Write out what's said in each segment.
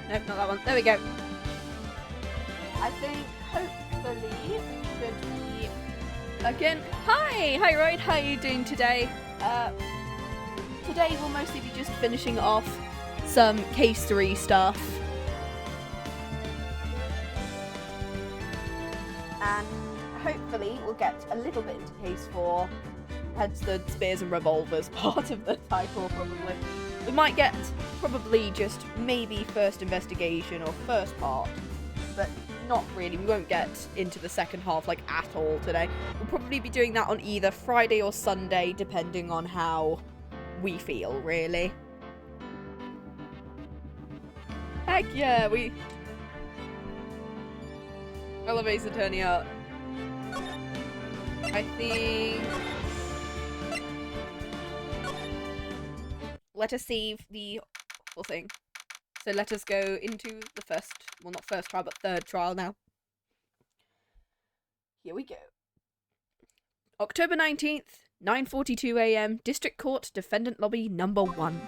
Nope, not that one. There we go. I think, hopefully, should be... Again, hi! Hi, Wright. How are you doing today? Today we'll mostly be just finishing off some Case 3 stuff. And hopefully we'll get a little bit into Case 4. Heads, Studs, Spears and Revolvers part of the title, probably. We might get probably just maybe first investigation or first part, but not really. We won't get into the second half like at all today. We'll probably be doing that on either Friday or Sunday, depending on how we feel, really. Heck yeah, I love Aceattorney art. I think... Let us save the whole thing. So let us go into the first, well, not first trial, but third trial now. Here we go. October 19th, 9:42 AM, District Court, Defendant Lobby number 1.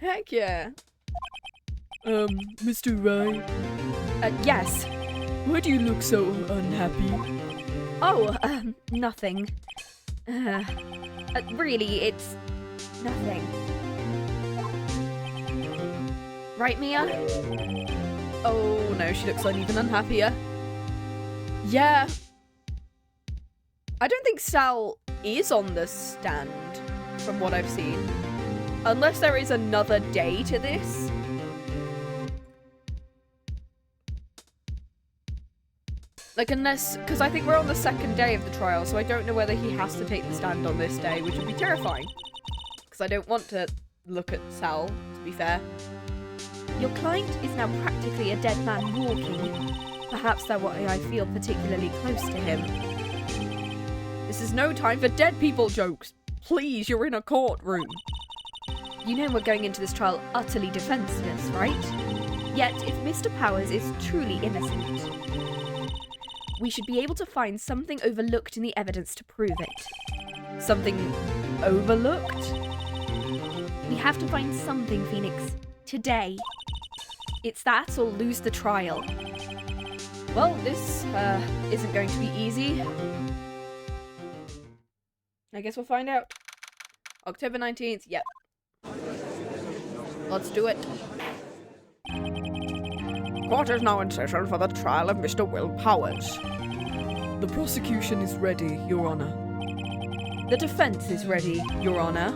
Heck yeah. Mr. Wright, Yes. why do you look so unhappy? Oh, nothing. Really, it's nothing. Right, Mia? Oh no, she looks uneven unhappier. Yeah. I don't think Sal is on the stand, from what I've seen. Unless there is another day to this. Like, unless... Because I think we're on the second day of the trial, so I don't know whether he has to take the stand on this day, which would be terrifying. Because I don't want to look at Sal, to be fair. Your client is now practically a dead man walking. Perhaps that's why I feel particularly close to him. This is no time for dead people jokes. Please, you're in a courtroom. You know we're going into this trial utterly defenseless, right? Yet, if Mr. Powers is truly innocent, we should be able to find something overlooked in the evidence to prove it. Something overlooked? We have to find something, Phoenix. Today. It's that or lose the trial. Well, this isn't going to be easy. I guess we'll find out. October 19th, yep. Let's do it. Court is now in session for the trial of Mr. Will Powers. The prosecution is ready, Your Honor. The defense is ready, Your Honor.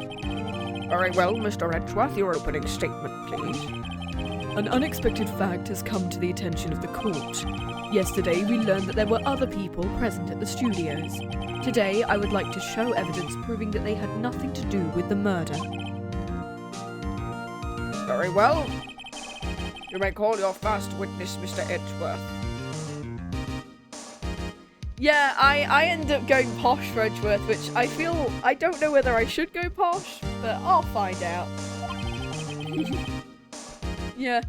Very well, Mr. Edgeworth, your opening statement, please. An unexpected fact has come to the attention of the court. Yesterday, we learned that there were other people present at the studios. Today, I would like to show evidence proving that they had nothing to do with the murder. Very well. You may call your first witness, Mr. Edgeworth. Yeah, I end up going posh for Edgeworth, which I don't know whether I should go posh, but I'll find out. Yeah.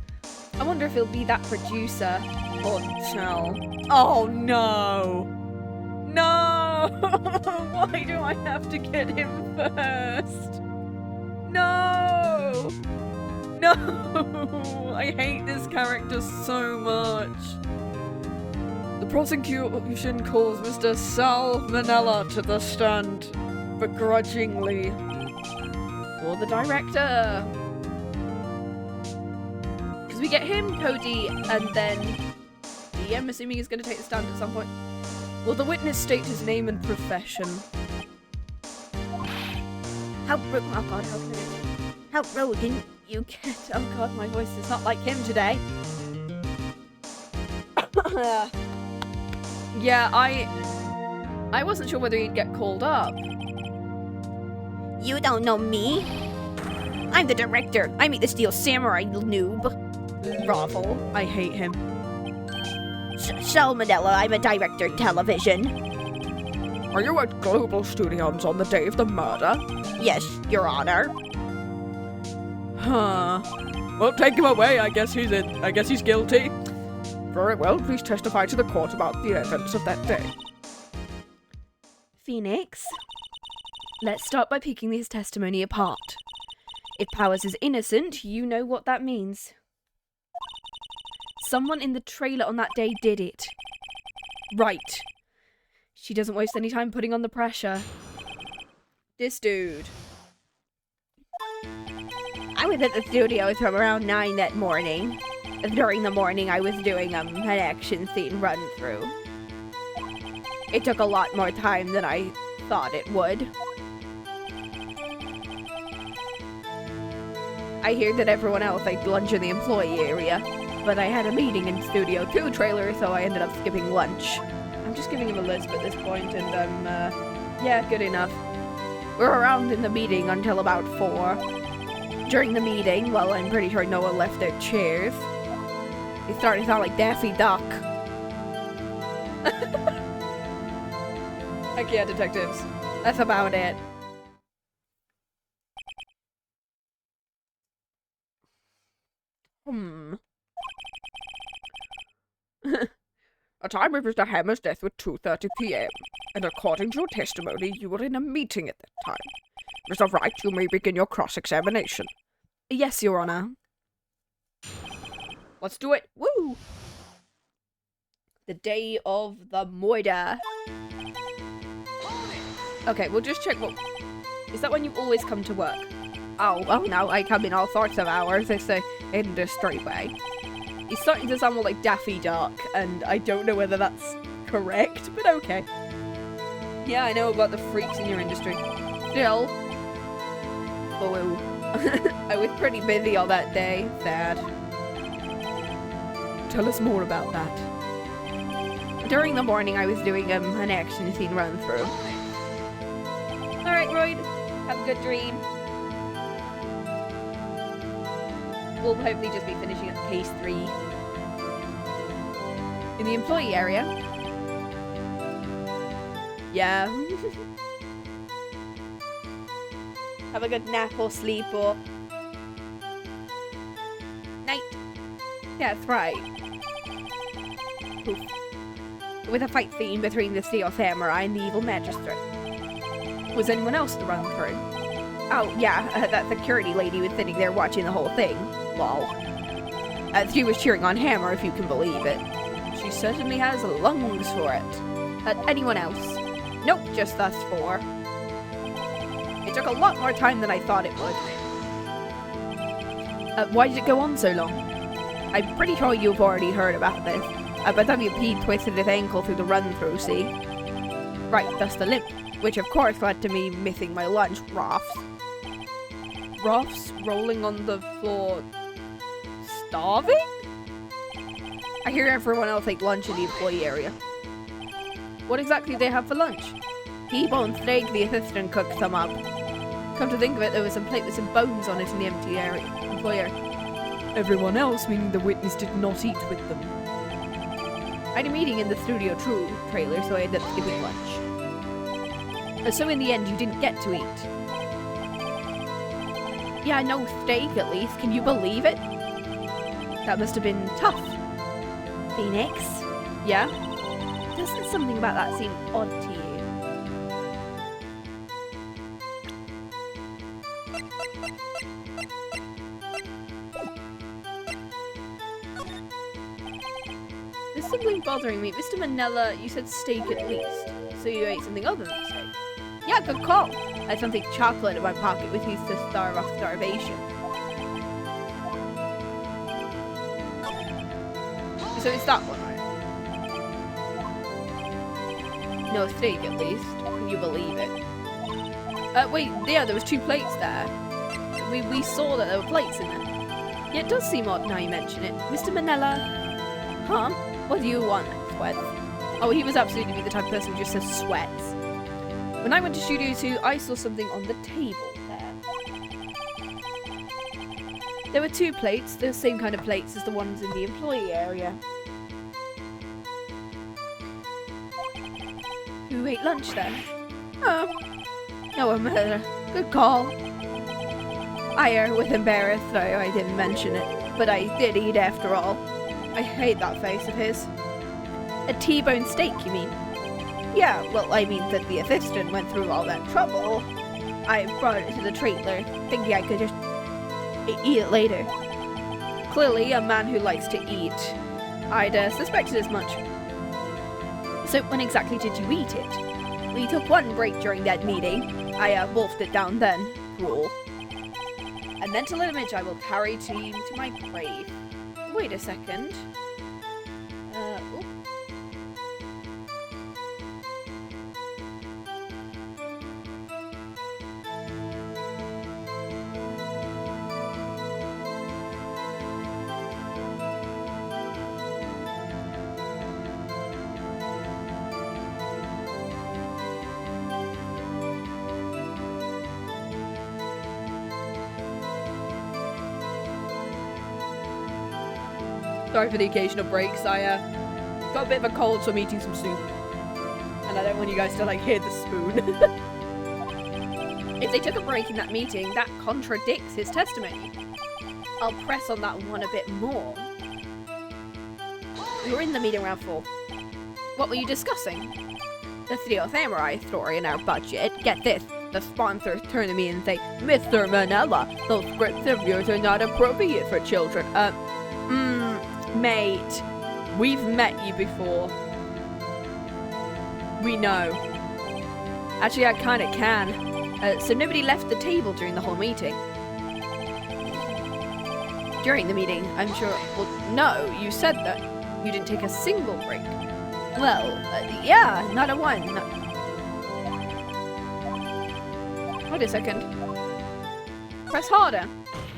I wonder if he'll be that producer. Or Chell. Oh no! No! Why do I have to get him first? No! No! I hate this character so much. The prosecution calls Mr. Sal Manella to the stand, begrudgingly. For the director. Because we get him, Cody, and then I'm assuming he's going to take the stand at some point. Will the witness state his name and profession? How arrogant you get. Oh god, my voice is not like him today. Yeah, I wasn't sure whether he'd get called up. You don't know me. I'm the director. I meet the Steel Samurai, noob. Raffle. I hate him. Salmonella, I'm a director in television. Are you at Global Studios on the day of the murder? Yes, Your Honor. Huh. Well, take him away. I guess he's guilty. Very well. Please testify to the court about the events of that day. Phoenix? Let's start by picking his testimony apart. If Powers is innocent, you know what that means. Someone in the trailer on that day did it. Right. She doesn't waste any time putting on the pressure. This dude. I was at the studio from around 9 that morning. During the morning, I was doing an action scene run-through. It took a lot more time than I thought it would. I hear that everyone else ate lunch in the employee area, but I had a meeting in Studio 2 trailer, so I ended up skipping lunch. I'm just giving him a lisp at this point, and yeah, good enough. We're around in the meeting until about 4. During the meeting, well, I'm pretty sure no one left their chairs. It started to sound like Daffy Duck. Heck yeah, detectives. That's about it. A time of Mr. Hammer's death was 2:30 p.m., and according to your testimony, you were in a meeting at that time. Mr. Wright, you may begin your cross-examination. Yes, Your Honor. Let's do it. Woo! The day of the murder. Okay, we'll just check what... Is that when you always come to work? Oh no, I come in all sorts of hours. It's in the straight way. He's starting to sound more like Daffy Duck, and I don't know whether that's correct, but okay. Yeah, I know about the freaks in your industry. Still. Boo. I was pretty busy all that day. Sad. Tell us more about that. During the morning, I was doing an action scene run-through. Alright, Royd. Have a good dream. We'll hopefully just be finishing up case 3. In the employee area. Yeah. Have a good nap or sleep or... Night. That's right. Oof. With a fight scene between the Steel Samurai and the Evil Magistrate. Was anyone else to run through? Oh, yeah, that security lady was sitting there watching the whole thing. Lol. She was cheering on Hammer, if you can believe it. She certainly has lungs for it. Anyone else? Nope, just us 4. It took a lot more time than I thought it would. Why did it go on so long? I'm pretty sure you've already heard about this. But WP twisted his ankle through the run-through, see? Right, thus the limp. Which of course led to me missing my lunch, Roths. Roths rolling on the floor... starving? I hear everyone else ate lunch in the employee area. What exactly did they have for lunch? T-bone steak, the assistant cooked some up. Come to think of it, there was some plate with some bones on it in the empty area. Employer. Everyone else, meaning the witness, did not eat with them. I had a meeting in the Studio 2 trailer, so I ended up skipping lunch. So in the end, you didn't get to eat? Yeah, no steak at least. Can you believe it? That must have been tough. Phoenix? Yeah? Doesn't something about that seem odd to you? There's something bothering me. Mr. Manella, you said steak at least. So you ate something other than steak? Yeah, good call. I had something chocolate in my pocket with used to starve off starvation. So it's that one, right? No steak, at least. Can you believe it? Wait, yeah, there was 2 plates there. We saw that there were plates in there. Yeah, it does seem odd now you mention it. Mr. Manella? Huh? What do you want, Sweats? Oh, he was absolutely the type of person who just says sweats. When I went to Studio 2, I saw something on the table there. There were 2 plates, the same kind of plates as the ones in the employee area. Who ate lunch then? Oh. No, good call. I was embarrassed though I didn't mention it, but I did eat after all. I hate that face of his. A T-bone steak, you mean? Yeah, well, I mean that the assistant went through all that trouble. I brought it to the trailer, thinking I could just eat it later. Clearly a man who likes to eat. I'd suspected as much. So when exactly did you eat it? We took one break during that meeting. I wolfed it down then. Cruel. A mental image I will carry to my grave. Wait a second. Oop. Sorry for the occasional breaks. I got a bit of a cold, so I'm eating some soup. And I don't want you guys to, like, hear the spoon. If they took a break in that meeting, that contradicts his testimony. I'll press on that one a bit more. We were in the meeting around 4. What were you discussing? The 3 Samurai story in our budget. Get this. The sponsors turn to me and say, Mr. Manila, those scripts of yours are not appropriate for children. Mate, we've met you before. We know. Actually, I kinda can. So nobody left the table during the whole meeting? During the meeting, I'm sure. Well, no, you said that you didn't take a single break. Well, yeah, not a one. Wait a second. Press harder,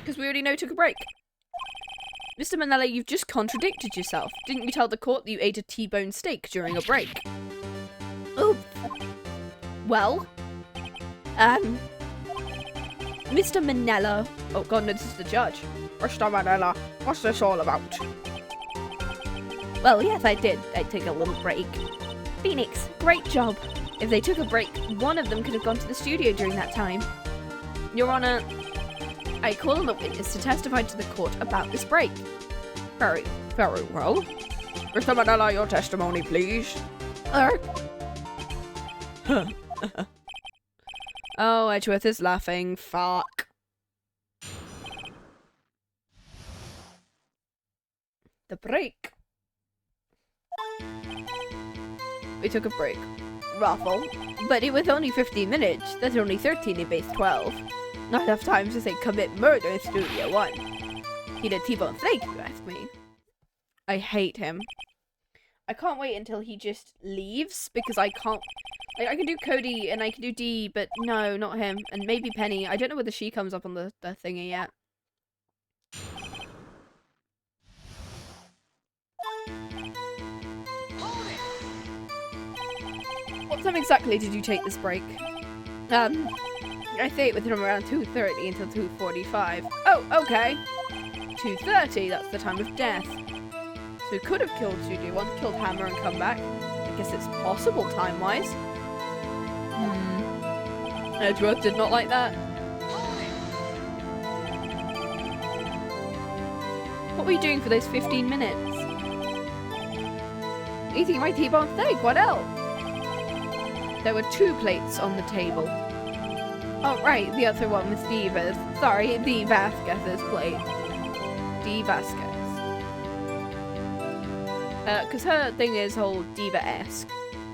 because we already know you took a break. Mr. Manella, you've just contradicted yourself. Didn't you tell the court that you ate a T-bone steak during a break? Oops. Well, Mr. Manella. Oh god, no, this is the judge. Mr. Manella, what's this all about? Well, yes, I did. I took a little break. Phoenix, great job. If they took a break, one of them could have gone to the studio during that time. Your Honor, I call on a witness to testify to the court about this break. Very well. Mr. Manella, your testimony, please. Oh, Edgeworth is laughing. Fuck. The break. We took a break. Raffle. But it was only 15 minutes. That's only 13 in base 12. Not enough time to say commit murder in Studio 1. He did T-bone steak, you ask me. I hate him. I can't wait until he just leaves, because I can't... Like, I can do Cody and I can do Dee, but no, not him. And maybe Penny. I don't know whether she comes up on the thingy yet. What time exactly did you take this break? I stayed with him around 2:30 until 2:45. Oh, okay. 2:30, that's the time of death. So we could have killed Studio 1, killed Hammer and come back. I guess it's possible time-wise. Edgeworth did not like that. What were you doing for those 15 minutes? Eating my T-bone steak, what else? There were 2 plates on the table. Oh, right, the other one was Diva's. Sorry, Dee Vasquez's plate. Dee Vasquez. Because her thing is whole Diva-esque.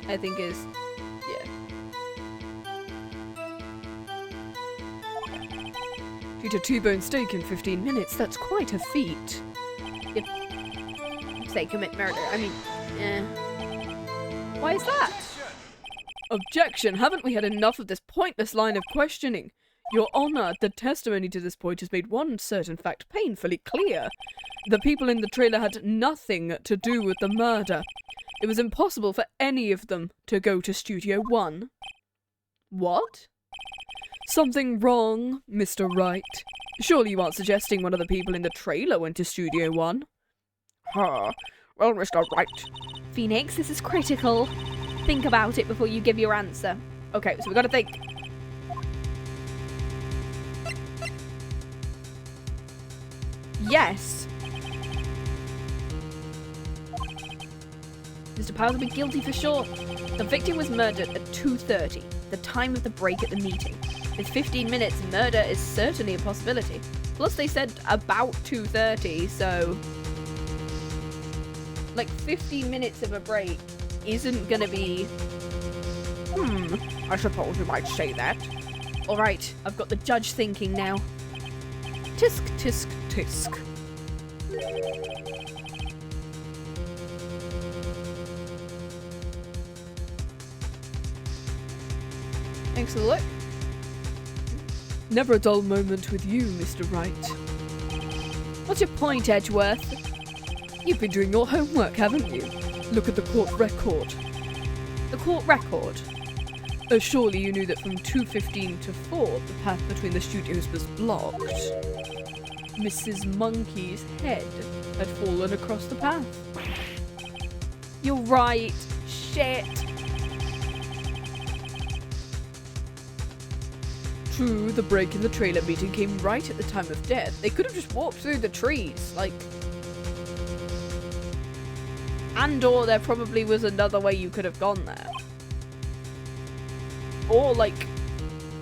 I think is... yeah. Eat a T-bone steak in 15 minutes, that's quite a feat. Yep. Say commit murder, I mean, Why is that? Objection! Haven't we had enough of this pointless line of questioning? Your Honor, the testimony to this point has made one certain fact painfully clear. The people in the trailer had nothing to do with the murder. It was impossible for any of them to go to Studio 1. What? Something wrong, Mr. Wright. Surely you aren't suggesting one of the people in the trailer went to Studio 1? Well, Mr. Wright. Phoenix, this is critical. Think about it before you give your answer. Okay, so we gotta think. Yes. Mr. Powers will be guilty for sure. The victim was murdered at 2:30, the time of the break at the meeting. With 15 minutes, murder is certainly a possibility. Plus, they said about 2:30, so... like, 15 minutes of a break isn't gonna be... I suppose you might say that. Alright, I've got the judge thinking now. Tisk, tisk, tisk. Thanks for the look. Never a dull moment with you, Mr. Wright. What's your point, Edgeworth? You've been doing your homework, haven't you? Look at the court record. The court record? Surely you knew that from 2:15 to 4, the path between the studios was blocked. Mrs. Monkey's head had fallen across the path. You're right. Shit. True, the break in the trailer meeting came right at the time of death. They could have just walked through the trees, like... and/or there probably was another way you could have gone there. Or, like,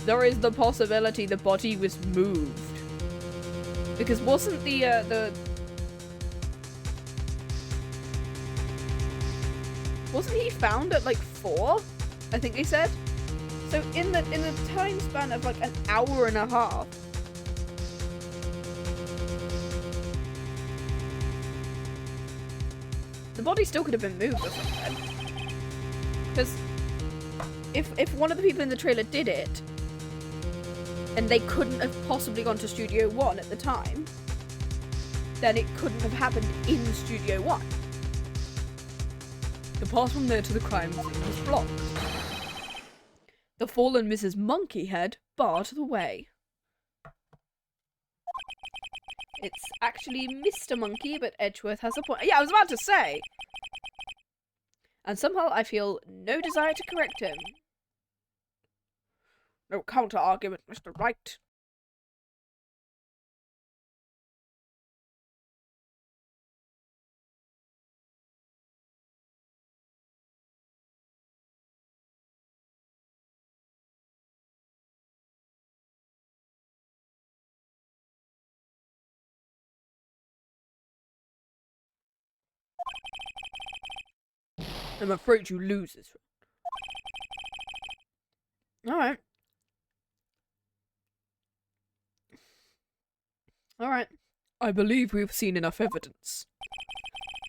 there is the possibility the body was moved. Because wasn't wasn't he found at, like, 4? I think they said? So in the time span of, like, an hour and a half, the body still could have been moved or something. Because if one of the people in the trailer did it, and they couldn't have possibly gone to Studio 1 at the time, then it couldn't have happened in Studio 1. The path from there to the crime scene was blocked. The fallen Mrs. Monkeyhead barred the way. It's actually Mr. Monkey, but Edgeworth has a point. Yeah, I was about to say! And somehow I feel no desire to correct him. No counter-argument, Mr. Wright. I'm afraid you lose this round. Alright. Alright. I believe we've seen enough evidence.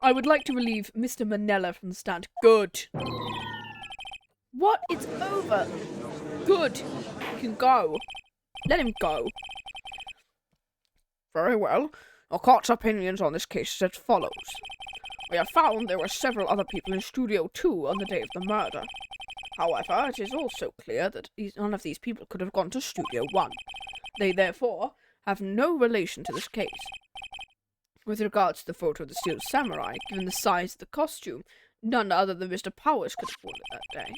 I would like to relieve Mr. Manella from the stand. Good. What? It's over. Good. You can go. Let him go. Very well. Our court's opinions on this case is as follows. We have found there were several other people in Studio 2 on the day of the murder. However, it is also clear that none of these people could have gone to Studio 1. They, therefore, have no relation to this case. With regards to the photo of the Steel Samurai, given the size of the costume, none other than Mr. Powers could have worn it that day.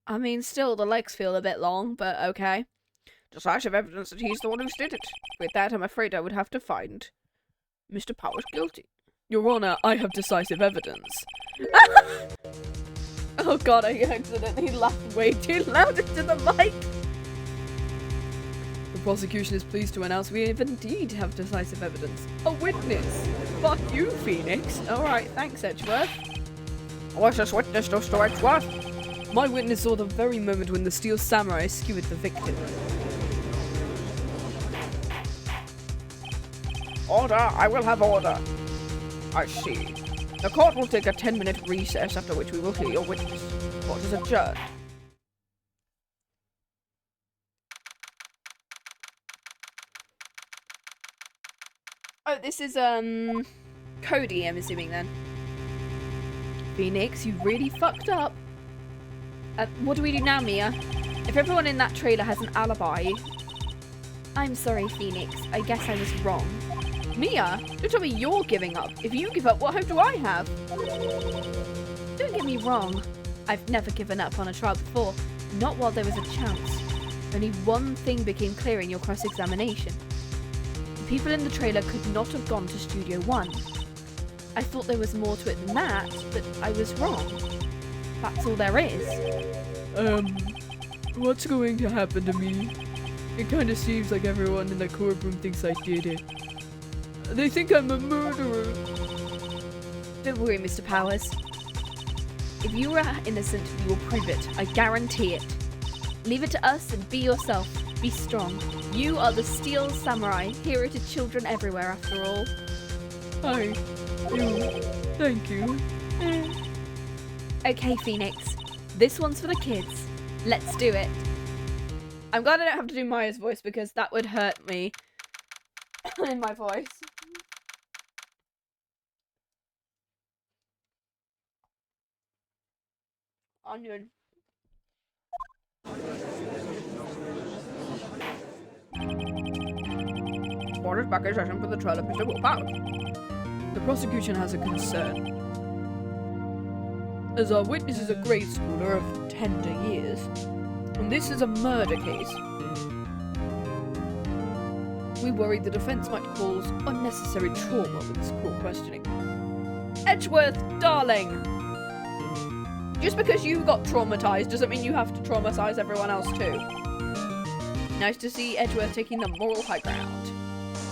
I mean, still, the legs feel a bit long, but okay. Decisive evidence that he's the one who did it. With that, I'm afraid I would have to find Mr. Powers guilty. Your Honor, I have decisive evidence. Oh god, I accidentally laughed way too loud into the mic. The prosecution is pleased to announce we indeed have decisive evidence. A witness. Fuck you, Phoenix. Alright, thanks, Edgeworth. What's this witness does to Edgeworth? My witness saw the very moment when the Steel Samurai skewered the victim. Order! I will have order! I see. The court will take a 10-minute recess, after which we will hear your witness. Court is adjourned. Oh, this is, Cody, I'm assuming, then. Phoenix, you really fucked up. What do we do now, Mia? If everyone in that trailer has an alibi... I'm sorry, Phoenix. I guess I was wrong. Mia, don't tell me you're giving up. If you give up, what hope do I have? Don't get me wrong. I've never given up on a trial before. Not while there was a chance. Only one thing became clear in your cross-examination. The people in the trailer could not have gone to Studio 1. I thought there was more to it than that, but I was wrong. That's all there is. What's going to happen to me? It kind of seems like everyone in the courtroom thinks I did it. They think I'm a murderer. Don't worry, Mr. Powers. If you are innocent, we will prove it. I guarantee it. Leave it to us and be yourself. Be strong. You are the Steel Samurai, hero to children everywhere, after all. Thank you. Okay, Phoenix. This one's for the kids. Let's do it. I'm glad I don't have to do Maya's voice because that would hurt me in my voice. Onion. Sport is back in session for the trial of Mr. Willpower. The prosecution has a concern. As our witness is a grade schooler of tender years, and this is a murder case, we worry the defense might cause unnecessary trauma with this court questioning. Edgeworth, darling! Just because you got traumatized doesn't mean you have to traumatize everyone else too. Nice to see Edgeworth taking the moral high ground.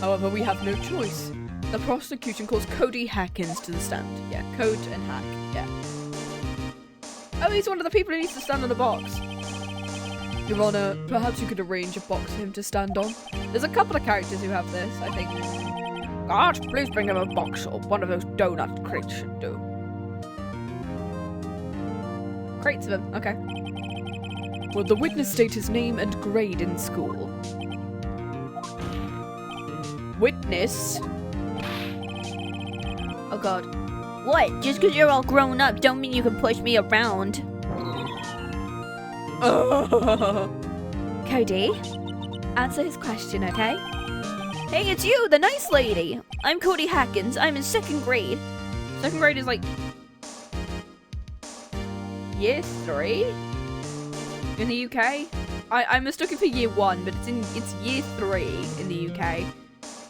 However, we have no choice. The prosecution calls Cody Hackins to the stand. Yeah, Code and Hack, yeah. Oh, he's one of the people who needs to stand on a box. Your Honor, perhaps you could arrange a box for him to stand on? There's a couple of characters who have this, I think. God, please bring him a box or one of those donut crates should do. Crates of them, okay. Will the witness state his name and grade in school? Witness? Oh god. What? Just because you're all grown up don't mean you can push me around. Cody, answer his question, okay? Hey, it's you, the nice lady. I'm Cody Hackins. I'm in 2nd grade. 2nd grade is like year 3 in the UK. I mistook it for year 1, but it's year 3 in the UK,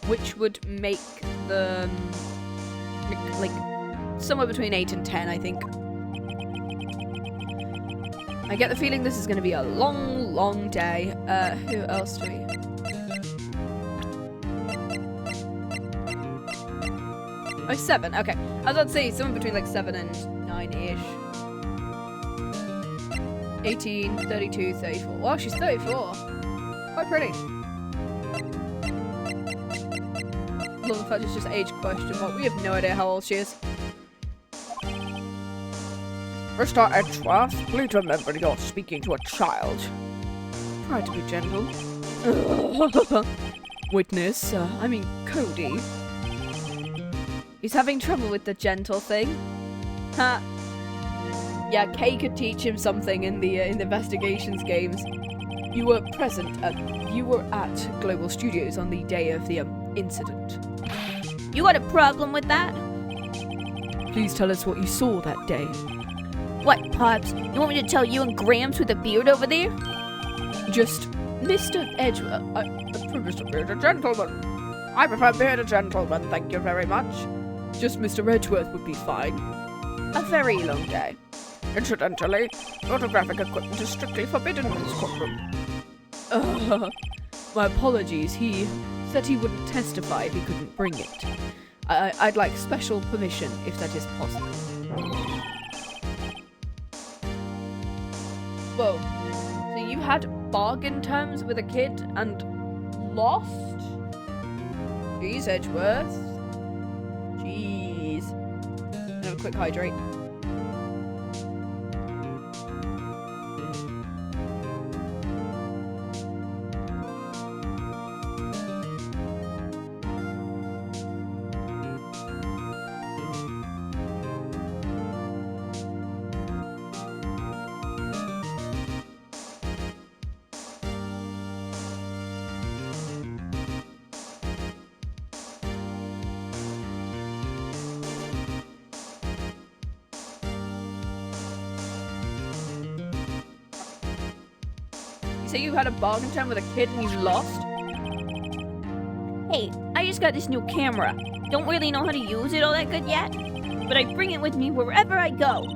which would make the like somewhere between 8 and 10, I think. I get the feeling this is going to be a long, long day. Who else do we? Oh, 7. Okay. I was about to say somewhere between like 7 and 9-ish. 18, 32, 34. Wow, she's 34. Quite pretty. Love the fact it's just age question mark. We have no idea how old she is. Mr. Edgeworth, please remember you're speaking to a child. Try to be gentle. Witness, I mean Cody. He's having trouble with the gentle thing. Ha. Yeah, Kay could teach him something in the investigations games. You were present you were at Global Studios on the day of the incident. You got a problem with that? Please tell us what you saw that day. What, Pops? You want me to tell you and Gramps with a beard over there? Just Mr. Edgeworth. I prefer Mr. Bearded Gentleman. I prefer Bearded Gentleman, thank you very much. Just Mr. Edgeworth would be fine. A very long day. Incidentally, photographic equipment is strictly forbidden in this courtroom. My apologies. He said he wouldn't testify if he couldn't bring it. I'd like special permission if that is possible. Whoa. So you had bargain terms with a kid and lost? Jeez, Edgeworth. Jeez. And have a quick hydrate. So you had a bargain term with a kid and you lost? Hey, I just got this new camera. Don't really know how to use it all that good yet, but I bring it with me wherever I go.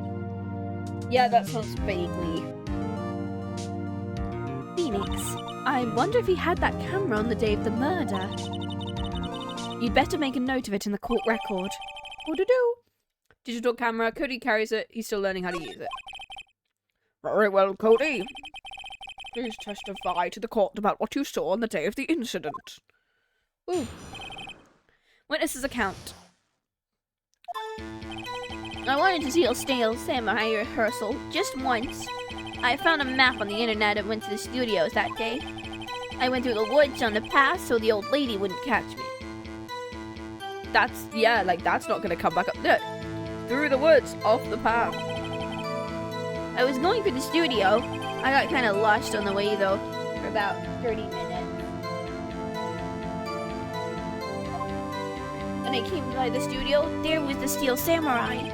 Yeah, that sounds vaguely Phoenix. I wonder if he had that camera on the day of the murder. You'd better make a note of it in the court record. What-do-do? Digital camera. Cody carries it. He's still learning how to use it. Very well, Cody. Please testify to the court about what you saw on the day of the incident. Ooh. Witness's account. I wanted to see a stale samurai rehearsal just once. I found a map on the internet and went to the studios that day. I went through the woods on the path so the old lady wouldn't catch me. That's not gonna come back up. No. Through the woods, off the path. I was going for the studio. I got kind of lost on the way though, for about 30 minutes. When I came by the studio, there was the Steel Samurai.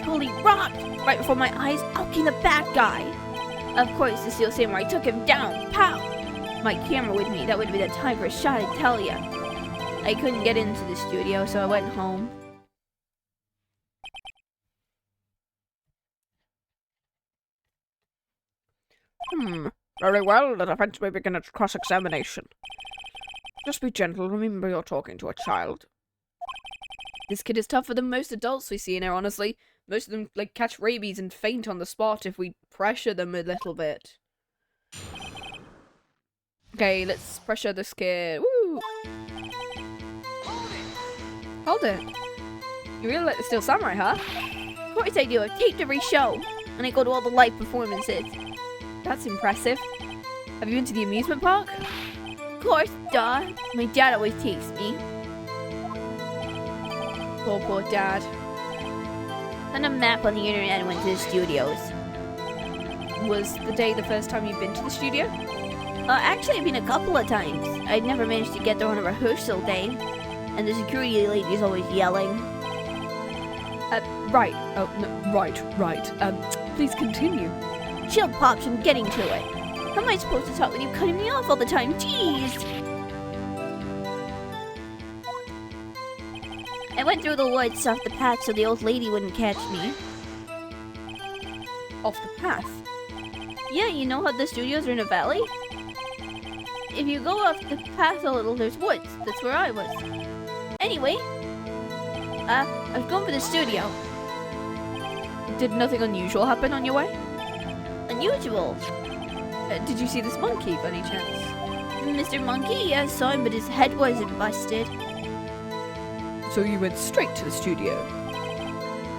Totally rocked! Right before my eyes, out came the bad guy. Of course, the Steel Samurai took him down. Pow! My camera with me, that would have been a time for a shot, I tell ya. I couldn't get into the studio, so I went home. Very well, the defense may begin its cross-examination. Just be gentle, remember you're talking to a child. This kid is tougher than most adults we see in here, honestly. Most of them, like, catch rabies and faint on the spot if we pressure them a little bit. Okay, let's pressure this kid. Woo! Hold it. You really like the Steel Samurai, huh? Of course I do, I've taped every show. And I go to all the live performances. That's impressive. Have you been to the amusement park? Of course, duh. My dad always takes me. Poor dad. Found a map on the internet and went to the studios. Was the day the first time you've been to the studio? Actually, I've been a couple of times. I'd never managed to get there on a rehearsal day. And the security lady's always yelling. Right. Oh, no, right. Please continue. Chill, Pops, I'm getting to it. How am I supposed to talk with you cutting me off all the time? Jeez! I went through the woods off the path so the old lady wouldn't catch me. Off the path? Yeah, you know how the studios are in a valley? If you go off the path a little, there's woods. That's where I was. Anyway, I was going for the studio. Did nothing unusual happen on your way? Unusual? Did you see this monkey by any chance? Mr. Monkey? Yeah, I saw him, but his head wasn't busted. So you went straight to the studio?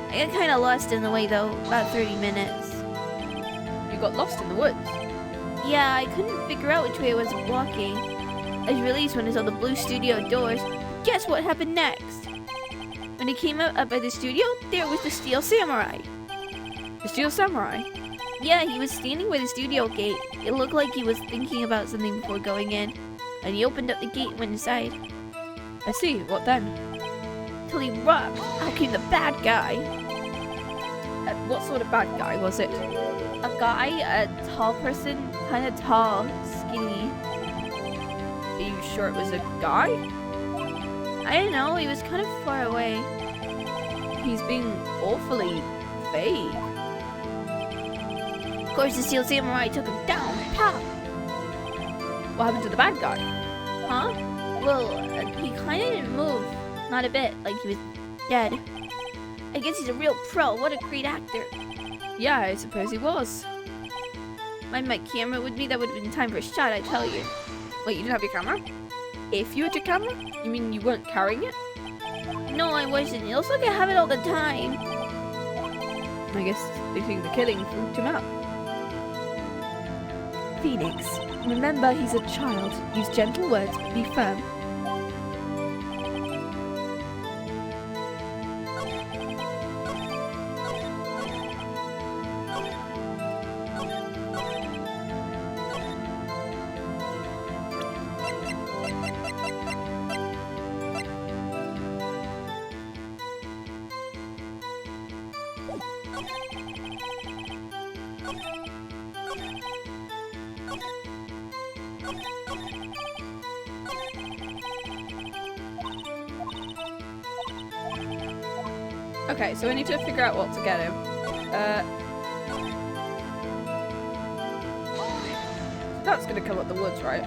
I got kind of lost in the way, though. About 30 minutes. You got lost in the woods? Yeah, I couldn't figure out which way I was walking. I was released when I saw the blue studio doors. Guess what happened next? When I came up by the studio, there was the Steel Samurai. The Steel Samurai? Yeah, he was standing by the studio gate. It looked like he was thinking about something before going in. And he opened up the gate and went inside. I see. What then? Till he rocked. Out came the bad guy. What sort of bad guy was it? A guy, a tall person, kind of tall, skinny. Are you sure it was a guy? I don't know, he was kind of far away. He's being awfully vague. Of course, the Steel Samurai took him down. Pow! What happened to the bad guy? Huh? Well, he kind of didn't move. Not a bit, like he was dead. I guess he's a real pro. What a great actor. Yeah, I suppose he was. Mind my camera with me, that would have been time for a shot, I tell you. Wait, you didn't have your camera? If you had your camera? You mean you weren't carrying it? No, I wasn't. It looks like I have it all the time. I guess they think the killing freaked him out. Phoenix, remember he's a child. Use gentle words, but be firm. Okay, so we need to figure out what to get him. That's gonna come up the woods, right?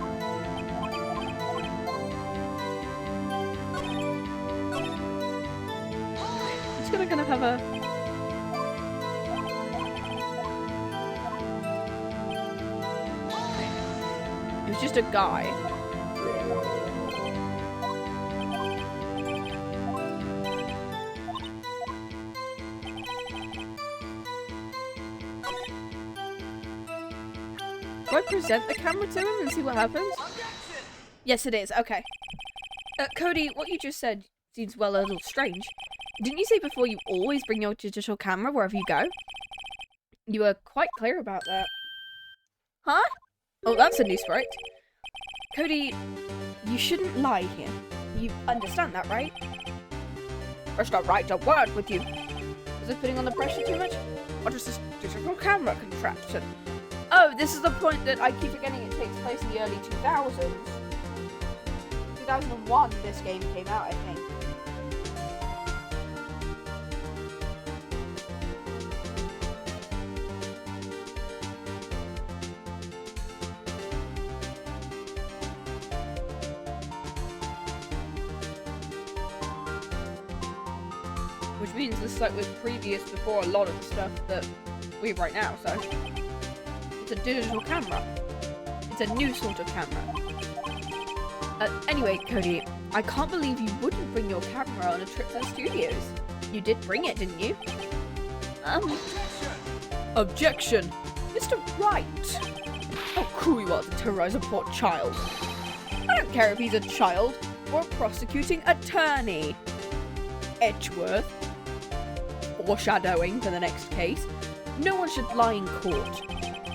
It's gonna kind of have a... It was just a guy. Do I present the camera to him and see what happens? Yes, it is. Okay. Cody, what you just said seems, well, a little strange. Didn't you say before you always bring your digital camera wherever you go? You were quite clear about that. Huh? Oh, that's a new sprite. Cody, you shouldn't lie here. You understand that, right? Mr. Wright, a word with you. Is it putting on the pressure too much? What is this digital camera contraption? Oh, this is the point that I keep forgetting it takes place in the early 2000s. 2001 this game came out, I think. Which means this is like was previous before a lot of the stuff that we have right now, so it's a digital camera. It's a new sort of camera. Anyway, Cody, I can't believe you wouldn't bring your camera on a trip to the studios. You did bring it, didn't you? Objection! Mr. Wright! How cruel you are to terrorize a poor child. I don't care if he's a child or a prosecuting attorney. Edgeworth. Foreshadowing for the next case. No one should lie in court.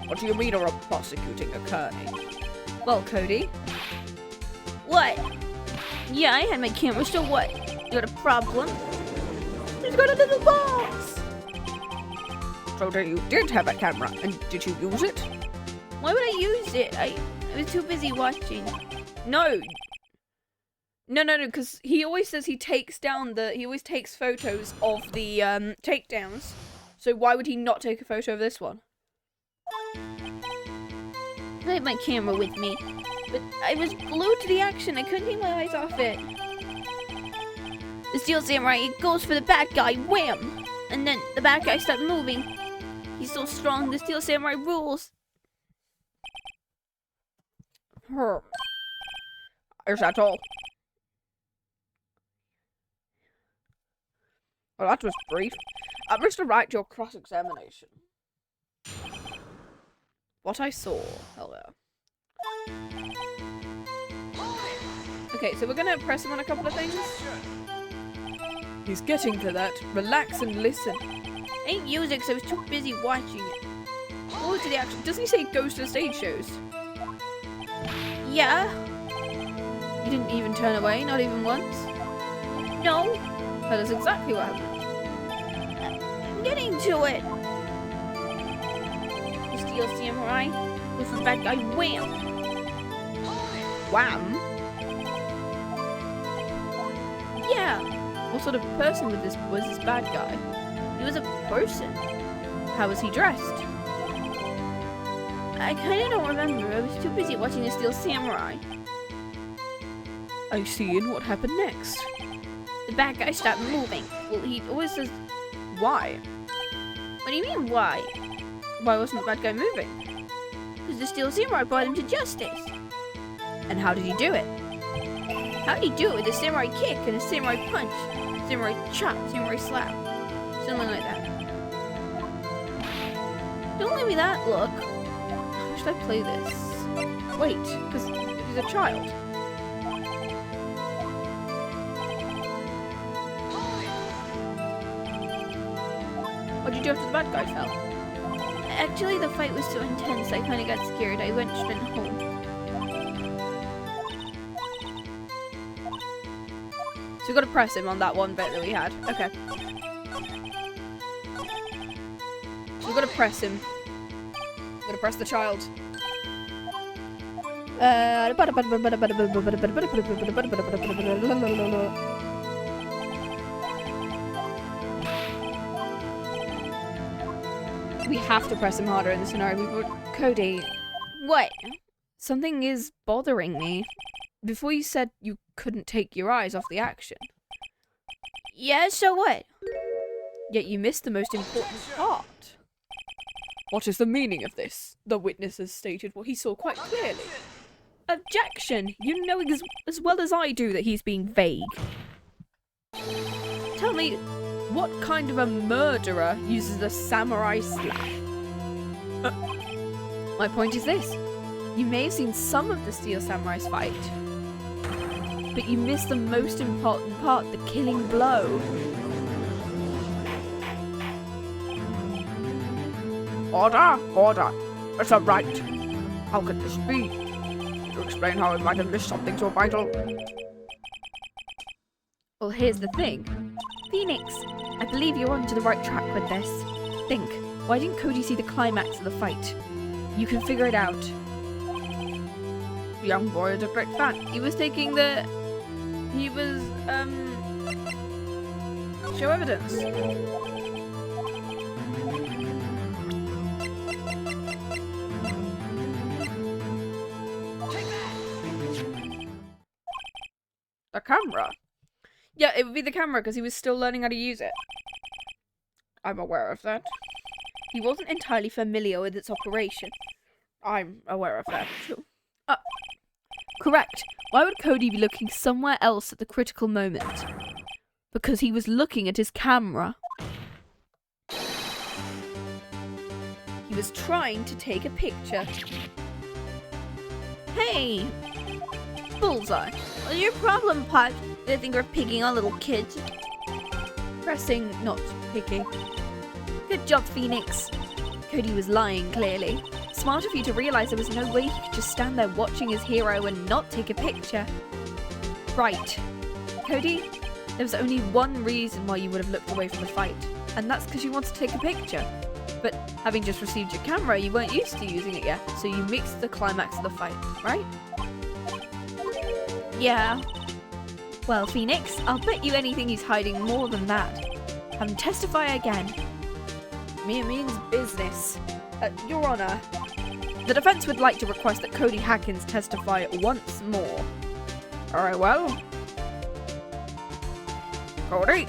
What do you mean, or a prosecuting attorney? Well, Cody. What? Yeah, I had my camera, so what? You got a problem? He's got a little box! So you did have a camera, and did you use it? Why would I use it? I was too busy watching. No, because he always says he always takes photos of the takedowns. So why would he not take a photo of this one? I had my camera with me, but I was glued to the action. I couldn't take my eyes off it. The Steel Samurai, it goes for the bad guy, wham! And then the bad guy stopped moving. He's so strong, the Steel Samurai rules. Is that all? Well, that was brief. Mr. Wright, your cross-examination. What I saw. Hello. Okay, so we're gonna press him on a couple of things. He's getting to that. Relax and listen. I ain't using it because I was too busy watching it. Go to the action. Doesn't he say he goes to the stage shows? Yeah. You didn't even turn away, not even once? No. That is exactly what happened. I'm getting to it. The Steel Samurai with the bad guy, wham! Wham? Yeah. What sort of person was this bad guy? He was a person. How was he dressed? I kind of don't remember. I was too busy watching the Steel Samurai. I see, and what happened next? The bad guy stopped moving. Well, he always says, why? What do you mean, why? Why wasn't the bad guy moving? Because the Steel Samurai brought him to justice. And how did he do it? How did he do it with a samurai kick and a samurai punch, samurai chop, samurai slap? Something like that. Don't give me that look. How should I play this? Wait, because he's a child. What'd you do after the bad guy fell? Actually, the fight was so intense, I kind of got scared. I went straight home. So we got to press him on that one bit that we had. Okay. So we got to press him. We got to press the child. We have to press him harder in this scenario. Cody. What? Something is bothering me. Before you said you couldn't take your eyes off the action. Yeah, so what? Yet you missed the most important part. What is the meaning of this? The witness has stated what he saw quite clearly. Objection! You know as well as I do that he's being vague. Tell me, what kind of a murderer uses a samurai slash? My point is this. You may have seen some of the Steel Samurai's fight, but you missed the most important part, the killing blow. Order! It's a Wright. How could this be? Could you explain how I might have missed something so vital? Well, here's the thing. Phoenix, I believe you're onto the right track with this. Think, why didn't Cody see the climax of the fight? You can figure it out. The young boy is a great fan. He was taking the... He was, show evidence. The camera? Yeah, it would be the camera because he was still learning how to use it. I'm aware of that. He wasn't entirely familiar with its operation. I'm aware of that too. Correct. Why would Cody be looking somewhere else at the critical moment? Because he was looking at his camera. He was trying to take a picture. Hey, Bullseye. what's your problem, Pops? Do you think we're picking on little kids? Pressing, not picking. Good job, Phoenix. Cody was lying, clearly. Smart of you to realise there was no way he could just stand there watching his hero and not take a picture. Right. Cody, there was only one reason why you would have looked away from the fight, and that's because you wanted to take a picture. But having just received your camera, you weren't used to using it yet, so you mixed the climax of the fight, right? Yeah. Well, Phoenix, I'll bet you anything he's hiding more than that. Have him testify again. Mere means business. Your Honour, the defence would like to request that Cody Hackins testify once more. Very well. Cody,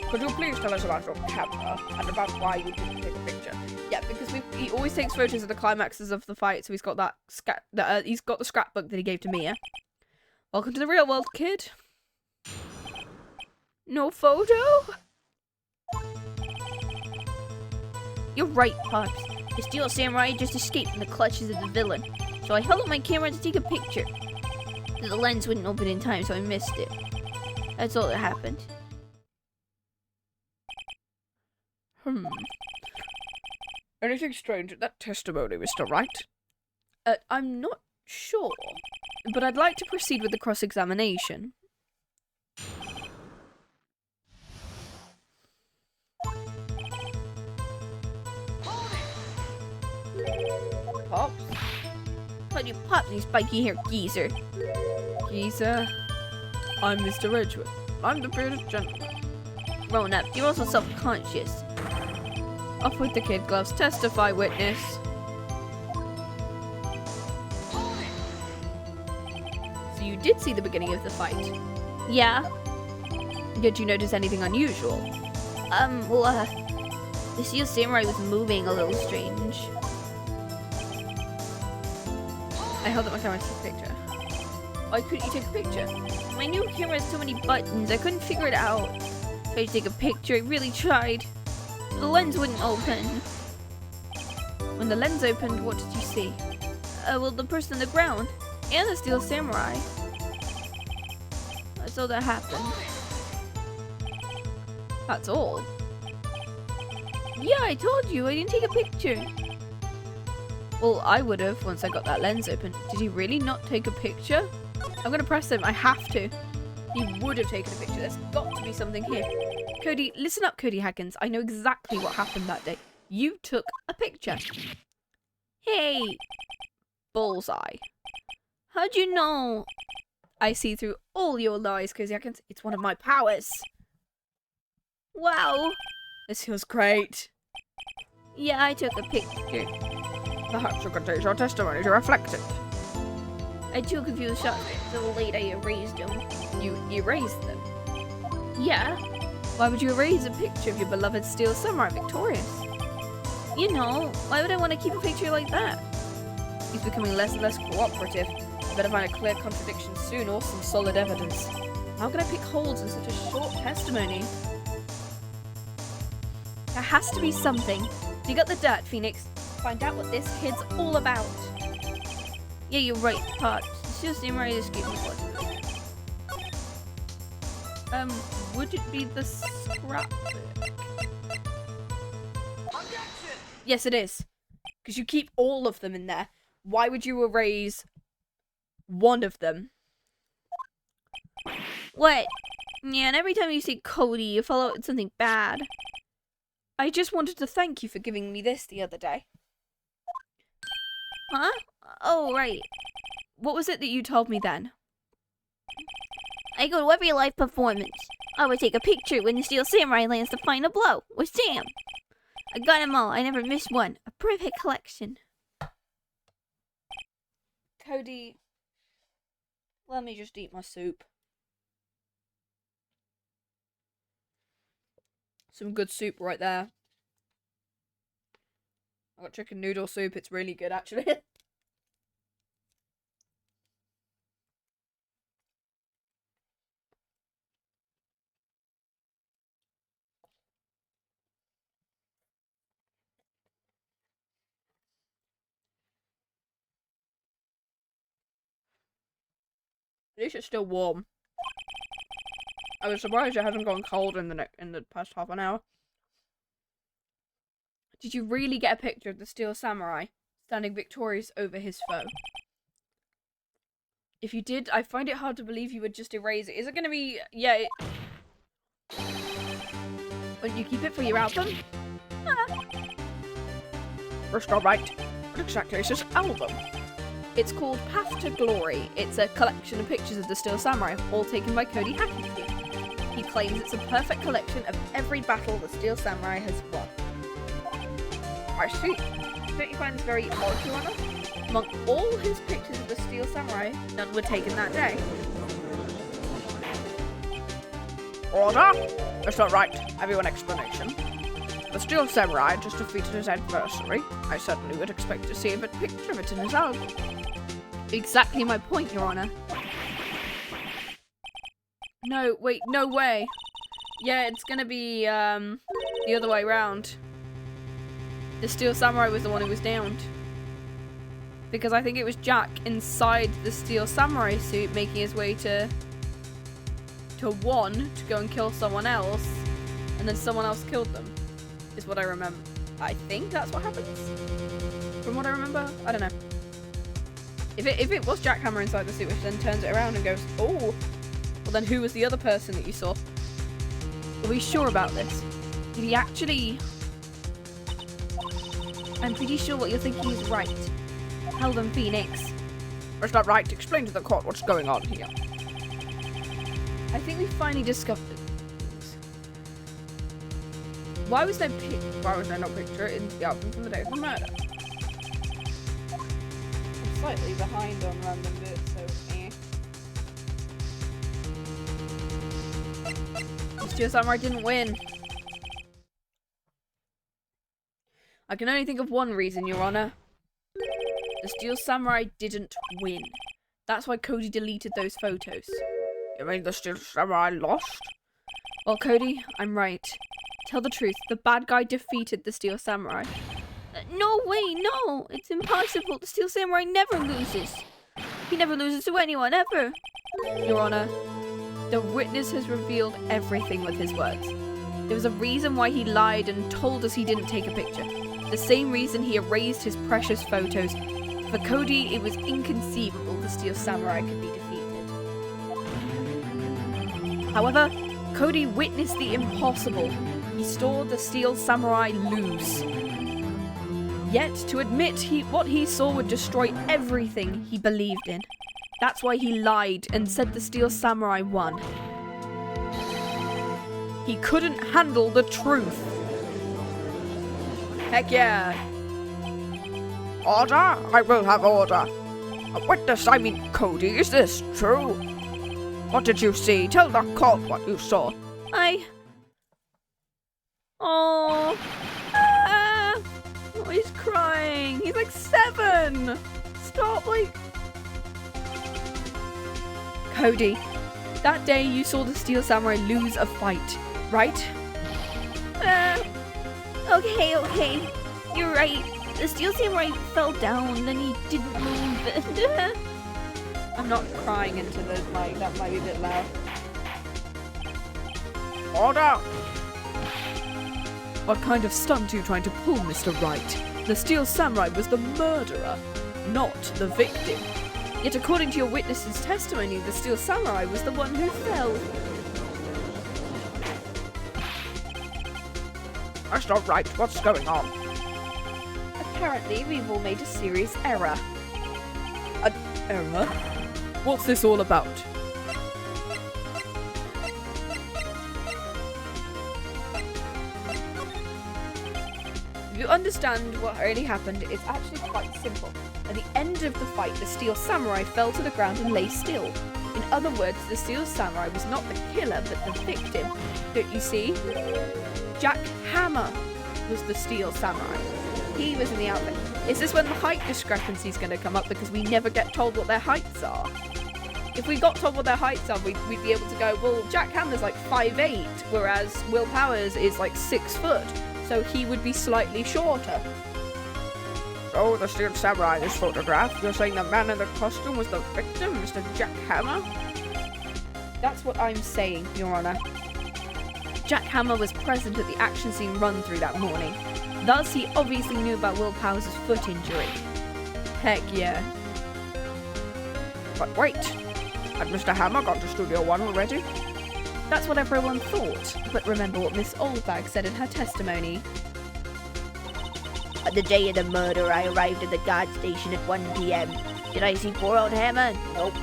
could you please tell us about your camera and about why you didn't take a picture? Yeah, because he always takes photos of the climaxes of the fight, so he's got that he's got the scrapbook that he gave to Mia. Welcome to the real world, kid. No photo? You're right, Pops. The Steel Samurai just escaped from the clutches of the villain, so I held up my camera to take a picture. The lens wouldn't open in time, so I missed it. That's all that happened. Anything strange in that testimony, Mr. Wright? I'm not sure, but I'd like to proceed with the cross-examination. Pops? Call you Pops, you spiky hair geezer. Geezer, I'm Mr. Edgeworth. I'm the bearded gentleman. Grown up, you're also self-conscious. Off with the kid gloves. Testify, witness. So you did see the beginning of the fight? Yeah. Did you notice anything unusual? The Steel Samurai was moving a little strange. I held up my camera to take a picture. Why couldn't you take a picture? My new camera has so many buttons, I couldn't figure it out. Tried to take a picture, I really tried. The lens wouldn't open. When the lens opened, what did you see? Well, the person on the ground and the Steel Samurai. That's all that happened. That's all. Yeah, I told you, I didn't take a picture. Well, I would have once I got that lens open. Did he really not take a picture? I'm gonna press him. I have to. He would have taken a picture. There's got to be something here. Cody, listen up, Cody Hackins. I know exactly what happened that day. You took a picture. Hey, Bullseye. how'd you know? I see through all your lies, Cody Hackins. It's one of my powers. Wow. This feels great. Yeah, I took a picture. Perhaps you could use your testimony to reflect it. I too confused shot so late I erased them. You erased them? Yeah, Why would you erase a picture of your beloved steel samurai victorious? you know, why would I want to keep a picture like that? He's becoming less and less cooperative. I better find a clear contradiction soon or some solid evidence. How can I pick holes in such a short testimony? There has to be something. Dig up the dirt, Phoenix. Find out what this kid's all about. Yeah, you're right, Pot. It's just Samurai escaped me. Would it be the scrapbook? Yes, it is. Because you keep all of them in there. Why would you erase one of them? What? Yeah, and every time you say Cody, you follow it with something bad. I just wanted to thank you for giving me this the other day. Huh? Oh, right. What was it that you told me then? I go to every live performance. I would take a picture when the Steel Samurai lands the final blow with Sam. I got them all. I never missed one. A perfect collection. Cody, let me just eat my soup. Some good soup right there. I got chicken noodle soup. It's really good, actually. At least it's still warm. I was surprised it hasn't gone cold in the past half an hour. Did you really get a picture of the Steel Samurai standing victorious over his foe? If you did, I find it hard to believe you would just erase it. Is it going to be... Yeah, Wouldn't you keep it for your album? Mr. Wright, what exactly is this album? It's called Path to Glory. It's a collection of pictures of the Steel Samurai, all taken by Cody Hackett. He claims it's a perfect collection of every battle the Steel Samurai has won. I see. Don't you find this very odd, Your Honor? Among all his pictures of the Steel Samurai, none were taken that day. Order? Mr. Wright, have you an explanation? The Steel Samurai just defeated his adversary. I certainly would expect to see a picture of it in his album. Exactly my point, Your Honor. No, wait, no way. Yeah, it's gonna be, the other way round. The Steel Samurai was the one who was downed. Because I think it was Jack inside the Steel Samurai suit making his way to 1 to go and kill someone else, and then someone else killed them, is what I remember. I think that's what happens. From what I remember, I don't know. If it was Jack Hammer inside the suit, which then turns it around and goes, oh, well then who was the other person that you saw? Are we sure about this? Did he actually... I'm pretty sure what you're thinking is right. Tell them, Phoenix. Mr. Wright, explain to the court what's going on here. I think we finally discovered it. Why was there no picture in the album from the day of the murder? I'm slightly behind on random bits, so The Steel Samurai didn't win. I can only think of one reason, Your Honor. The Steel Samurai didn't win. That's why Cody deleted those photos. You mean the Steel Samurai lost? Well, Cody, I'm right. Tell the truth, the bad guy defeated the Steel Samurai. No way, no! It's impossible. The Steel Samurai never loses. He never loses to anyone, ever. Your Honor, the witness has revealed everything with his words. There was a reason why he lied and told us he didn't take a picture. The same reason he erased his precious photos. For Cody, it was inconceivable the Steel Samurai could be defeated. However, Cody witnessed the impossible. He saw the Steel Samurai lose. Yet, to admit what he saw would destroy everything he believed in. That's why he lied and said the Steel Samurai won. He couldn't handle the truth. Heck yeah. Order? I will have order. A witness, I mean Cody, is this true? What did you see? Tell the court what you saw. Oh, he's crying. He's like 7. Stop, like. Cody, that day you saw the Steel Samurai lose a fight, right? Okay. You're right. The Steel Samurai fell down, then he didn't move. I'm not crying into the mic, that might be a bit loud. Order! What kind of stunt are you trying to pull, Mr. Wright? The Steel Samurai was the murderer, not the victim. Yet according to your witness's testimony, the Steel Samurai was the one who fell. That's not right. What's going on? Apparently, we've all made a serious error. Error? What's this all about? If you understand what really happened, it's actually quite simple. At the end of the fight, the Steel Samurai fell to the ground and lay still. In other words, the Steel Samurai was not the killer, but the victim. Don't you see? Jack Hammer was the Steel Samurai. He was in the outfit. Is this when the height discrepancy is going to come up because we never get told what their heights are? If we got told what their heights are, we'd be able to go, well, Jack Hammer's like 5'8", whereas Will Powers is like 6 foot, so he would be slightly shorter. So, the Steel Samurai in this photograph, you're saying the man in the costume was the victim, Mr. Jack Hammer? That's what I'm saying, Your Honor. Jack Hammer was present at the action scene run-through that morning. Thus, he obviously knew about Will Powers' foot injury. Heck yeah. But wait, had Mr. Hammer gone to Studio 1 already? That's what everyone thought, but remember what Miss Oldbag said in her testimony. On the day of the murder, I arrived at the guard station at 1 p.m. Did I see poor old Hammer? Nope.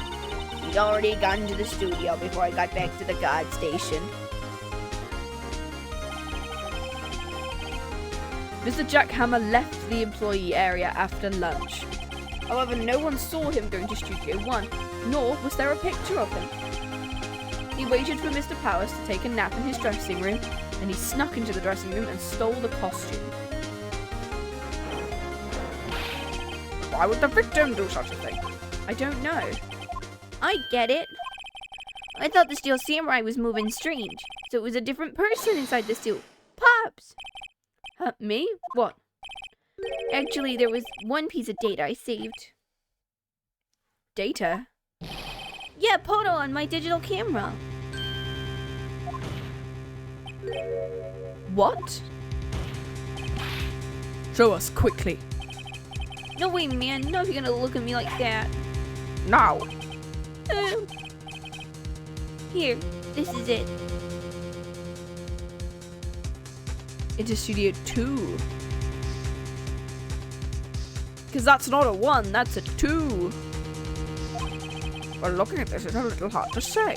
He'd already gone to the studio before I got back to the guard station. Mr. Jack Hammer left the employee area after lunch. However, no one saw him going to Studio 1, nor was there a picture of him. He waited for Mr. Powers to take a nap in his dressing room, and he snuck into the dressing room and stole the costume. Why would the victim do such a thing? I don't know. I get it. I thought the Steel Samurai was moving strange, so it was a different person inside the suit. Pops! Me? What? Actually, there was one piece of data I saved. Data? Yeah, photo on my digital camera. What? Show us quickly. No way, man. No, if you're gonna look at me like that. Now! Here, this is it. Into Studio 2. Because that's not a 1, that's a 2. Well, looking at this, it's a little hard to say.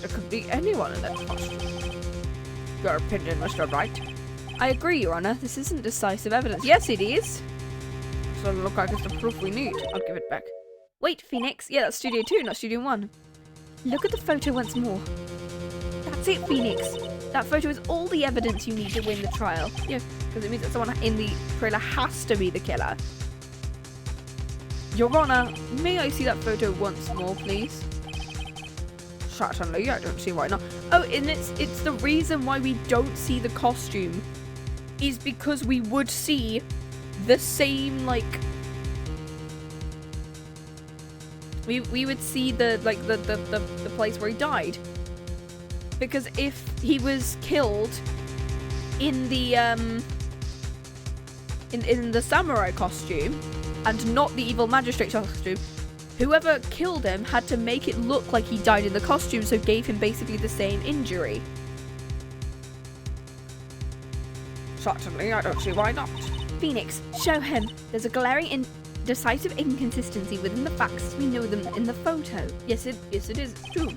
There could be anyone in that costume. Your opinion, Mr. Wright? I agree, Your Honor. This isn't decisive evidence. Yes, it is. Doesn't look like it's the proof we need. I'll give it back. Wait, Phoenix. Yeah, that's Studio 2, not Studio 1. Look at the photo once more. That's it, Phoenix. That photo is all the evidence you need to win the trial. Yeah, because it means that someone in the trailer has to be the killer. Your Honor, may I see that photo once more, please? Certainly, I don't see why not. Oh, and it's the reason why we don't see the costume is because we would see the same, like, we would see the place where he died. Because if he was killed in the in the samurai costume and not the evil magistrate costume, whoever killed him had to make it look like he died in the costume, so gave him basically the same injury. Certainly, I don't see why not. Phoenix, show him. There's a glaring decisive inconsistency within the facts as we know them in the photo. Yes, it is. It's true.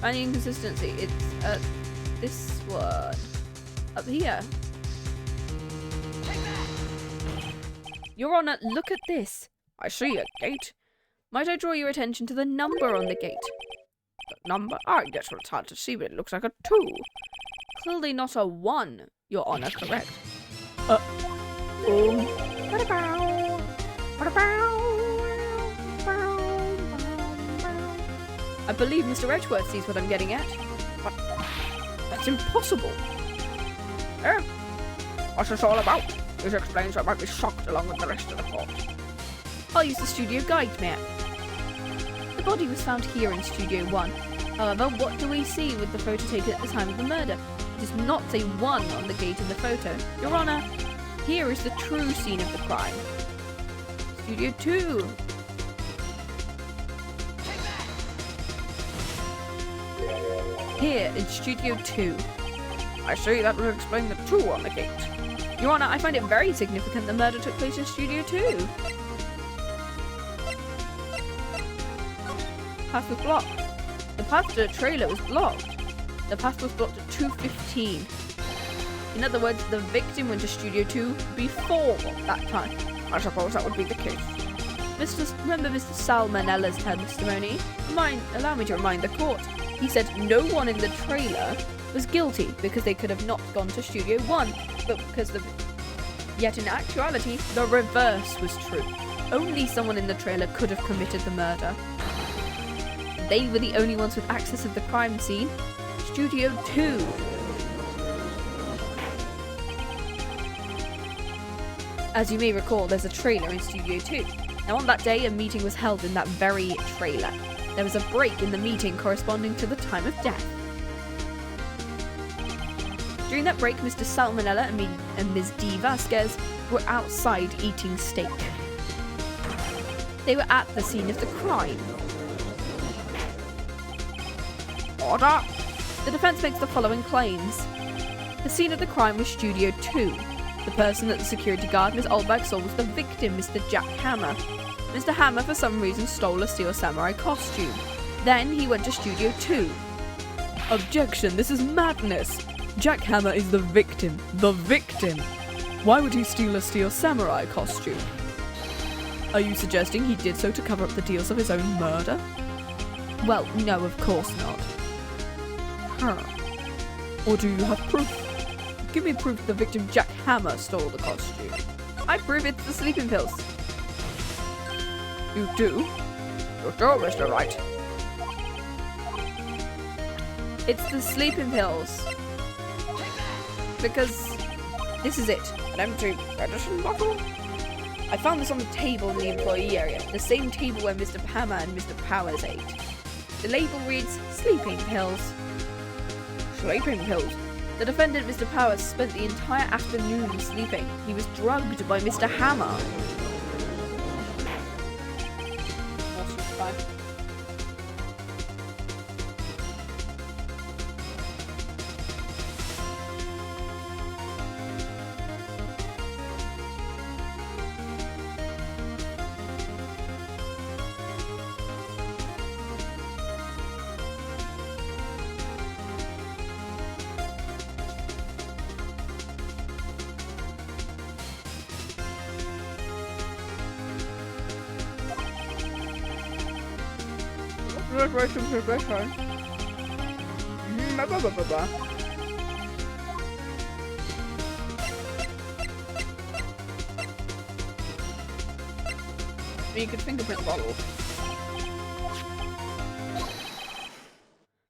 And the inconsistency, it's this one up here. Your Honor, look at this. I see a gate. Might I draw your attention to the number on the gate? The number? I guess it's hard to see, but it looks like a 2. Clearly not a 1, Your Honor, correct? I believe Mr. Edgeworth sees what I'm getting at. But that's impossible. What's this all about? This explains I might be shocked along with the rest of the court. I'll use the studio guide map. The body was found here in Studio 1. However, what do we see with the photo taken at the time of the murder? It does not say 1 on the gate in the photo. Your Honor, here is the true scene of the crime. Studio 2. Here in Studio 2. I see, that would explain the 2 on the gate. Your Honor, I find it very significant the murder took place in Studio 2. Path was blocked. The path to the trailer was blocked. The path was blocked at 2:15. In other words, the victim went to Studio 2 before that time. I suppose that would be the case. Remember Mr. Salmonella's testimony? Allow me to remind the court. He said no one in the trailer was guilty because they could have not gone to Studio 1, but yet in actuality, the reverse was true. Only someone in the trailer could have committed the murder. They were the only ones with access to the crime scene. Studio 2. As you may recall, there's a trailer in Studio 2. Now on that day, a meeting was held in that very trailer. There was a break in the meeting corresponding to the time of death. During that break, Mr. Salmonella and Ms. D. Vasquez were outside eating steak. They were at the scene of the crime. Order! The defense makes the following claims. The scene of the crime was Studio 2. The person that the security guard, Ms. Oldbag, saw was the victim, Mr. Jack Hammer. Mr. Hammer, for some reason, stole a Steel Samurai costume. Then he went to Studio 2. Objection, this is madness! Jack Hammer is the victim. The victim! Why would he steal a Steel Samurai costume? Are you suggesting he did so to cover up the deals of his own murder? Well, no, of course not. Or do you have proof? Give me proof the victim Jack Hammer stole the costume. I prove it's the sleeping pills. You do? You do, Mr. Wright. It's the sleeping pills. Because this is it. An empty medicine bottle? I found this on the table in the employee area. The same table where Mr. Hammer and Mr. Powers ate. The label reads, sleeping pills. Sleeping pills? The defendant, Mr. Powers, spent the entire afternoon sleeping. He was drugged by Mr. Hammer. You could fingerprint the bottle.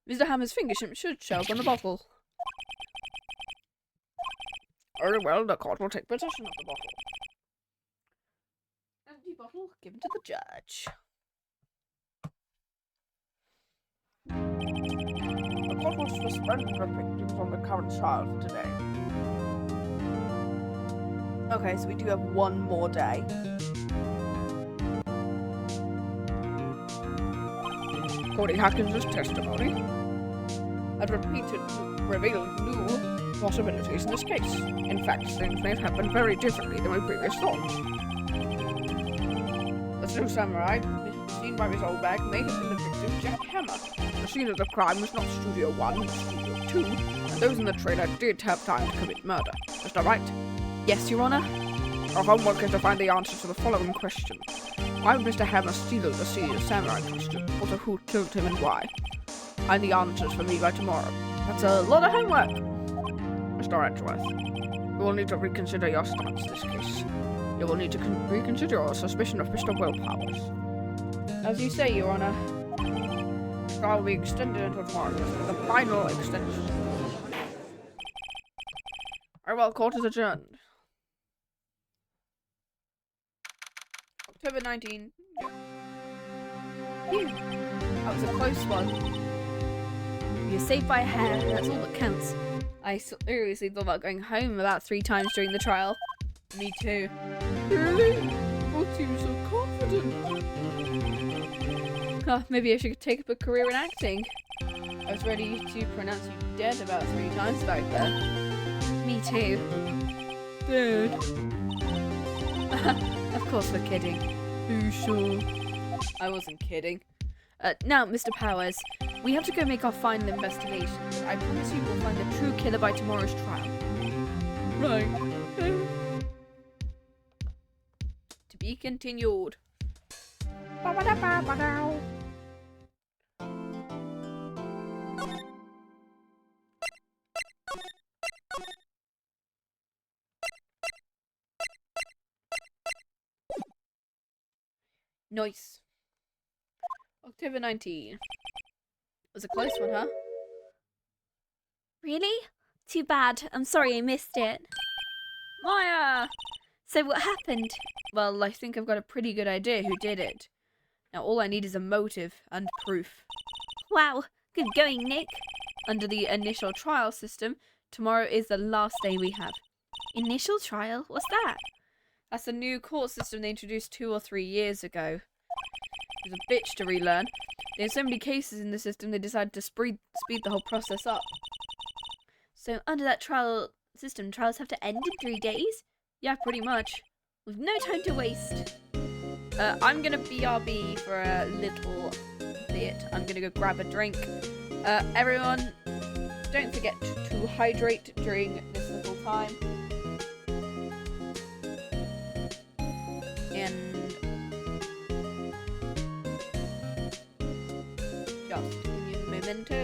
Mr. Hammer's fingerprint should show up on the bottle. Very well, the court will take possession of the bottle. Empty bottle given to the judge. The court will suspend proceedings on the current trial for today. Okay, so we do have one more day. Cody Hackins' testimony had revealed new possibilities in this case. In fact, things may have happened very differently than we previously thought. The Steel Samurai, seen by Miss Oldbag, may have been the victim Jack Hammer. The scene of the crime was not Studio 1, but Studio 2, and those in the trailer did have time to commit murder. Mr. Wright? Yes, Your Honor. Our homework is to find the answer to the following question. Why would Mr. Hammer steal the samurai costume? Also, who killed him and why? And the answers for me by tomorrow. That's a lot of homework. Mr. Edgeworth, you will need to reconsider your stance in this case. You will need to reconsider your suspicion of Mr. Willpowers. As you say, Your Honor, trial will be extended until tomorrow for the final extension. Very well, court is adjourned. October 19. Phew. That was a close one. You're saved by a hair, that's all that counts. I seriously thought about going home about 3 times during the trial. Me too. Really? What seems so confident? Oh, maybe I should take up a career in acting. I was ready to pronounce you dead about 3 times back then. Me too. Dead. Of course we're kidding. Are you sure? I wasn't kidding. Now, Mr. Powers, we have to go make our final investigation. But I promise you we'll find the true killer by tomorrow's trial. Right. To be continued. Nice. October 19. Was a close one, huh? Really? Too bad. I'm sorry I missed it. Maya! So what happened? Well, I think I've got a pretty good idea who did it. Now all I need is a motive and proof. Wow, good going, Nick. Under the initial trial system, tomorrow is the last day we have. Initial trial? What's that? That's the new court system they introduced 2 or 3 years ago. It was a bitch to relearn. There's so many cases in the system they decided to speed the whole process up. So under that trial system, trials have to end in 3 days? Yeah, pretty much. With no time to waste. I'm gonna BRB for a little bit. I'm gonna go grab a drink. Everyone, don't forget to hydrate during this little time. And just give me a memento.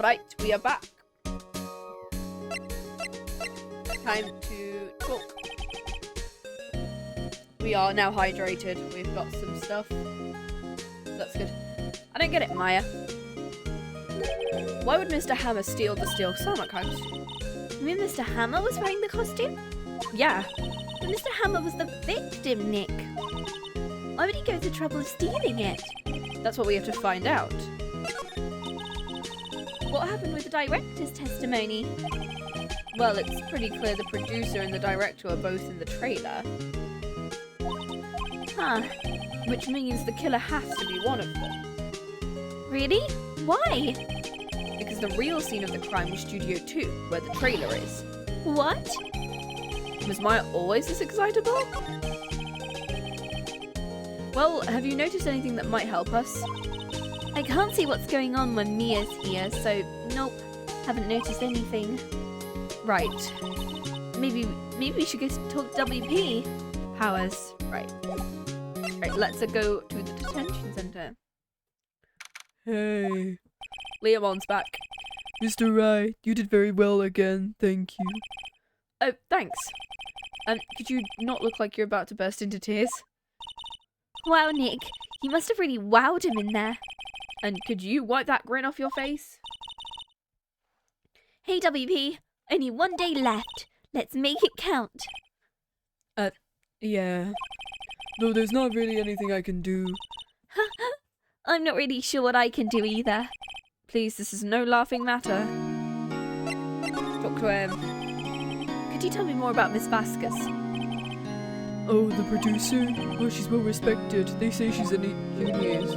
Right, we are back. Time to talk. We are now hydrated. We've got some stuff. That's good. I don't get it, Maya. Why would Mr. Hammer steal the steel summer costume? You mean Mr. Hammer was wearing the costume? Yeah. But Mr. Hammer was the victim, Nick. Why would he go to the trouble of stealing it? That's what we have to find out. What happened with the director's testimony? Well, it's pretty clear the producer and the director are both in the trailer. Huh. Which means the killer has to be one of them. Really? Why? Because the real scene of the crime was Studio 2, where the trailer is. What? Was Maya always this excitable? Well, have you noticed anything that might help us? I can't see what's going on when Mia's here, so nope. Haven't noticed anything. Right. Maybe we should go talk to WP. Powers. Right. Right, let's go to the detention center. Hey, Leomon's back. Mr. Wright, you did very well again, thank you. Oh, thanks. Could you not look like you're about to burst into tears? Wow, Nick. You must have really wowed him in there. And could you wipe that grin off your face? Hey, WP. Only one day left. Let's make it count. Yeah. Though there's not really anything I can do. I'm not really sure what I can do either. Please, this is no laughing matter. Talk to him. Could you tell me more about Miss Vasquez? Oh, the producer? Well, she's well respected. They say she's a genius.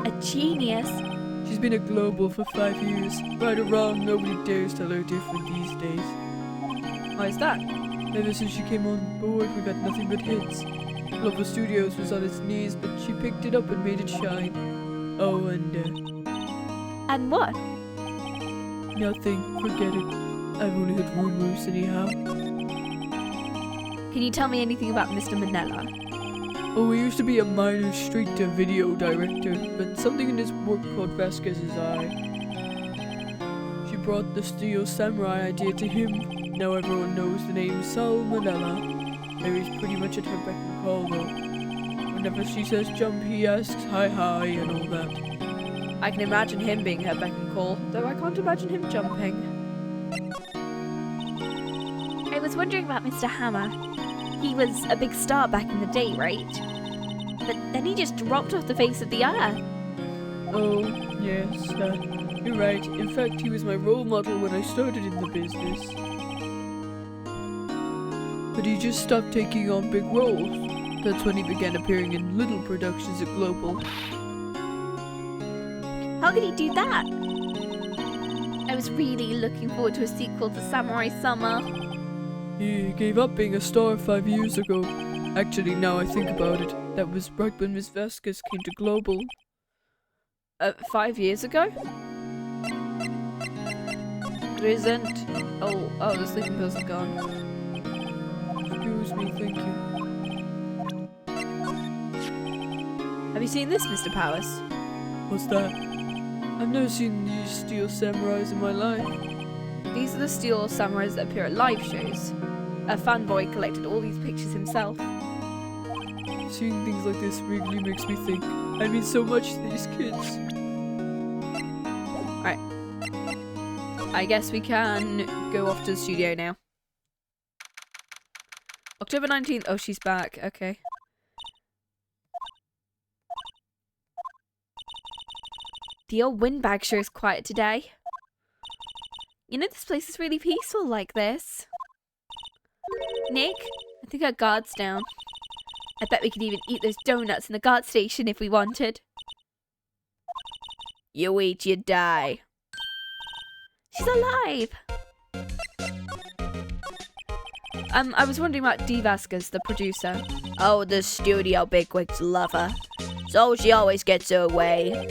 A genius? She's been a global for 5 years. Right or wrong, nobody dares tell her different these days. Why is that? Ever since she came on board, we've had nothing but hits. Global Studios was on its knees, but she picked it up and made it shine. Oh, and And what? nothing. Forget it. I've only heard rumors anyhow. Can you tell me anything about Mr. Manella? Oh, he used to be a minor straight-to-video director, but something in his work caught Vasquez's eye. She brought the Steel Samurai idea to him. Now everyone knows the name Sal Manella. Harry's pretty much at her beck and call, though. Whenever she says jump, he asks hi and all that. I can imagine him being her beck and call, though I can't imagine him jumping. I was wondering about Mr. Hammer. He was a big star back in the day, right? But then he just dropped off the face of the earth. Oh, yes, you're right. In fact, he was my role model when I started in the business. But he just stopped taking on big roles. That's when he began appearing in little productions at Global. How could he do that? I was really looking forward to a sequel to Samurai Summer. He gave up being a star 5 years ago. Actually, now I think about it, that was right when Miss Vasquez came to Global. 5 years ago? It isn't. Oh, the sleeping pills are gone. Excuse me, thank you. Have you seen this, Mr. Powers? What's that? I've never seen these Steel Samurais in my life. These are the Steel Samurais that appear at live shows. A fanboy collected all these pictures himself. Seeing things like this really makes me think. I mean so much to these kids. Alright. I guess we can go off to the studio now. October 19th. Oh, she's back. Okay. The old windbag sure is quiet today. You know, this place is really peaceful like this. Nick, I think our guard's down. I bet we could even eat those donuts in the guard station if we wanted. You eat, you die. She's alive! I was wondering about Dee Vasquez, the producer. Oh, the studio bigwigs love her. So she always gets her way.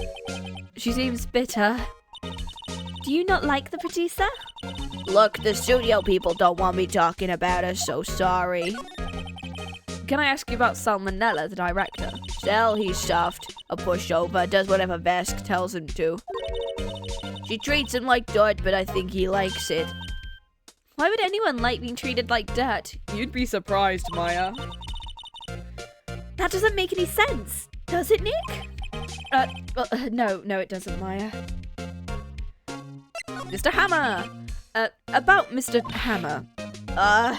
She seems bitter. Do you not like the producer? Look, the studio people don't want me talking about her, so sorry. Can I ask you about Salmonella, the director? Sal, he's soft, a pushover, does whatever Vask tells him to. She treats him like dirt, but I think he likes it. Why would anyone like being treated like dirt? You'd be surprised, Maya. That doesn't make any sense. Does it, Nick? No, it doesn't, Maya. Mr. Hammer! About Mr. Hammer. I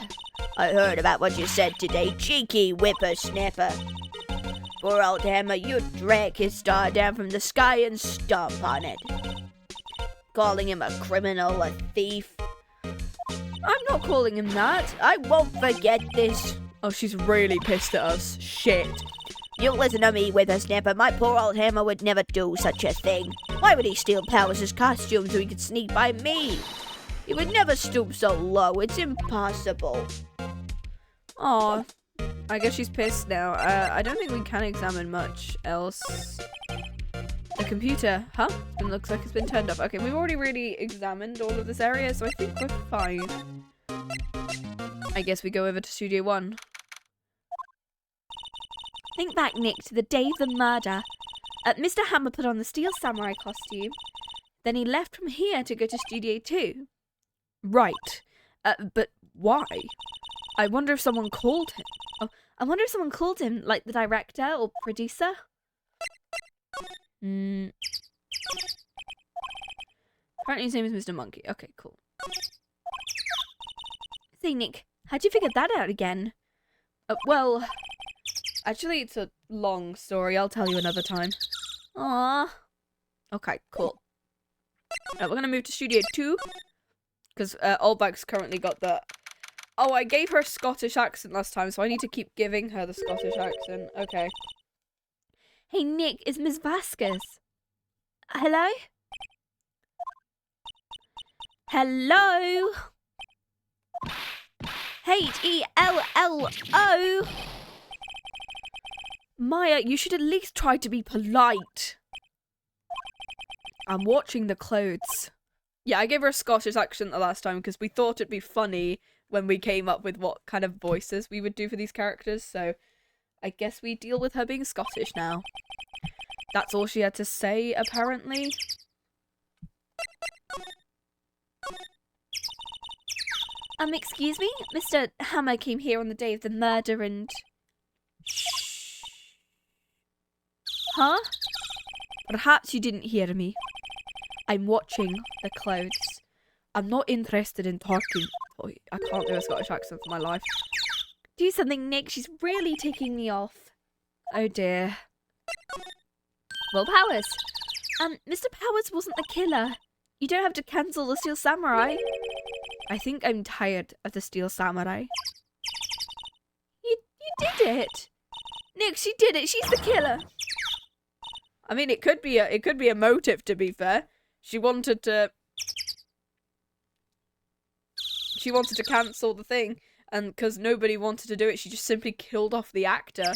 heard about what you said today, cheeky whippersnapper. Poor old Hammer, you'd drag his star down from the sky and stomp on it. Calling him a criminal, a thief. I'm not calling him that. I won't forget this. Oh, she's really pissed at us. Shit. You listen to me, whippersnapper. My poor old Hammer would never do such a thing. Why would he steal Powers' costume so he could sneak by me? He would never stoop so low. It's impossible. Aw. I guess she's pissed now. I don't think we can examine much else. The computer, huh? It looks like it's been turned off. Okay, we've already really examined all of this area, so I think we're fine. I guess we go over to Studio 1. Think back, Nick, to the day of the murder. Mr. Hammer put on the Steel Samurai costume. Then he left from here to go to Studio 2. Right. But why? I wonder if someone called him. Oh, I wonder if someone called him, like the director or producer? Apparently his name is Mr. Monkey. Okay, cool. Say, Nick, how'd you figure that out again? Well, actually, it's a long story. I'll tell you another time. Aww. Okay, cool. We're gonna move to Studio 2. Because Oldback's currently got the... Oh, I gave her a Scottish accent last time, so I need to keep giving her the Scottish accent. Okay. Hey, Nick, it's Miss Vasquez. Hello? Hello? Hello? Maya, you should at least try to be polite. I'm watching the clothes. Yeah, I gave her a Scottish accent the last time because we thought it'd be funny when we came up with what kind of voices we would do for these characters, so I guess we deal with her being Scottish now. That's all she had to say, apparently. Excuse me? Mr. Hammer came here on the day of the murder and... Shh. Huh? Perhaps you didn't hear me. I'm watching the clouds. I'm not interested in talking. Oh, I can't do a Scottish accent for my life. Do something, Nick. She's really taking me off. Oh dear. Well, Powers. Mr. Powers wasn't the killer. You don't have to cancel the Steel Samurai. I think I'm tired of the Steel Samurai. You did it. Nick, she did it. She's the killer. I mean, it could be a motive, to be fair. She wanted to cancel the thing, and because nobody wanted to do it, she just simply killed off the actor.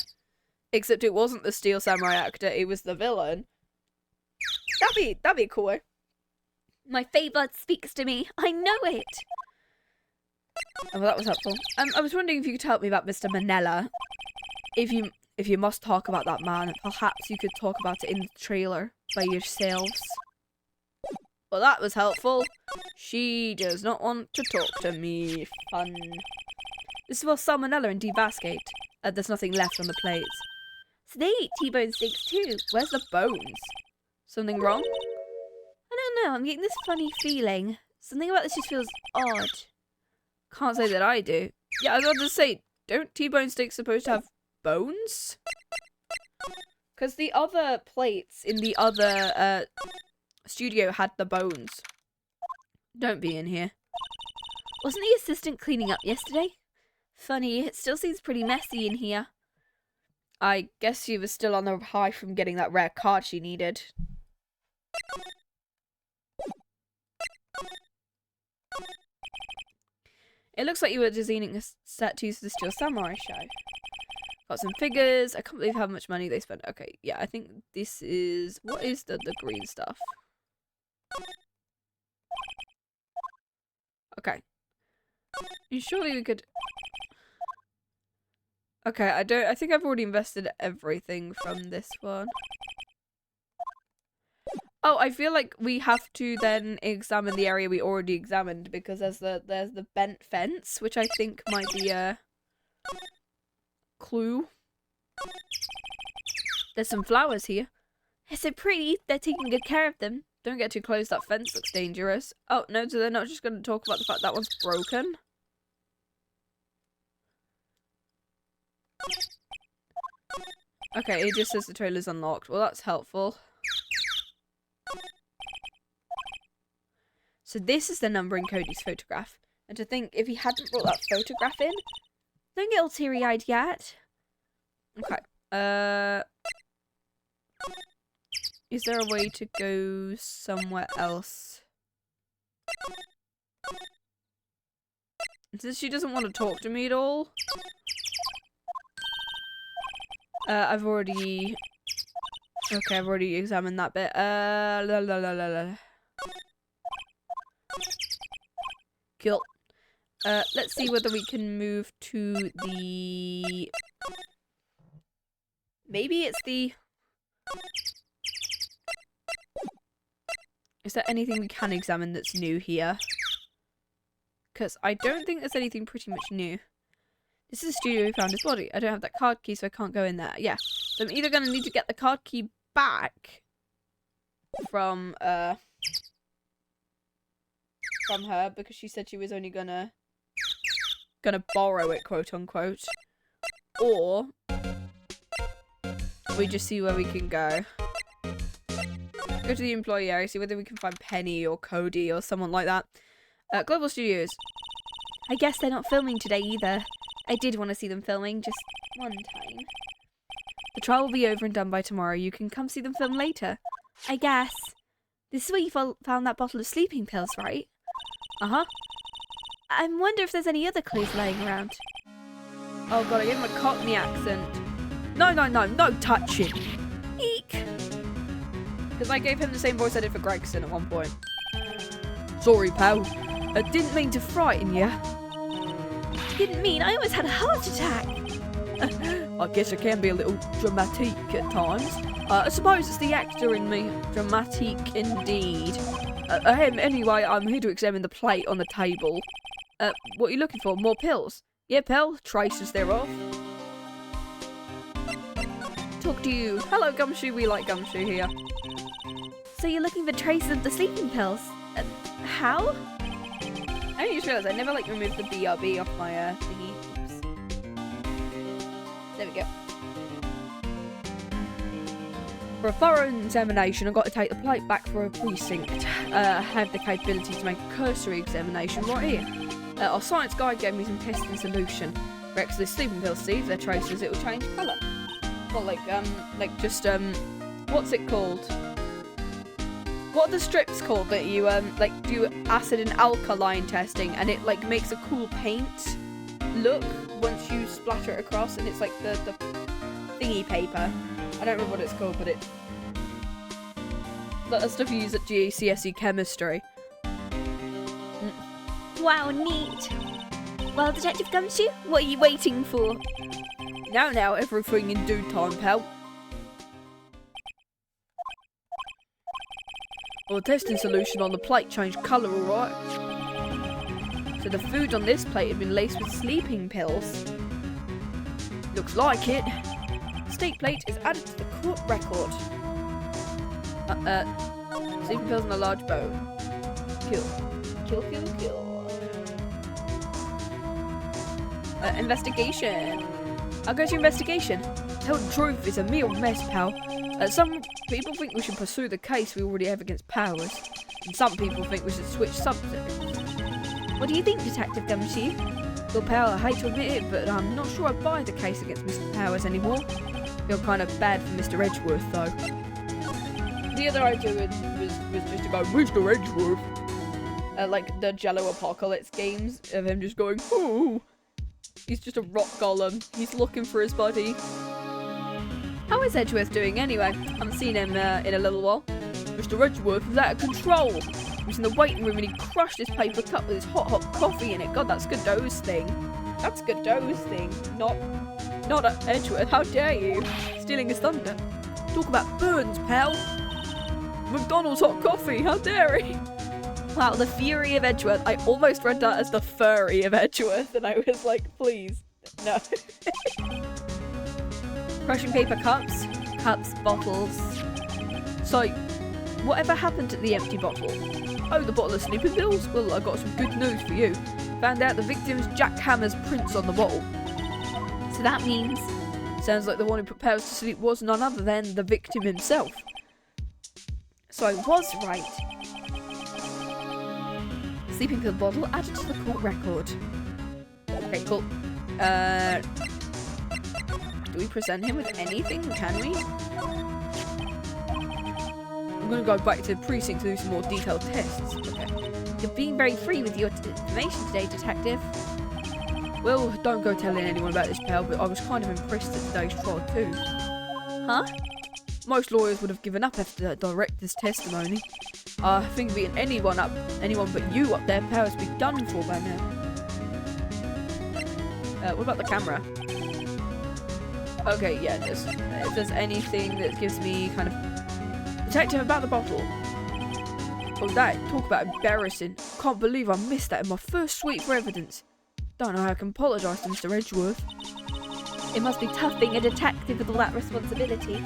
Except it wasn't the Steel Samurai actor, it was the villain. That'd be cool. My fate blood speaks to me. I know it. Oh, well, that was helpful. I was wondering if you could help me about Mr. Manella. If you must talk about that man, perhaps you could talk about it in the trailer by yourselves. Well, that was helpful. She does not want to talk to me. Fun. This is for salmonella and devascate. There's nothing left on the plates. So they eat T-bone steaks too. Where's the bones? Something wrong? I don't know. I'm getting this funny feeling. Something about this just feels odd. Can't say that I do. Yeah, I was about to say, don't T-bone steaks supposed to have bones? Because the other plates in the other studio had the bones. Don't be in here. Wasn't the assistant cleaning up yesterday? Funny, it still seems pretty messy in here. I guess she was still on the high from getting that rare card she needed. It looks like you were designing a set to use for the Steel Samurai show. Got some figures. I can't believe how much money they spent. Okay, yeah, I think this is... What is the green stuff? Okay. Surely we could... Okay, I think I've already invested everything from this one. Oh, I feel like we have to then examine the area we already examined because there's the bent fence, which I think might be a clue. There's some flowers here. They're so pretty. They're taking good care of them. Don't get too close, that fence looks dangerous. Oh, no, so they're not just going to talk about the fact that one's broken? Okay, it just says the trailer's unlocked. Well, that's helpful. So this is the number in Cody's photograph. And to think, if he hadn't brought that photograph in... Don't get all teary-eyed yet. Okay. Is there a way to go somewhere else? Since she doesn't want to talk to me at all. I've already examined that bit. Cool. Let's see whether we can move to the... Maybe it's the... Is there anything we can examine that's new here? Because I don't think there's anything pretty much new. This is a studio we found his body. I don't have that card key, so I can't go in there. Yeah. So I'm either going to need to get the card key back from her, because she said she was only gonna borrow it, quote unquote. Or we just see where we can go. Go to the employee area, see whether we can find Penny or Cody or someone like that. Global Studios. I guess they're not filming today either. I did want to see them filming just one time. The trial will be over and done by tomorrow. You can come see them film later. I guess. This is where you found that bottle of sleeping pills, right? Uh-huh. I wonder if there's any other clues lying around. Oh god, I gave him a Cockney accent. No touching. Eek. Because I gave him the same voice I did for Gregson at one point. Sorry, pal. I didn't mean to frighten you. Didn't mean I almost had a heart attack. I guess I can be a little dramatic at times. I suppose it's the actor in me. Dramatic indeed. Anyway, I'm here to examine the plate on the table. What are you looking for? More pills? Yeah, pal. Traces thereof. Talk to you. Hello, Gumshoe. We like Gumshoe here. So you're looking for traces of the sleeping pills? How? I just realised I never removed the BRB off my thingy. Oops. There we go. For a thorough examination, I've got to take the plate back for a precinct. I have the capability to make a cursory examination right here. Our science guide gave me some testing solution. Rex, the sleeping pill seeds, their traces, it will change colour. Well, what's it called? What are the strips called that you do acid and alkaline testing and it makes a cool paint look once you splatter it across, and it's like the thingy paper. I don't remember what it's called, but it's the stuff you use at GCSE chemistry. Wow, neat. Well, Detective Gumshoe, what are you waiting for? Now, everything in due time, pal. Well, the testing solution on the plate changed colour, alright? So the food on this plate had been laced with sleeping pills. Looks like it. Steak plate is added to the court record. Sleeping pills in a large bowl. Kill. Investigation. I'll go to investigation. Tell the truth, it's a real mess, pal. Some people think we should pursue the case we already have against Powers, and some people think we should switch subjects. What do you think, Detective Gumshoe? Well, pal, I hate to admit it, but I'm not sure I buy the case against Mr. Powers anymore. Feel kind of bad for Mr. Edgeworth, though. The other idea was just to go, Mr. Edgeworth. Like the Jello Apocalypse games of him just going, ooh. He's just a rock golem. He's looking for his body. How is Edgeworth doing anyway? I haven't seen him in a little while. Mr. Edgeworth was out of control. He was in the waiting room and he crushed his paper cup with his hot coffee in it. God, that's Godot's thing. That's Godot's thing. Not Edgeworth. How dare you? Stealing his thunder. Talk about burns, pal. McDonald's hot coffee, how dare he? Wow, the Fury of Edgeworth. I almost read that as the Furry of Edgeworth, and I was like, please, no. Crushing paper cups, bottles. So, whatever happened to the empty bottle? Oh, the bottle of sleeping pills? Well, I got some good news for you. Found out the victim's Jack Hammer's prints on the bottle. So that means... Sounds like the one who put Paris to sleep was none other than the victim himself. So I was right. Sleeping pill bottle added to the court record. Okay, cool. Do we present him with anything? Can we? I'm gonna go back to the precinct to do some more detailed tests. Okay. You're being very free with your information today, Detective. Well, don't go telling anyone about this, pal, but I was kind of impressed at today's trial too. Huh? Most lawyers would have given up after that director's testimony. I think beating anyone but you up there, pal, has been done for by now. What about the camera? Okay, yeah, if there's anything that gives me kind of... Detective, about the bottle. Oh, that, talk about embarrassing. Can't believe I missed that in my first sweep for evidence. Don't know how I can apologise to Mr. Edgeworth. It must be tough being a detective with all that responsibility.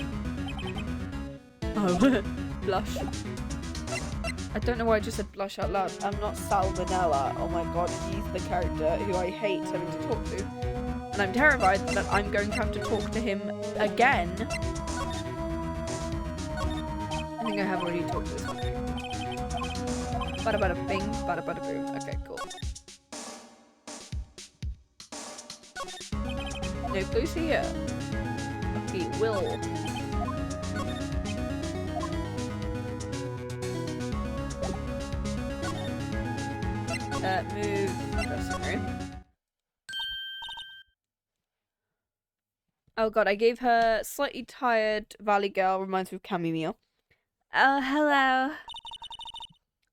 Oh, blush. I don't know why I just said blush out loud. I'm not Salmonella. Oh my god, he's the character who I hate having to talk to. And I'm terrified that I'm going to have to talk to him again. I think I have already talked to this one. Bada bada bing, bada bada boom. Okay, cool. No clues here. Okay, Will. Move dressing room. Oh god, I gave her slightly tired Valley Girl, reminds me of Cammy Meal. Oh, hello.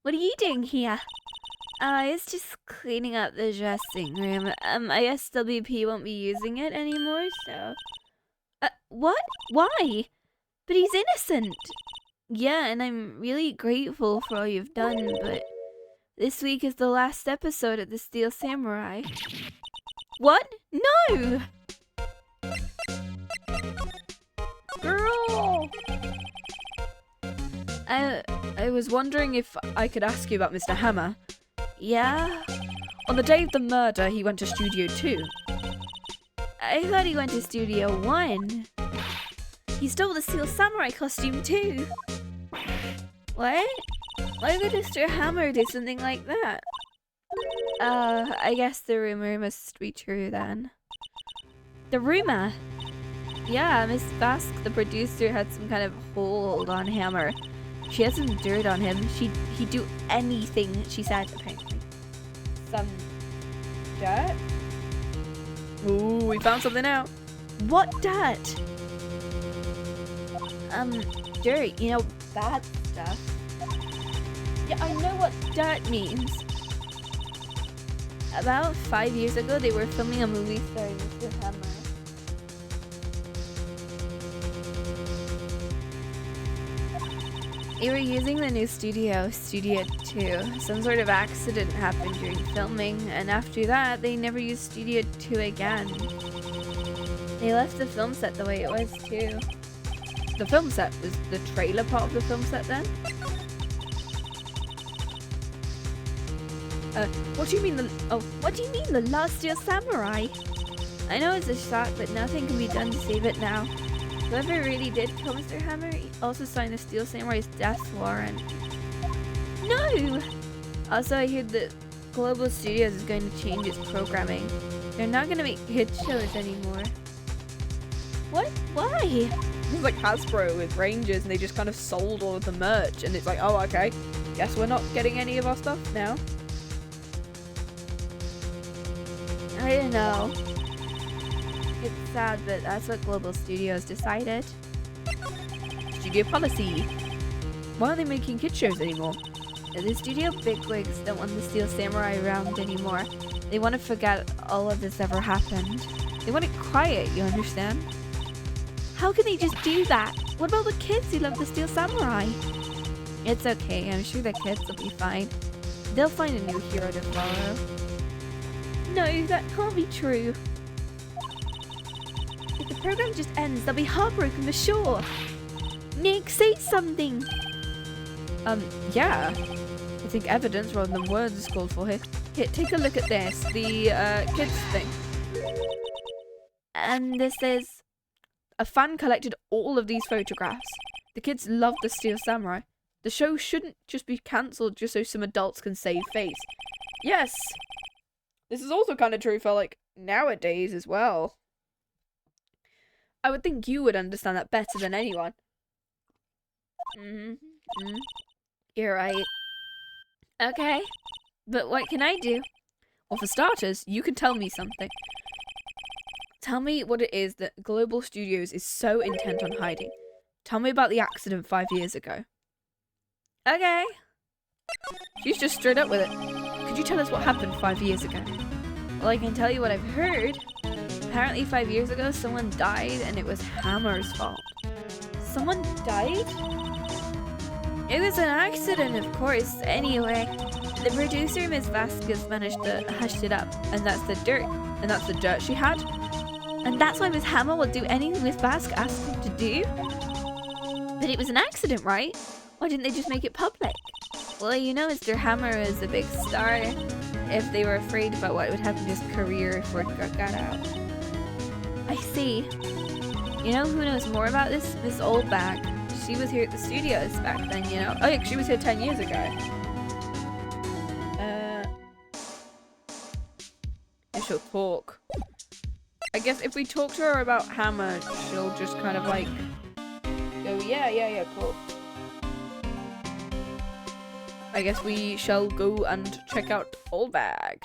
What are you doing here? I was just cleaning up the dressing room. I guess WP won't be using it anymore, so... What? Why? But he's innocent! Yeah, and I'm really grateful for all you've done, but... This week is the last episode of the Steel Samurai. What? No! Girl! I was wondering if I could ask you about Mr. Hammer. Yeah? On the day of the murder, he went to Studio 2. I thought he went to Studio 1. He stole the Steel Samurai costume too. What? Why would Mr. Hammer do something like that? I guess the rumor must be true then. The rumor? Yeah, Miss Bask, the producer, had some kind of hold on Hammer. She had some dirt on him. He'd do anything, she said, apparently. Some dirt? Ooh, we found something out. What dirt? Dirt, you know, Bad stuff. yeah, I know what dirt means. About 5 years ago, they were filming a movie starring Mr. Hammer. They were using the new studio, Studio 2. Some sort of accident happened during filming, and after that, they never used Studio 2 again. They left the film set the way it was, too. The film set was the trailer part of the film set then? What do you mean What do you mean, the Last Steel Samurai? I know it's a shock, but nothing can be done to save it now. Whoever really did kill Mr. Hammer also signed the Steel Samurai's death warrant. No! Also, I heard that Global Studios is going to change its programming. They're not going to make hit shows anymore. What? Why? It's like Hasbro with Rangers, and they just kind of sold all of the merch, and it's like, oh, okay, guess we're not getting any of our stuff now. I don't know. It's sad, but that's what Global Studios decided. Studio policy. Why aren't they making kid shows anymore? The studio bigwigs don't want the Steel Samurai around anymore. They want to forget all of this ever happened. They want it quiet, you understand? How can they just do that? What about the kids who love the Steel Samurai? It's okay, I'm sure the kids will be fine. They'll find a new hero to follow. No, that can't be true. If the program just ends, they'll be heartbroken for sure. Nick, say something. Yeah. I think evidence rather than words is called for here. Here, take a look at this. The, kids thing. And this is... A fan collected all of these photographs. The kids love the Steel Samurai. The show shouldn't just be cancelled just so some adults can save face. Yes! This is also kind of true for, like, nowadays as well. I would think you would understand that better than anyone. You're right. Okay. But what can I do? Well, for starters, you can tell me something. Tell me what it is that Global Studios is so intent on hiding. Tell me about the accident 5 years ago. Okay. She's just straight up with it. Could you tell us what happened 5 years ago? Well, I can tell you what I've heard. Apparently 5 years ago, someone died and it was Hammer's fault. Someone died? It was an accident, of course. Anyway, the producer, Miss Vasquez, managed to hush it up. And that's the dirt. And that's the dirt she had? And that's why Miss Hammer will do anything Miss Vasquez asked him to do? But it was an accident, right? Why didn't they just make it public? Well, you know, Mr. Hammer is a big star. If they were afraid about what would happen to his career if word got out. I see. You know who knows more about this? Miss Oldbag. She was here at the studios back then, you know. Oh yeah, she was here 10 years ago. She'll talk. I guess if we talk to her about Hammer, she'll just kind of like go, yeah, cool. I guess we shall go and check out Oldbag.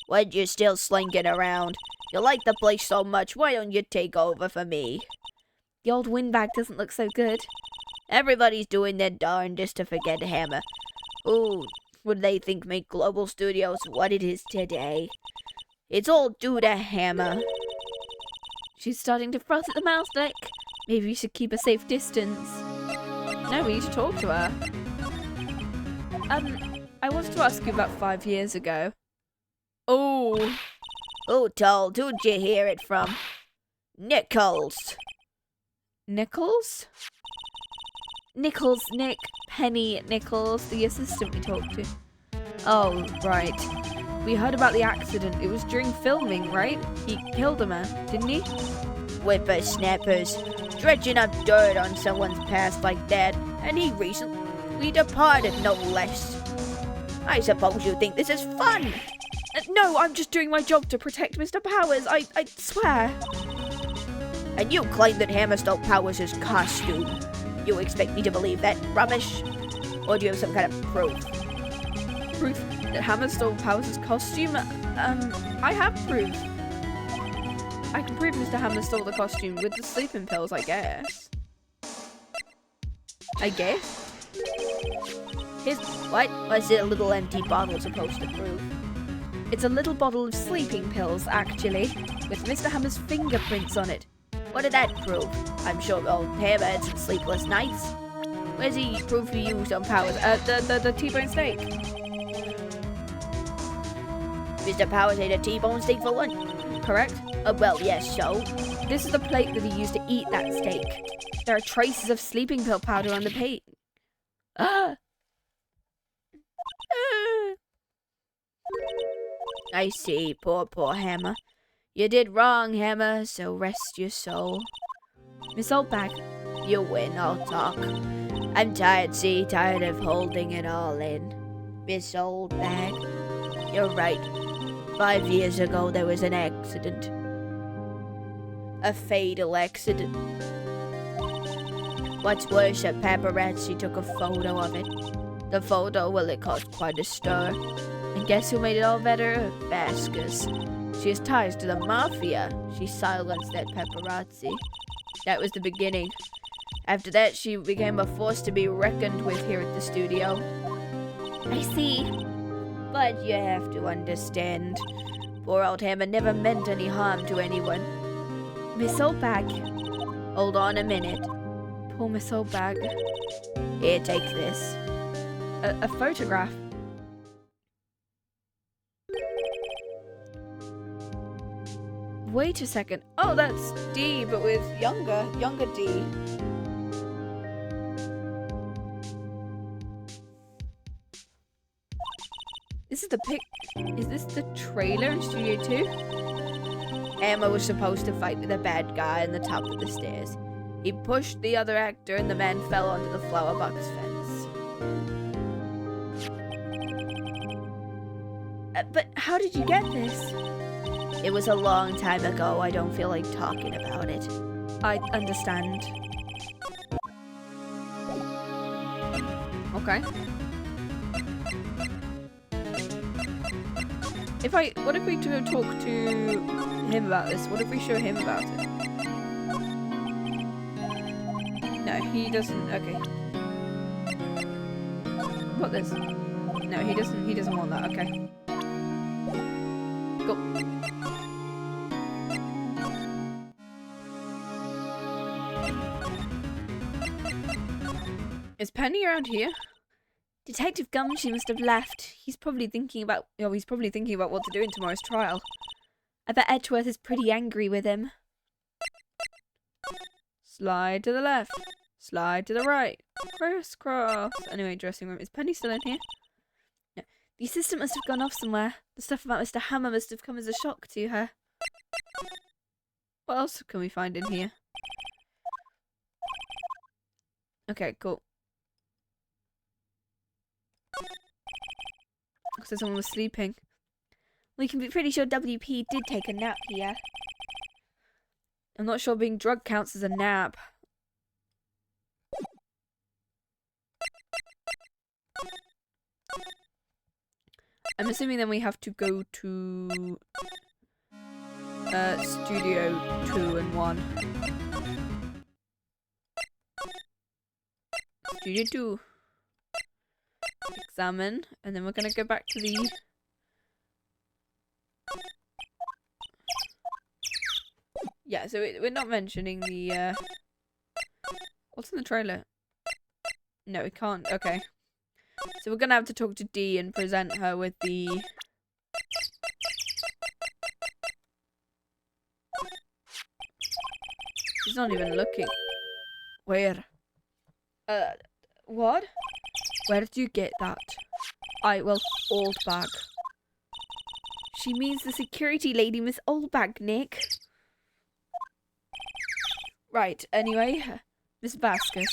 When you're still slinking around, you like the place so much, why don't you take over for me? The old windbag doesn't look so good. Everybody's doing their darndest to forget Hammer. Ooh, would they think make Global Studios what it is today? It's all due to Hammer. She's starting to froth at the mouth, Nick. Maybe we should keep a safe distance. No, we need to talk to her. I wanted to ask you about 5 years ago. Oh. Who told? Who'd you hear it from? Nichols. Nichols? Nichols, Nick. Penny Nichols, the assistant we talked to. Oh, right. We heard about the accident. It was during filming, right? He killed a man, didn't he? Whippersnappers. Dredging up dirt on someone's past like that, and he recently departed, no less. I suppose you think this is fun. No, I'm just doing my job to protect Mr. Powers, I swear. And you claim that Hammer stole Powers' costume. You expect me to believe that rubbish? Or do you have some kind of proof? Proof that Hammer stole Powers' costume? I have proof. I can prove Mr. Hammer stole the costume with the sleeping pills, I guess. What's it a little empty bottle supposed to prove? It's a little bottle of sleeping pills, actually, with Mr. Hammer's fingerprints on it. What did that prove? I'm sure old Hammer had some sleepless nights. Where's the proof you used on Powers? The T-bone steak. Mr. Powers ate a T-bone steak for lunch. Correct? Well, yes, so? This is the plate that he used to eat that steak. There are traces of sleeping pill powder on the plate. I see, poor Hammer. You did wrong, Hammer, so rest your soul. Miss Oldbag. You win, I'll talk. I'm tired of holding it all in. Miss Oldbag, you're right. 5 years ago there was an accident. A fatal accident. What's worse, a paparazzi took a photo of it. The photo, well, it caused quite a stir. And guess who made it all better? Vasquez. She has ties to the mafia. She silenced that paparazzi. That was the beginning. After that, she became a force to be reckoned with here at the studio. I see. But you have to understand, poor old Hammer never meant any harm to anyone. Miss Oldbag. Hold on a minute. pull my soul bag. Here, take this. A photograph. Wait a second. Oh, that's D, but with younger D. This is the pic. Is this the trailer in Studio 2? Emma was supposed to fight with the bad guy on the top of the stairs. He pushed the other actor and the man fell onto the flower box fence. But how did you get this? It was a long time ago. I don't feel like talking about it. I understand. Okay. What if we do talk to him about this? What if we show him about it? No, he doesn't. Okay. What this? No, he doesn't want that. Okay. Go. Is Penny around here? Detective Gumshoe must have left. He's probably thinking about what to do in tomorrow's trial. I bet Edgeworth is pretty angry with him. Slide to the left. Slide to the right. Crisscross. Anyway, dressing room. Is Penny still in here? No. The assistant must have gone off somewhere. The stuff about Mr. Hammer must have come as a shock to her. What else can we find in here? Okay, cool. So someone was sleeping. We can be pretty sure WP did take a nap here. I'm not sure being drugged counts as a nap. I'm assuming then we have to go to Studio 2 and 1. Studio 2. Examine, and then we're gonna go back to the yeah, so we're not mentioning the what's in the trailer? No, we can't. Okay, so we're gonna have to talk to Dee and present her with the she's not even looking. Where? What? Where did you get that? Old bag. She means the security lady, Miss Oldbag, Nick. Right, anyway, Miss Vasquez,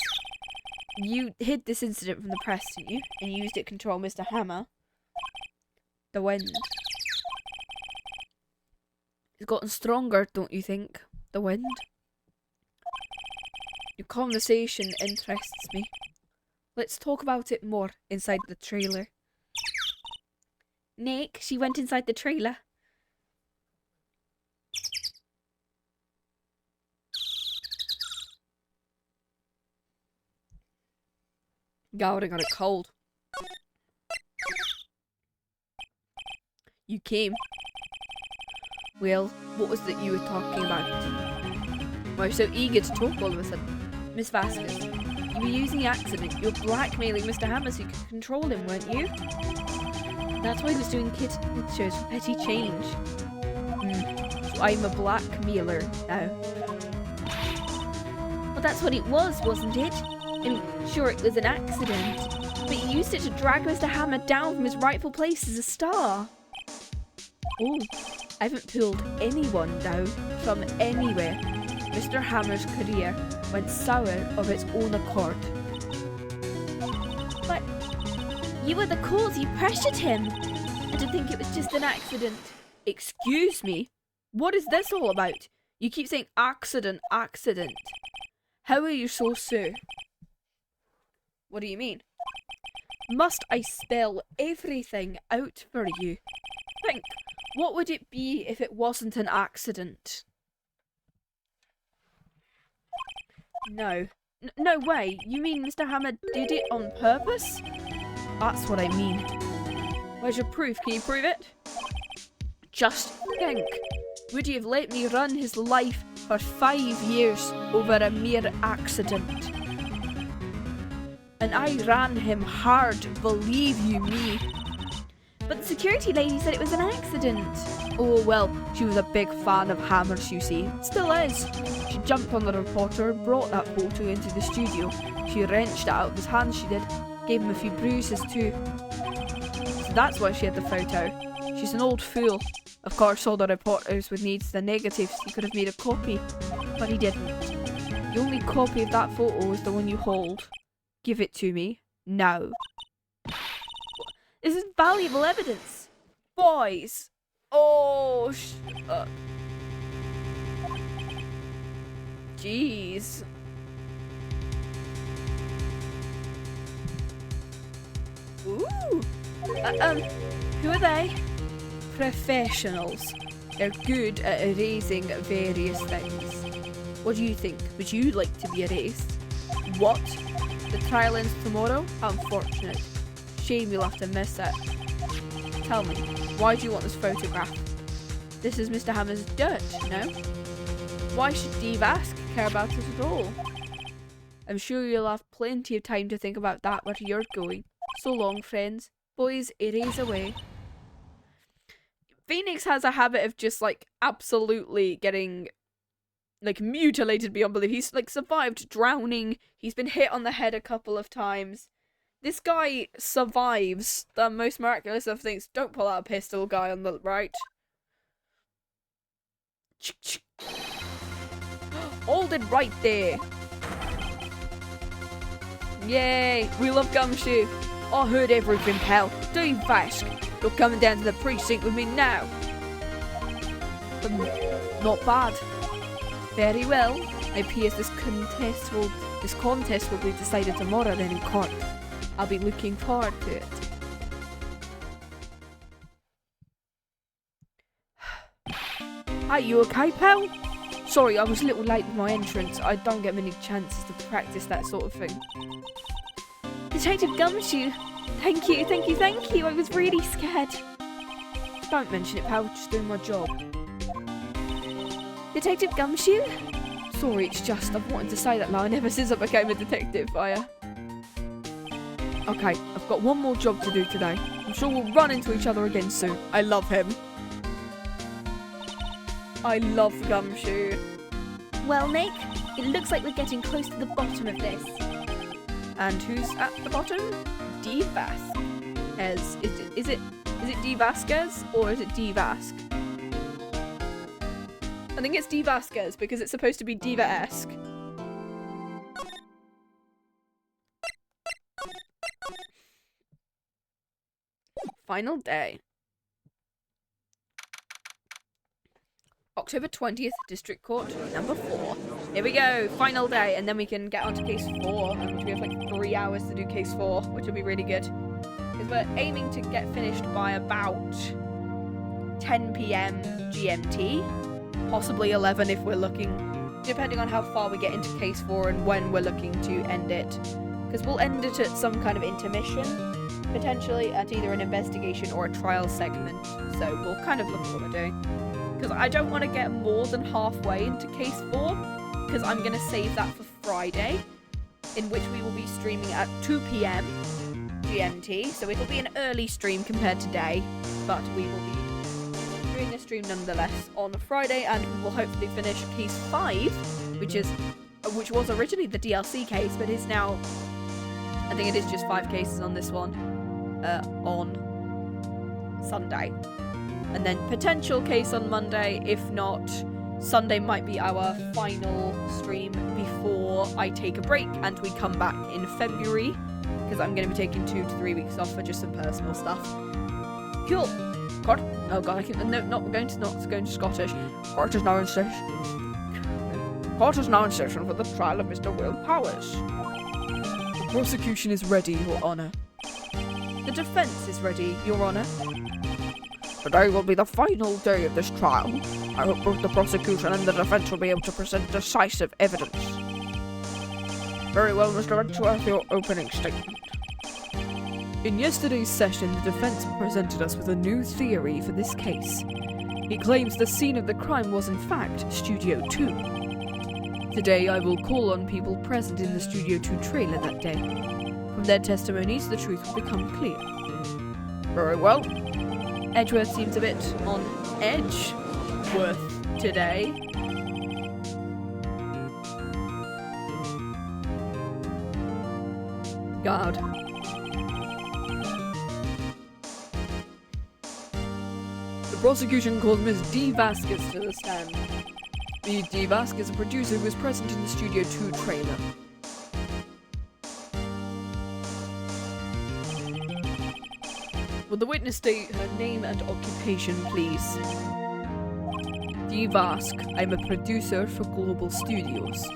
you hid this incident from the press, didn't you? And you used it to control Mr. Hammer. The wind. It's gotten stronger, don't you think? The wind. Your conversation interests me. Let's talk about it more inside the trailer. Nick, she went inside the trailer. God, I got a cold. You came. Well, what was that you were talking about? Why are you so eager to talk all of a sudden? Miss Vasquez, you were using the accident. You were blackmailing Mr. Hammer so you could control him, weren't you? That's why he was doing kid shows for petty change. So I'm a blackmailer now. Well, that's what it was, wasn't it? I mean, sure, it was an accident, but you used it to drag Mr. Hammer down from his rightful place as a star. Oh, I haven't pulled anyone down from anywhere. Mr. Hammer's career went sour of its own accord. But you were the cause. You pressured him. I didn't think it was just an accident. Excuse me? What is this all about? You keep saying accident, accident. How are you so sure? What do you mean? Must I spell everything out for you? Think, what would it be if it wasn't an accident? No. No way. You mean Mr. Hammer did it on purpose? That's what I mean. Where's your proof? Can you prove it? Just think. Would he have let me run his life for 5 years over a mere accident? And I ran him hard, believe you me. But the security lady said it was an accident. Oh, well, she was a big fan of hammers, you see. Still is. She jumped on the reporter and brought that photo into the studio. She wrenched it out of his hands, she did. Gave him a few bruises too. So that's why she had the photo. She's an old fool. Of course, all the reporters would need the negatives. He could have made a copy, but he didn't. The only copy of that photo is the one you hold. Give it to me. Now. This is valuable evidence. Boys! Oh, jeez. Ooh. Who are they? Professionals. They're good at erasing various things. What do you think? Would you like to be erased? What? The trial ends tomorrow? How unfortunate. Shame you'll have to miss it. Tell me, why do you want this photograph? This is Mr. Hammer's dirt, no? Why should Devask care about it at all? I'm sure you'll have plenty of time to think about that where you're going. So long, friends. Boys, erase away. Phoenix has a habit of just, like, absolutely getting, like, mutilated beyond belief. He's, like, survived drowning. He's been hit on the head a couple of times. This guy survives the most miraculous of things. Don't pull out a pistol, guy on the right. Hold it right there. Yay, we love Gumshoe. I heard everything, pal. Devask, you're coming down to the precinct with me now. Not bad. Very well. I appears this contest will be decided tomorrow then in court. I'll be looking forward to it. Are you okay, pal? Sorry, I was a little late with my entrance. I don't get many chances to practice that sort of thing. Detective Gumshoe. Thank you. I was really scared. Don't mention it, pal. Just doing my job. Detective Gumshoe? Sorry, it's just I've wanted to say that line ever since I became a detective. Okay, I've got one more job to do today. I'm sure we'll run into each other again soon. I love him. I love Gumshoe. Well, Nick, it looks like we're getting close to the bottom of this. And who's at the bottom? Devask. Is it Devasquez or is it Devask? I think it's Devasquez because it's supposed to be Diva-esque. Final day. October 20th, District Court, number 4. Here we go, final day, and then we can get on to case 4, which we have like 3 hours to do case 4, which will be really good. Because we're aiming to get finished by about 10 PM GMT, possibly 11 if we're looking, depending on how far we get into case 4 and when we're looking to end it. Because we'll end it at some kind of intermission, potentially at either an investigation or a trial segment, so we'll kind of look at what we're doing. Because I don't want to get more than halfway into case 4, because I'm going to save that for Friday, in which we will be streaming at 2 PM GMT, so it'll be an early stream compared to today, but we will be doing a stream nonetheless on Friday, and we will hopefully finish case 5, which was originally the DLC case, but is now, I think it is just 5 cases on this one, on Sunday. And then potential case on Monday. If not, Sunday might be our final stream before I take a break and we come back in February, because I'm going to be taking 2 to 3 weeks off for just some personal stuff. Cool. God, oh god, I keep not going to Scottish. Court is now in session. Court is now in session for the trial of Mr. Will Powers. The prosecution is ready, Your Honour. The defence is ready, Your Honour. Today will be the final day of this trial. I hope both the prosecution and the defence will be able to present decisive evidence. Very well, Mr. Edgeworth, your opening statement. In yesterday's session, the defence presented us with a new theory for this case. He claims the scene of the crime was in fact Studio 2. Today I will call on people present in the Studio 2 trailer that day. From their testimonies, the truth will become clear. Very well. Edgeworth seems a bit on edge worth today. God. The prosecution calls Miss D. Vasquez to the stand. Ms. D. Vasquez is a producer who was present in the Studio 2 trailer. Will the witness state her name and occupation, please? D. Vask, I'm a producer for Global Studios.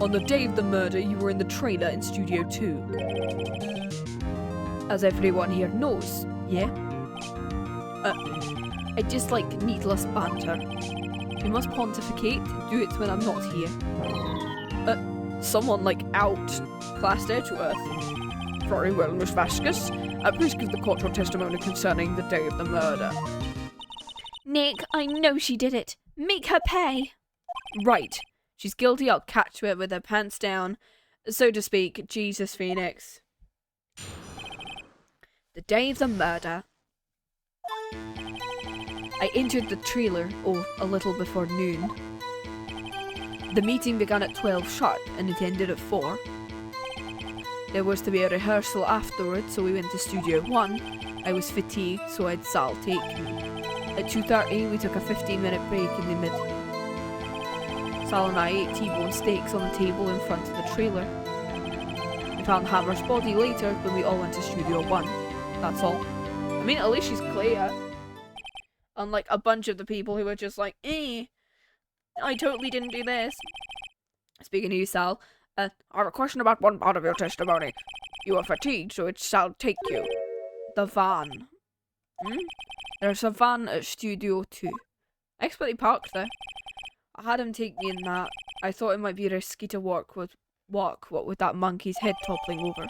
On the day of the murder, you were in the trailer in Studio 2. As everyone here knows, yeah? I dislike needless banter. If you must pontificate, do it when I'm not here. Someone like outclassed Edgeworth. Very well, Miss Vasquez. Please give the court your testimony concerning the day of the murder. Nick, I know she did it. Make her pay. Right. She's guilty, I'll catch her with her pants down. So to speak, Jesus Phoenix. The day of the murder. I entered the trailer, a little before noon. The meeting began at 12 sharp and it ended at 4. There was to be a rehearsal afterwards, so we went to Studio 1. I was fatigued, so I'd Sal take me. At 2:30, we took a 15-minute break in the mid. Sal and I ate T-bone steaks on the table in front of the trailer. We found Hammer's body later when we all went to Studio 1. That's all. I mean, at least she's clear. Unlike a bunch of the people who were just like, I totally didn't do this. Speaking of you, Sal, I have a question about one part of your testimony. You were fatigued, so it shall take you. the van. There's a van at Studio 2. I explicitly parked there. I had him take me in that. I thought it might be risky to walk what with that monkey's head toppling over.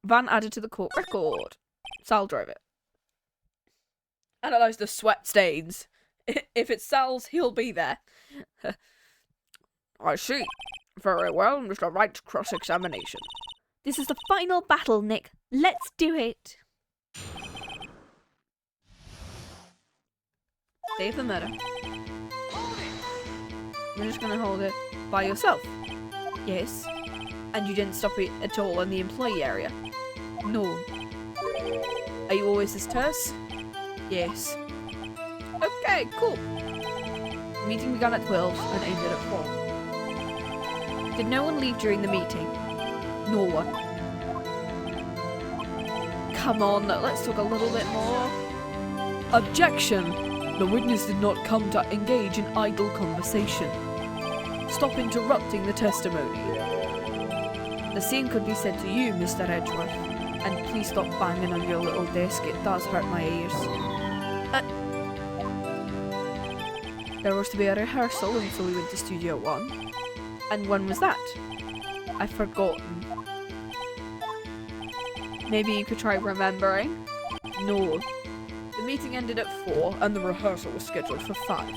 Van added to the court record. Sal drove it. Analyze the sweat stains. If it's Sal's, he'll be there. I see. Very well, Mr. Wright's cross-examination. This is the final battle, Nick. Let's do it. Day of the murder. You're just gonna hold it by yourself? Yes. And you didn't stop it at all in the employee area? No. Are you always this terse? Yes. Okay, cool. The meeting began at 12 and ended at 4. Did no one leave during the meeting? No one. Come on, let's talk a little bit more. Objection! The witness did not come to engage in idle conversation. Stop interrupting the testimony. The same could be said to you, Mr. Edgeworth. And please stop banging on your little desk, it does hurt my ears. There was to be a rehearsal, and so we went to Studio 1. And when was that? I've forgotten. Maybe you could try remembering? No. The meeting ended at 4, and the rehearsal was scheduled for 5.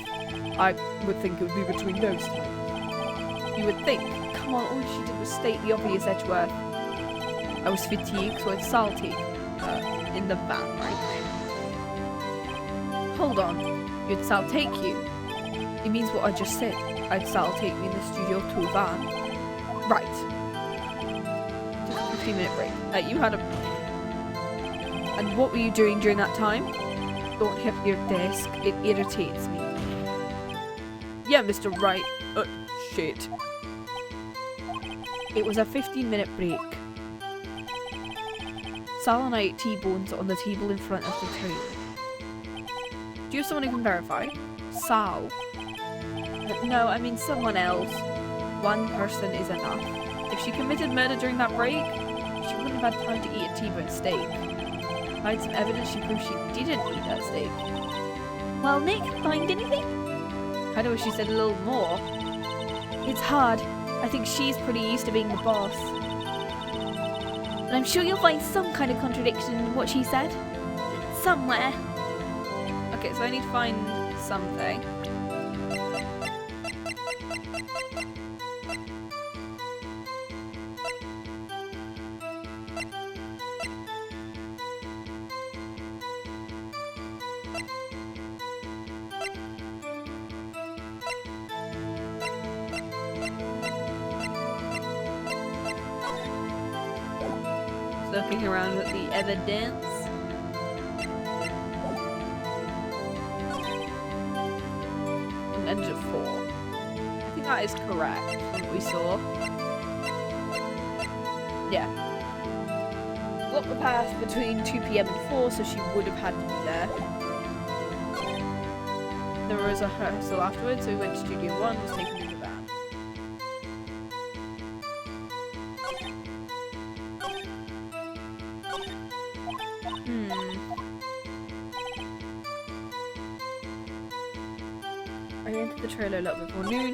I would think it would be between those times. You would think. Come on, all she did was state the obvious, Edgeworth. I was fatigued, so it's salty. In the van, right? Hold on. You'd Sal take you? It means what I just said. I'd Sal take me in the Studio 2 van. Right. Took a 15-minute break. You had a... And what were you doing during that time? Don't hit your desk. It irritates me. Yeah, Mr. Wright. Shit. It was a 15-minute break. Sal and I ate T-bones on the table in front of the trailer. Do you have someone who can verify? Sal. No, I mean someone else. One person is enough. If she committed murder during that break, she wouldn't have had time to eat a T-bone steak. I had some evidence she proved she didn't eat that steak. Well, Nick, find anything? I wish she said a little more. It's hard. I think she's pretty used to being the boss. But I'm sure you'll find some kind of contradiction in what she said. Somewhere. Okay, so I need to find something. Looking around at the evidence. An end of 4. I think that is correct from what we saw. Yeah. Blocked the path between 2 PM and 4, so she would have had to be there. There was a rehearsal afterwards, so we went to Studio 1, was taken in the van. I entered the trailer a little before noon.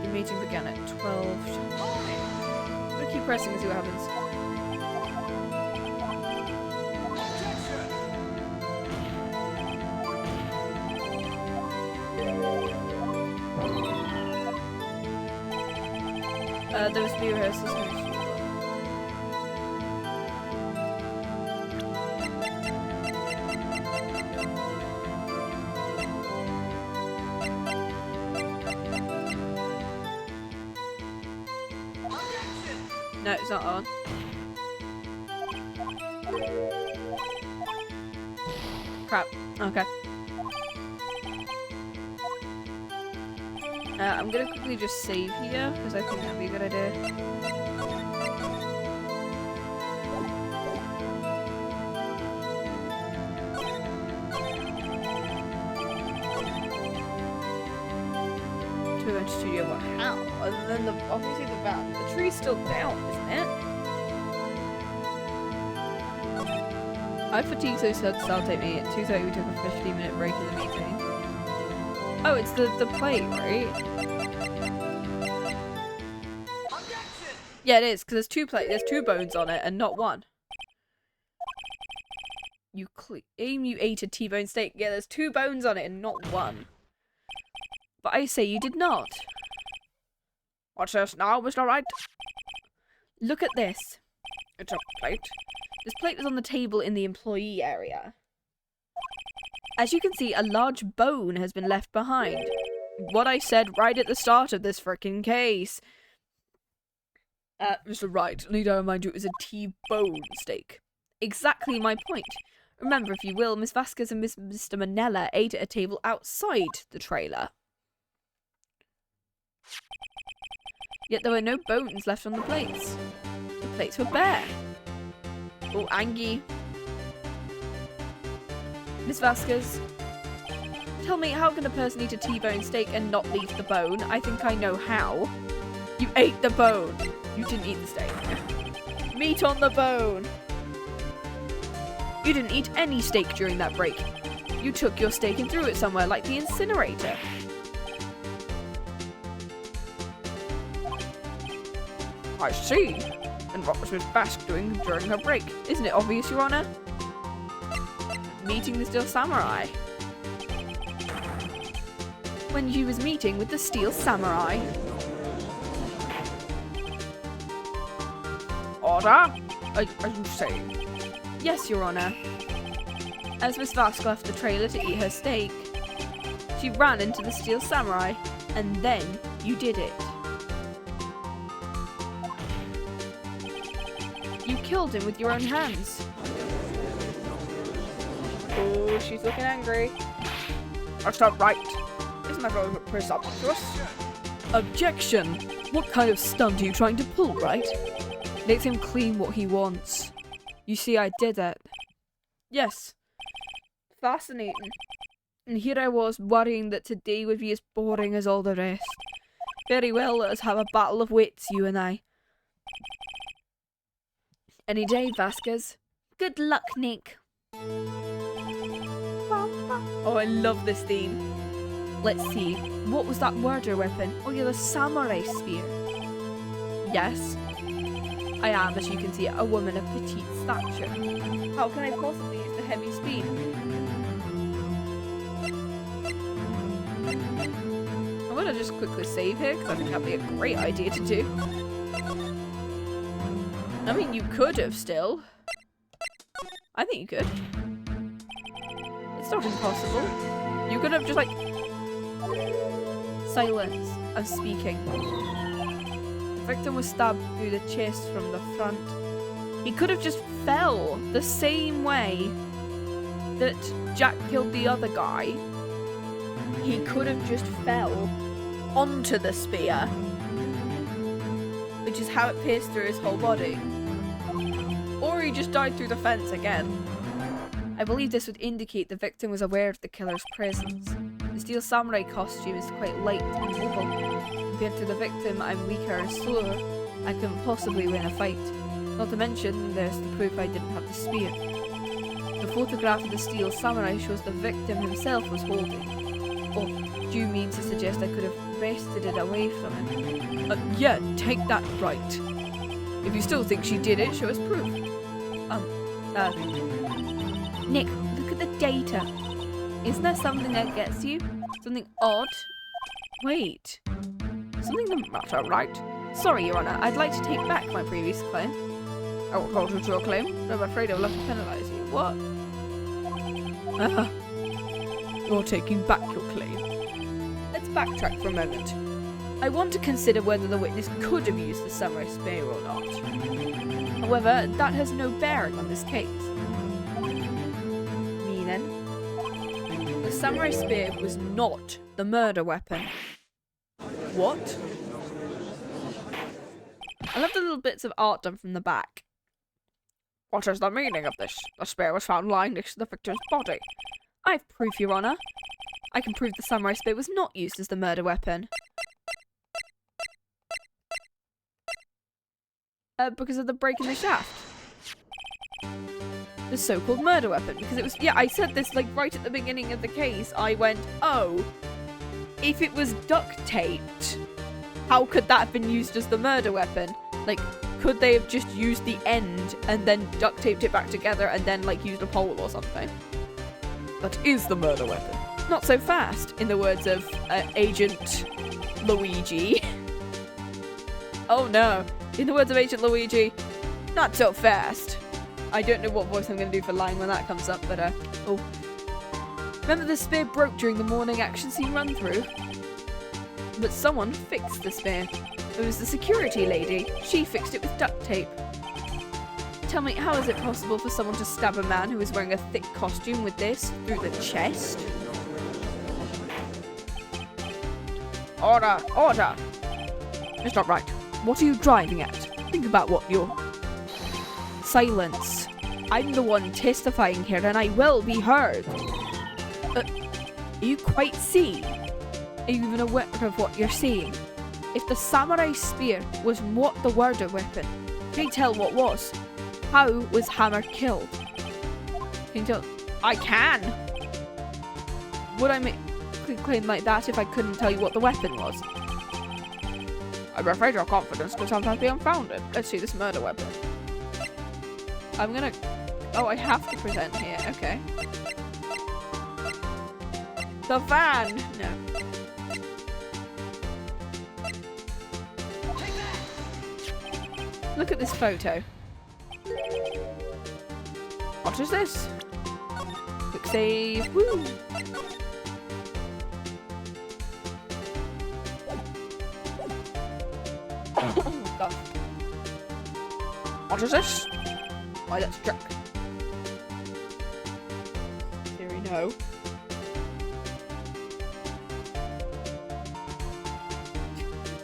The meeting began at 12. I'm gonna keep pressing and see what happens. There was to be rehearsals. No, it's not on. Crap. Okay. I'm gonna quickly just save here, because I think that'd be a good idea. To go to Studio 1. How? Other than obviously the van. The tree's still down, isn't it? I fatigue so that'll take me at 2:30. We took a 15-minute break in the meeting. Oh, it's the plate, right? Yeah, it is, because there's 2 bones on it and not 1. You ate a T-bone steak. Yeah, there's 2 bones on it and not 1. But I say you did not. What's this now, Mr. Wright? Look at this. It's a plate. This plate was on the table in the employee area. As you can see, a large bone has been left behind. What I said right at the start of this frickin' case. Mr. Wright, need I remind you it was a T-bone steak. Exactly my point. Remember, if you will, Miss Vasquez and Mr. Manella ate at a table outside the trailer. Yet there were no bones left on the plates. The plates were bare. Oh, Angie. Miss Vasquez, tell me, how can a person eat a T-bone steak and not leave the bone? I think I know how. You ate the bone. You didn't eat the steak. Meat on the bone. You didn't eat any steak during that break. You took your steak and threw it somewhere, like the incinerator. I see. And what was Miss Basque doing during her break? Isn't it obvious, Your Honor? Meeting the Steel Samurai. When she was meeting with the Steel Samurai. Order? Are you saying? Yes, Your Honor. As Miss Vasque left the trailer to eat her steak, she ran into the Steel Samurai, and then you did it. You killed him with your own hands. Oh, she's looking angry. That's not right. Isn't that a little bit presumptuous? Objection! What kind of stunt are you trying to pull, Wright? Let him claim what he wants. You see, I did it. Yes. Fascinating. And here I was, worrying that today would be as boring as all the rest. Very well, let us have a battle of wits, you and I. Any day, Vasquez. Good luck, Nick. Oh, I love this theme. Let's see. What was that murder weapon? Oh, yeah, the samurai spear. Yes. I am, as you can see, a woman of petite stature. How can I possibly use the heavy speed? I'm gonna just quickly save here, because I think that'd be a great idea to do. I mean, you could have still. I think you could. It's not impossible. You could have just, like... Silence. I'm speaking. The victim was stabbed through the chest from the front. He could have just fell the same way that Jack killed the other guy. He could have just fell onto the spear, which is how it pierced through his whole body. Or he just died through the fence again. I believe this would indicate the victim was aware of the killer's presence. The steel samurai costume is quite light and mobile. Compared to the victim, I'm weaker and slower. I couldn't possibly win a fight. Not to mention, there's the proof I didn't have the spear. The photograph of the steel samurai shows the victim himself was holding. Oh, do you mean to suggest I could have wrested it away from him? Yeah, take that right. If you still think she did it, show us proof. Nick, look at the data. Isn't there something that gets you? Something odd? Wait. Something the matter, right? Sorry, Your Honor, I'd like to take back my previous claim. I will hold to your claim. I'm afraid I will have to penalise you. What? You're taking back your claim. Let's backtrack for a moment. I want to consider whether the witness could have used the samurai spear or not. However, that has no bearing on this case. Meaning? The samurai spear was not the murder weapon. What? I love the little bits of art done from the back. What is the meaning of this? The spear was found lying next to the victim's body. I have proof, Your Honor. I can prove the samurai spear was not used as the murder weapon. Because of the break in the shaft. The so-called murder weapon. Because it was... Yeah, I said this, like, right at the beginning of the case. I went, oh, if it was duct taped, how could that have been used as the murder weapon? Like, could they have just used the end and then duct taped it back together and then, like, used a pole or something? That is the murder weapon. Not so fast, in the words of Agent Luigi. Oh no. In the words of Agent Luigi, not so fast. I don't know what voice I'm going to do for lying when that comes up, but oh. Remember the spear broke during the morning action scene run through? But someone fixed the spear. It was the security lady. She fixed it with duct tape. Tell me, how is it possible for someone to stab a man who is wearing a thick costume with this through the chest? Order! Order! Mr. Wright, what are you driving at? Think about what you're... Silence. I'm the one testifying here and I will be heard. Are you quite seeing? Are you even aware of what you're saying? If the samurai spear was not the murder weapon, can you tell what was? How was Hammer killed? Can you tell? I can! Would I make a claim like that if I couldn't tell you what the weapon was? I'm afraid your confidence could sometimes be unfounded. Let's see this murder weapon. I'm gonna... Oh, I have to present here. Okay. The van! No. Look at this photo. What is this? Quick save. Woo! Oh, God. What is this? Why, that's Jack. Siri, no.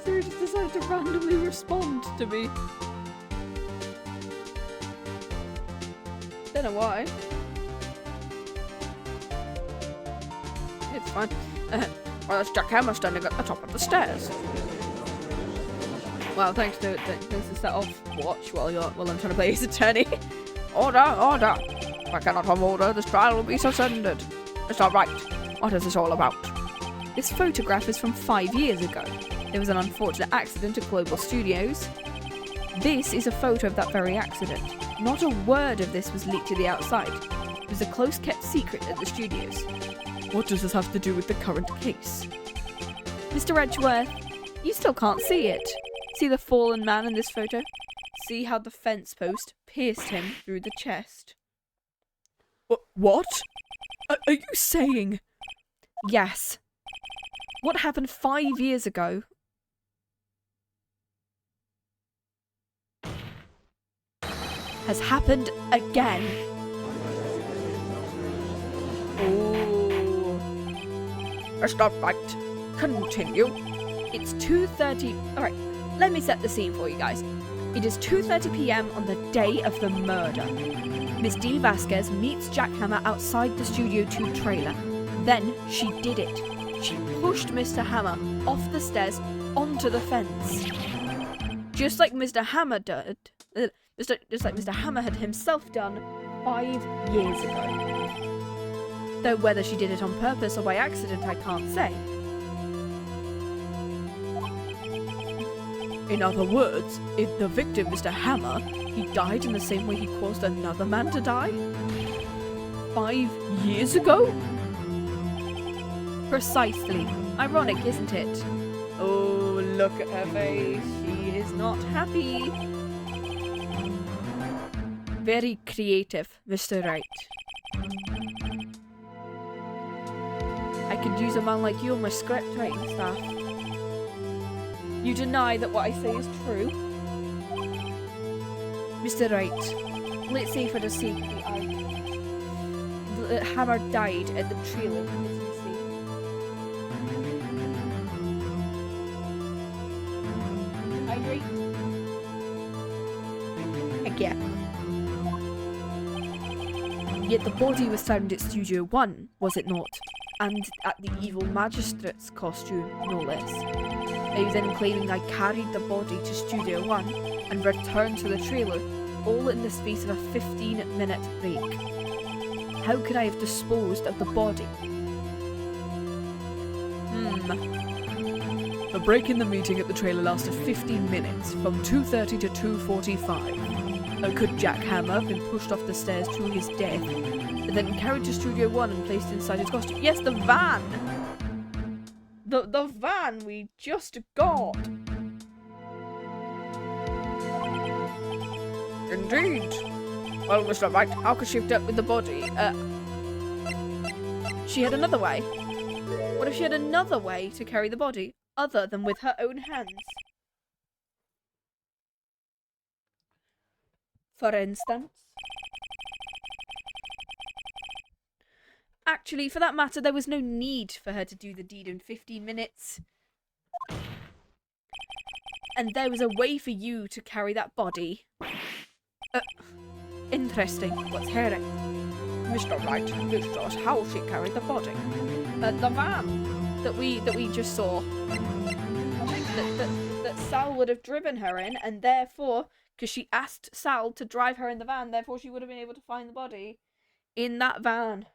Siri just decided to randomly respond to me. Don't know why. It's fine. Well, that's Jack Hammer standing at the top of the stairs. Well, thanks to set off watch while I'm trying to play Aceattorney. Order, order! If I cannot have order, this trial will be suspended. Mr. Wright, what is this all about? This photograph is from 5 years ago. There was an unfortunate accident at Global Studios. This is a photo of that very accident. Not a word of this was leaked to the outside. It was a close-kept secret at the studios. What does this have to do with the current case? Mr. Edgeworth, you still can't see it. See the fallen man in this photo? See how the fence post pierced him through the chest? What? Are you saying... Yes. What happened 5 years ago has happened again. Oh. Mr. Wright, continue. It's 2:30. Alright, let me set the scene for you guys. It is 2:30 p.m. on the day of the murder. Miss D. Vasquez meets Jack Hammer outside the Studio 2 trailer. Then she did it. She pushed Mr. Hammer off the stairs onto the fence. Just like Mr. Hammer did. Just like Mr. Hammer had himself done 5 years ago. Though whether she did it on purpose or by accident, I can't say. In other words, if the victim, Mr. Hammer, he died in the same way he caused another man to die? 5 years ago? Precisely. Ironic, isn't it? Oh, look at her face. She is not happy. Very creative, Mr. Wright. I could use a man like you on my script writing staff. You deny that what I say is true? Mr. Wright, let's say for the sake the Hammer died at the trailer. Hydrate? Again. Yet the body was found at Studio 1, was it not? And at the evil magistrate's costume, no less. Are you then claiming I carried the body to Studio 1 and returned to the trailer, all in the space of a 15-minute break? How could I have disposed of the body? The break in the meeting at the trailer lasted 15 minutes, from 2:30 to 2:45. Could Jack Hammer have been pushed off the stairs to his death, and then carried to Studio 1 and placed inside his costume? Yes, the van! The van we just got! Indeed. Well, Mr. Wright, how could she have dealt with the body? She had another way. What if she had another way to carry the body, other than with her own hands? For instance. Actually, for that matter, there was no need for her to do the deed in 15 minutes. And there was a way for you to carry that body. Interesting. Let's hear it. Mr. Wright, please tell us how she carried the body. The van that we just saw. That Sal would have driven her in, and therefore, because she asked Sal to drive her in the van, therefore she would have been able to find the body in that van.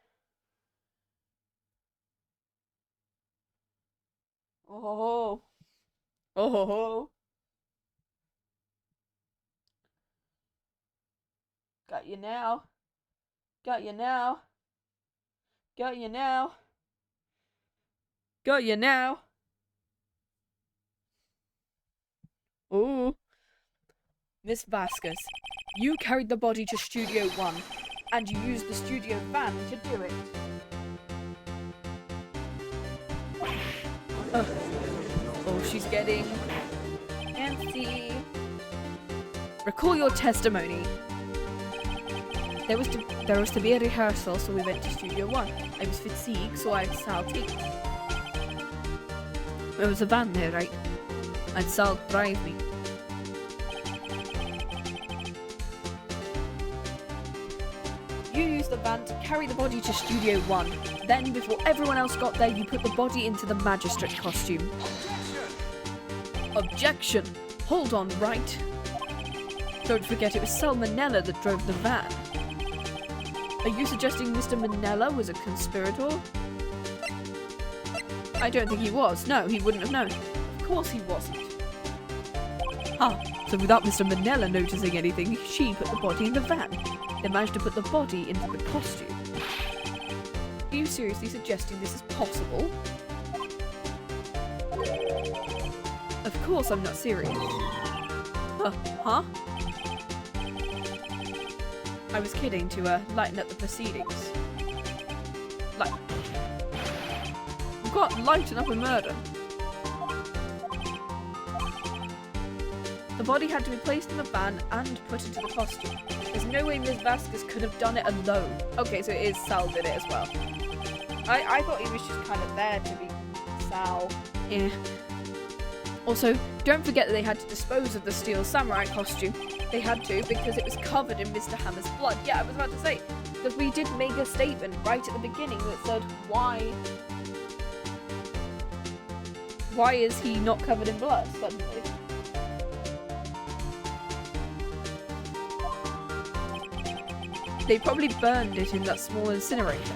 Oh. Oh. Got you now. Got you now. Got you now. Got you now. Ooh. Miss Vasquez, you carried the body to Studio 1, and you used the studio van to do it. Oh, she's getting antsy. Recall your testimony. There was to be a rehearsal, so we went to Studio 1. I was fatigued, so I had Sal take me. There was a van there, right? And Sal drive me. You used the van to carry the body to Studio 1. Then, before everyone else got there, you put the body into the magistrate costume. Objection! Hold on, Wright. Don't forget it was Sal Manella that drove the van. Are you suggesting Mr. Manella was a conspirator? I don't think he was. No, he wouldn't have known. Of course he wasn't. So without Mr. Manella noticing anything, she put the body in the van. They managed to put the body into the costume. Are you seriously suggesting this is possible? Of course I'm not serious. Huh? I was kidding to lighten up the proceedings. Like, we've got lighten up a murder. The body had to be placed in a van and put into the costume. There's no way Ms. Vasquez could have done it alone. Okay, so it is Sal did it as well. I thought he was just kind of there to be Sal. Yeah. Also, don't forget that they had to dispose of the steel samurai costume. They had to because it was covered in Mr. Hammer's blood. Yeah, I was about to say, because we did make a statement right at the beginning that said, why is he not covered in blood suddenly? They probably burned it in that small incinerator.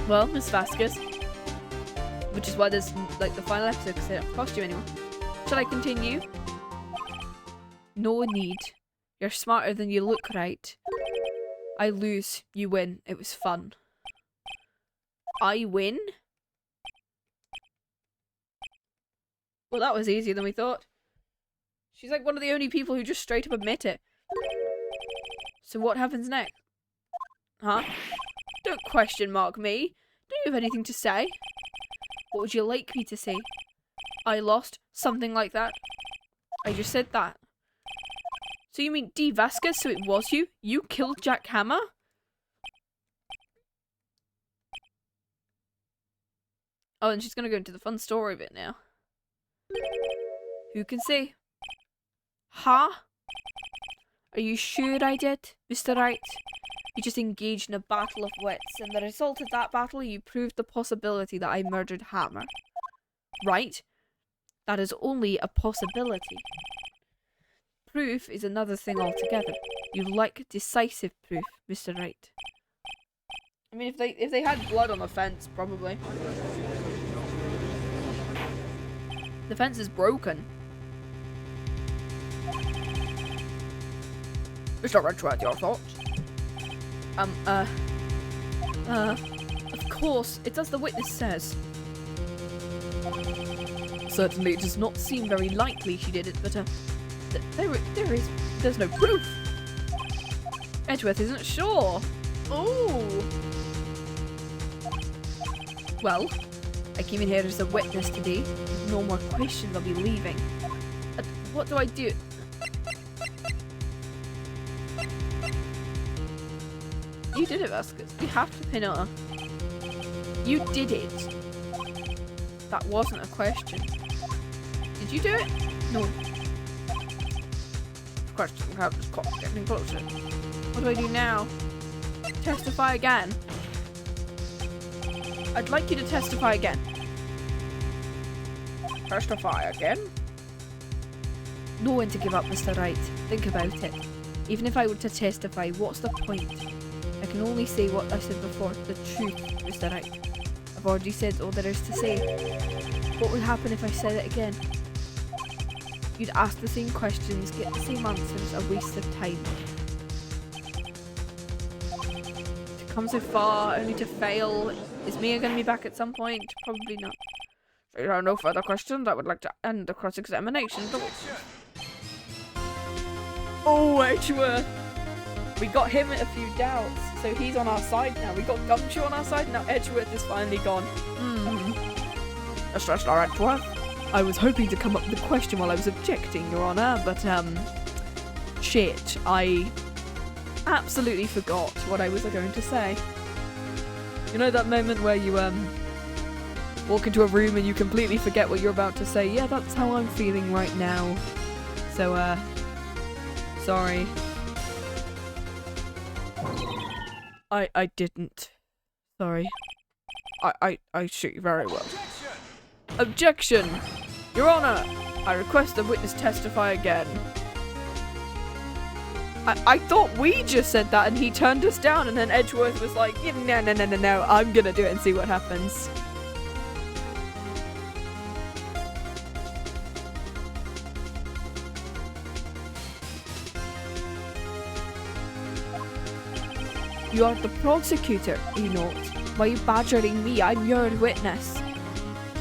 Well, Miss Vasquez. Which is why there's, like, the final episode, because they don't have a costume anymore. Shall I continue? No need. You're smarter than you look, right? I lose. You win. It was fun. I win? Well, that was easier than we thought. She's like one of the only people who just straight up admit it. So what happens next? Huh? Don't question mark me. Do you have anything to say? What would you like me to say? I lost? Something like that? I just said that. So you mean D. Vasquez, so it was you? You killed Jack Hammer? Oh, and she's gonna go into the fun story bit now. Who can say? Huh? Are you sure I did, Mr. Wright? You just engaged in a battle of wits, and the result of that battle, you proved the possibility that I murdered Hammer. Right? That is only a possibility. Proof is another thing altogether. You like decisive proof, Mr. Wright. I mean, if they had blood on the fence, probably. The fence is broken. Mr. Redshirt's your thoughts? Of course, it's as the witness says. Certainly it does not seem very likely she did it, but there's no proof. Edgeworth isn't sure. Ooh. Well, I came in here as a witness today. With no more questions, I'll be leaving. What do I do? You did it, Vasquez. You have to pin her. You did it. That wasn't a question. Did you do it? No. Question, how does clock getting closer? What do I do now? Testify again. I'd like you to testify again. Testify again? Know when to give up, Mr. Wright. Think about it. Even if I were to testify, what's the point? I can only say what I said before, the truth, Mr. Wright. I've already said all there is to say. What would happen if I said it again? You'd ask the same questions, get the same answers, a waste of time. To come so far, only to fail. Is Mia going to be back at some point? Probably not. If there are no further questions, I would like to end the cross-examination. Oh, Edgeworth! We got him at a few doubts, so he's on our side now. We got Gumshoe on our side, now Edgeworth is finally gone. Mr. Edgeworth? I was hoping to come up with a question while I was objecting, Your Honour, but, shit, I absolutely forgot what I was going to say. You know that moment where you, walk into a room and you completely forget what you're about to say? Yeah, that's how I'm feeling right now. So, sorry. I didn't. Sorry. I shoot you very well. Objection! Your Honour, I request the witness testify again. I thought we just said that and he turned us down, and then Edgeworth was like, yeah, no, I'm gonna do it and see what happens. You are the prosecutor, you know. Why are you badgering me? I'm your witness.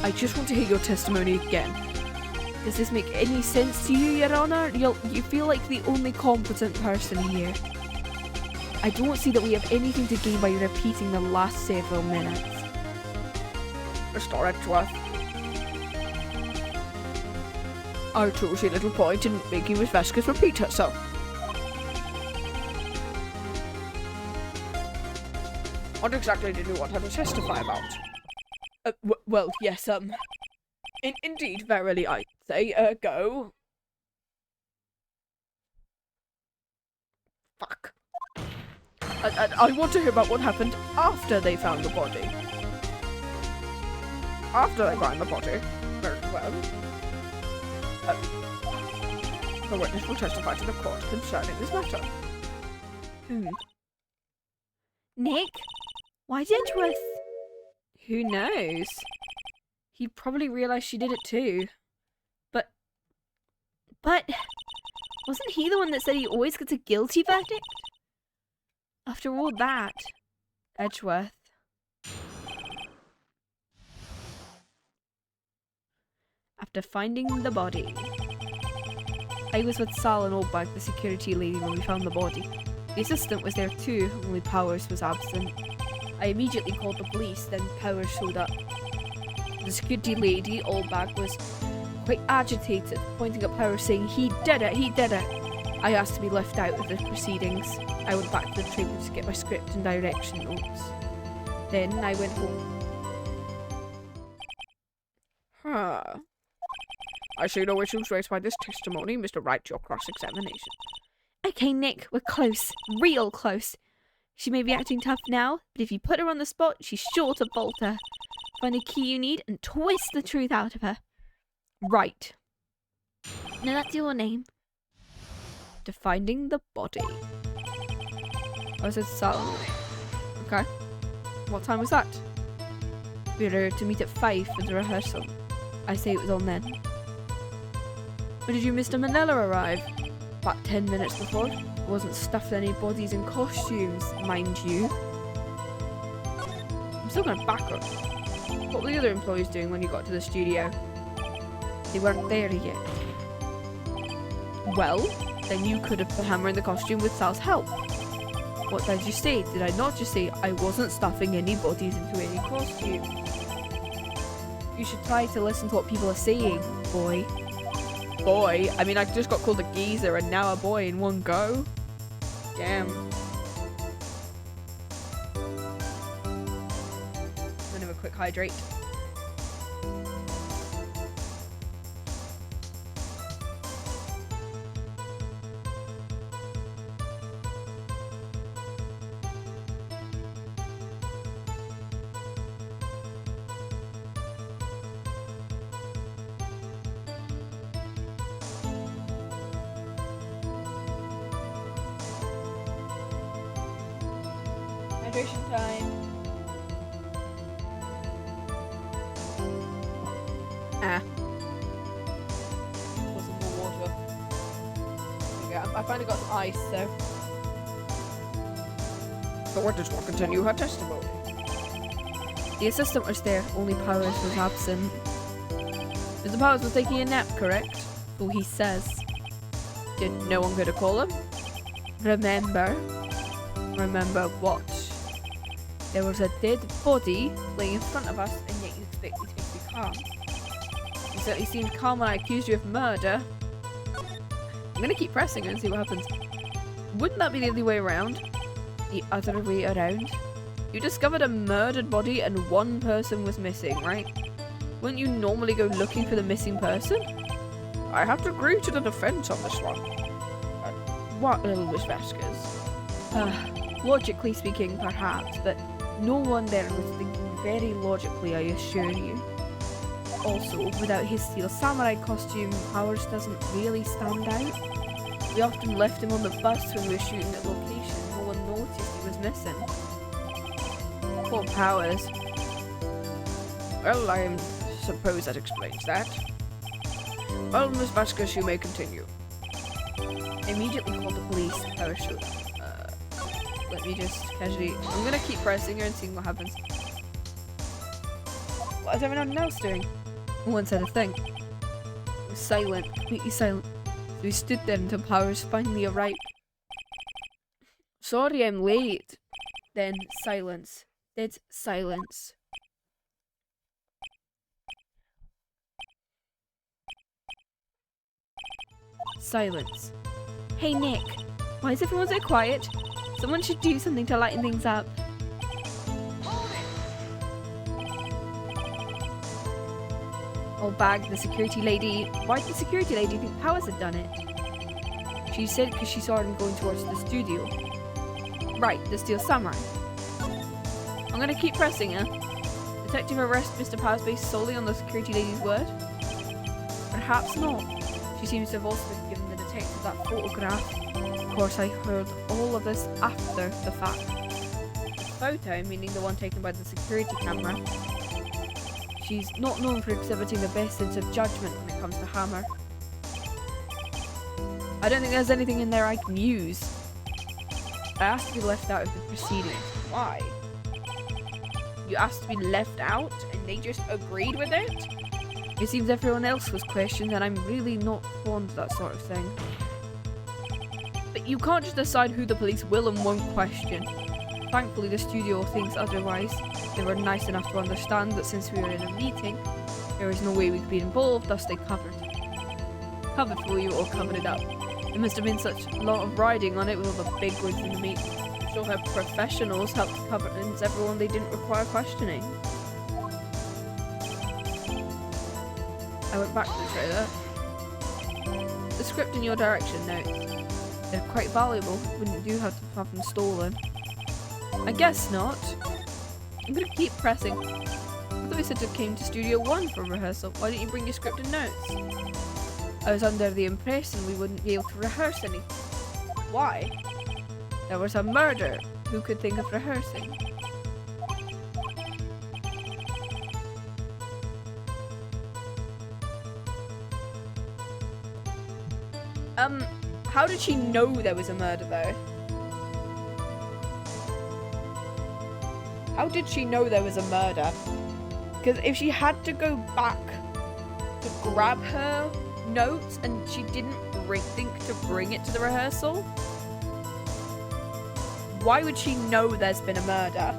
I just want to hear your testimony again. Does this make any sense to you, Your Honour? You feel like the only competent person here. I don't see that we have anything to gain by repeating the last several minutes. Mr. Edgeworth, I don't see little point in making Miss Vasquez repeat herself. What exactly did you want her to testify about? Well, yes, indeed, verily, I say, go. Fuck. I want to hear about what happened after they found the body. After they find the body, very well. The witness will testify to the court concerning this matter. Nick? Why Edgeworth? Who knows? He probably realised she did it too. But wasn't he the one that said he always gets a guilty verdict? After all that, Edgeworth. After finding the body. I was with Sal and Oldbag, the security lady, when we found the body. The assistant was there too, only Powers was absent. I immediately called the police, then Powers showed up. The security lady, Oldbag, was quite agitated, pointing at Powers saying, he did it! I asked to be left out of the proceedings. I went back to the trailer to get my script and direction notes. Then I went home. Huh. I see no issues raised by this testimony, Mr. Wright, your cross-examination. Okay, Nick, we're close. Real close. She may be acting tough now, but if you put her on the spot, she's sure to falter. Find the key you need and twist the truth out of her. Right. Now that's your name. To finding the body. I said Sal. Okay. What time was that? We were to meet at 5 for the rehearsal. I say it was on then. When did you Mr. Manila arrive? About 10 minutes before. I wasn't stuffed any bodies in costumes, mind you. I'm still gonna back her. What were the other employees doing when you got to the studio? They weren't there yet. Well, then you could have put Hammer in the costume with Sal's help. What did you say? Did I not just say I wasn't stuffing any bodies into any costume? You should try to listen to what people are saying, boy. Boy? I mean, I just got called a geezer and now a boy in one go. Damn. I'm gonna have a quick hydrate. Hydration time. Ah. Pour some more water. Okay, I finally got some ice, so. The witness will continue her testimony. The assistant was there, only Powers was absent. Mr. Powers was taking a nap, correct? So he says. Did no one get a call him? Remember? Remember what? There was a dead body laying in front of us, and yet you expect me to be calm. You certainly seemed calm when I accused you of murder. I'm gonna keep pressing and see what happens. Wouldn't that be the other way around? The other way around? You discovered a murdered body and one person was missing, right? Wouldn't you normally go looking for the missing person? I have to agree to the defense on this one. What, little Miss Vasquez? Logically speaking, perhaps, but no one there was thinking very logically, I assure you. Also, without his steel samurai costume, Powers doesn't really stand out. We often left him on the bus when we were shooting at location. No one noticed he was missing. Poor Powers. Well, I suppose that explains that. Well, Miss Vasquez, you may continue. Immediately called the police. Powers showed up. Let me just casually. I'm gonna keep pressing her and seeing what happens. What is everyone else doing? No one said a thing. It was silent, completely silent. So we stood there until Powers finally arrived. sorry I'm late. Then silence. Dead silence. Silence. Hey Nick, why is everyone so quiet? Someone should do something to lighten things up. Oh, bag the security lady. Why did the security lady think Powers had done it? She said because she saw him going towards the studio. Right, the Steel Samurai. I'm gonna keep pressing her. Detective arrest Mr. Powers based solely on the security lady's word? Perhaps not. She seems to have also been given the detective that photograph. Of course, I heard all of this after the fact. The photo, meaning the one taken by the security camera. She's not known for exhibiting the best sense of judgment when it comes to Hammer. I don't think there's anything in there I can use. I asked to be left out of the proceedings. Why? You asked to be left out and they just agreed with it? It seems everyone else was questioned and I'm really not fond of that sort of thing. But you can't just decide who the police will and won't question. Thankfully the studio thinks otherwise. They were nice enough to understand that since we were in a meeting, there was no way we could be involved, thus they covered. Covered for you or covered it up. There must have been such a lot of riding on it with all the big words in the meet. Sure her professionals helped cover everyone they didn't require questioning. I went back to the trailer. The script in your direction notes. They're quite valuable. Wouldn't you have to have them stolen? I guess not. I'm gonna keep pressing. I thought you said you came to Studio 1 for rehearsal. Why didn't you bring your script and notes? I was under the impression we wouldn't be able to rehearse any. Why? There was a murder. Who could think of rehearsing? How did she know there was a murder though? How did she know there was a murder? Because if she had to go back to grab her notes and she didn't think to bring it to the rehearsal, why would she know there's been a murder?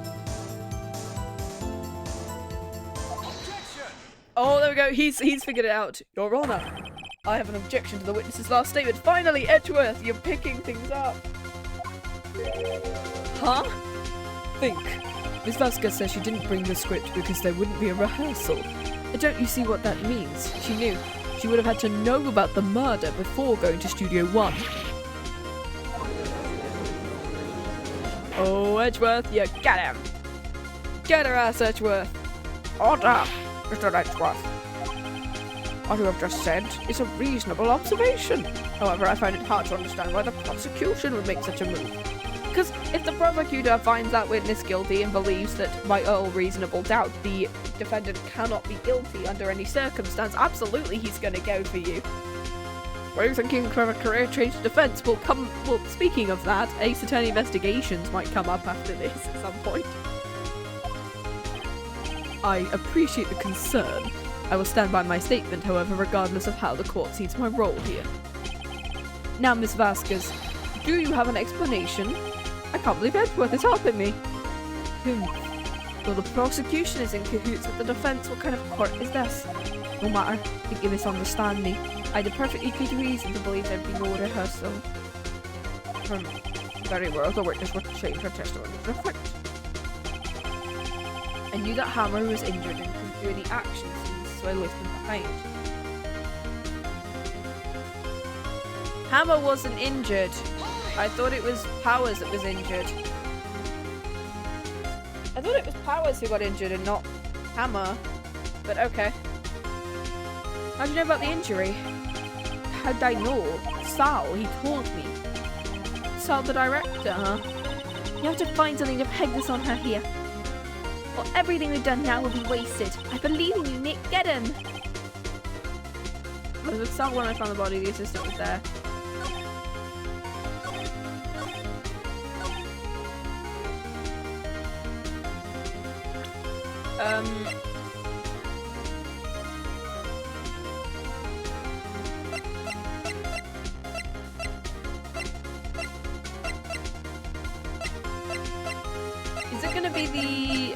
Oh, there we go. He's figured it out. Your Honor, I have an objection to the witness's last statement. Finally, Edgeworth, you're picking things up. Huh? Think. Miss Vasquez says she didn't bring the script because there wouldn't be a rehearsal. Don't you see what that means? She knew. She would have had to know about the murder before going to Studio 1. Oh, Edgeworth, you get him! Get her ass, Edgeworth! Order, Mr. Edgeworth. What you have just said is a reasonable observation. However, I find it hard to understand why the prosecution would make such a move. Because if the prosecutor finds that witness guilty and believes that, by all reasonable doubt, the defendant cannot be guilty under any circumstance, absolutely he's going to go for you. Were you thinking for a career change to defense? Well, speaking of that, Aceattorney investigations might come up after this at some point. I appreciate the concern. I will stand by my statement, however, regardless of how the court sees my role here. Now, Miss Vasquez, do you have an explanation? I can't believe Edgeworth is helping me. Well, the prosecution is in cahoots with the defense. What kind of court is this? No matter, I think you misunderstand me. I had a perfectly good reason to believe there'd be no rehearsal. Very well, the witness would change her testimony to reflect. I knew that Hammer was injured and couldn't do any action scenes, so I left him behind. Hammer wasn't injured. I thought it was Powers that was injured. I thought it was Powers who got injured and not Hammer. But okay. How'd you know about the injury? How'd I know? Sal, he told me. Sal the director, huh? You have to find something to peg this on her here. Well, everything we've done now will be wasted. I believe in you, Nick. Get him! Well, it was Sal when I found the body. The assistant was there. gonna be the,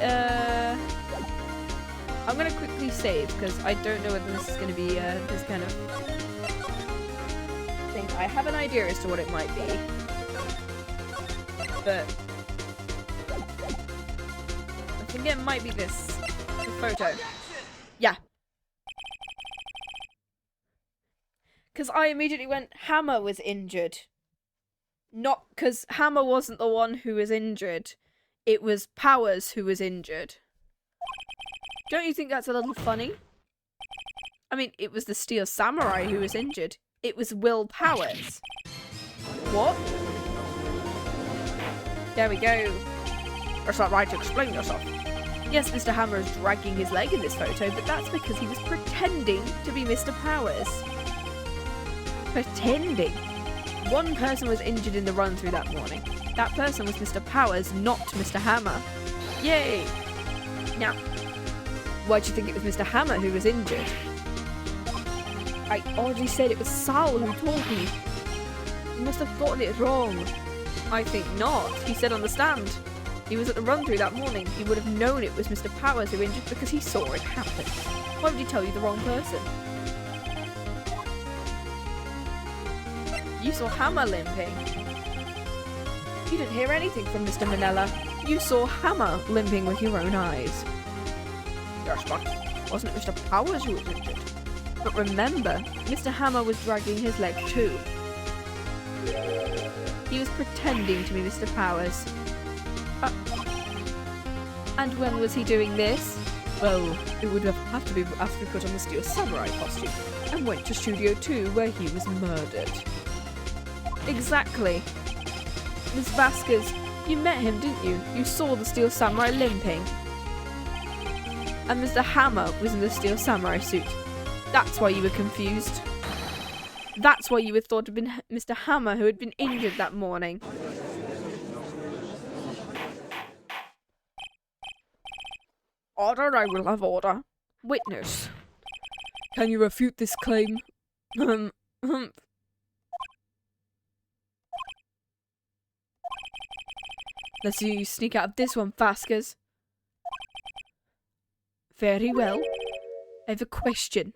I'm gonna quickly save, because I don't know whether this is gonna be, this kind of thing. I have an idea as to what it might be. But I think it might be this. The photo. Yeah. Because I immediately went, Hammer was injured. Not because Hammer wasn't the one who was injured. It was Powers who was injured. Don't you think that's a little funny? I mean, it was the Steel Samurai who was injured. It was Will Powers. What? There we go. That's not right to explain yourself. Yes, Mr. Hammer is dragging his leg in this photo, but that's because he was pretending to be Mr. Powers. Pretending. One person was injured in the run through that morning. That person was Mr. Powers, not Mr. Hammer. Yay! Now, why do you think it was Mr. Hammer who was injured? I already said it was Sal who told me. You must have gotten it wrong. I think not. He said on the stand. He was at the run through that morning. He would have known it was Mr. Powers who injured because he saw it happen. Why would he tell you the wrong person? You saw Hammer limping. You didn't hear anything from Mr. Manella. You saw Hammer limping with your own eyes. Yes, but wasn't it Mr. Powers who was injured? But remember, Mr. Hammer was dragging his leg too. He was pretending to be Mr. Powers. And when was he doing this? Well, it would have to be after he put on the Steel Samurai costume and went to Studio 2 where he was murdered. Exactly. Miss Vasquez, you met him, didn't you? You saw the Steel Samurai limping. And Mr. Hammer was in the Steel Samurai suit. That's why you were confused. That's why you would thought it had been Mr. Hammer who had been injured that morning. Order, I will have order. Witness. Can you refute this claim? Let's see you sneak out of this one, Vasquez. Very well. I have a question.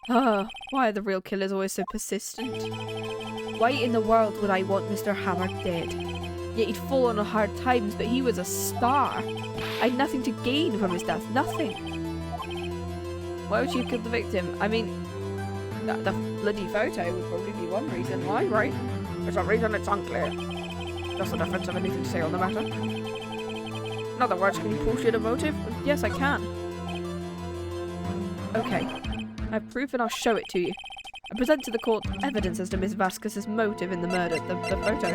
Why are the real killers always so persistent? Why in the world would I want Mr. Hammer dead? Yet he'd fallen on hard times, but he was a star. I had nothing to gain from his death, nothing. Why would you kill the victim? I mean, the bloody photo would probably be one reason why, right? There's a reason it's unclear. Does the defense have anything to say on the matter? In other words, can you postulate a motive? Yes, I can. Okay. I have proof and I'll show it to you. I present to the court evidence as to Miss Vasquez's motive in the murder, the photo.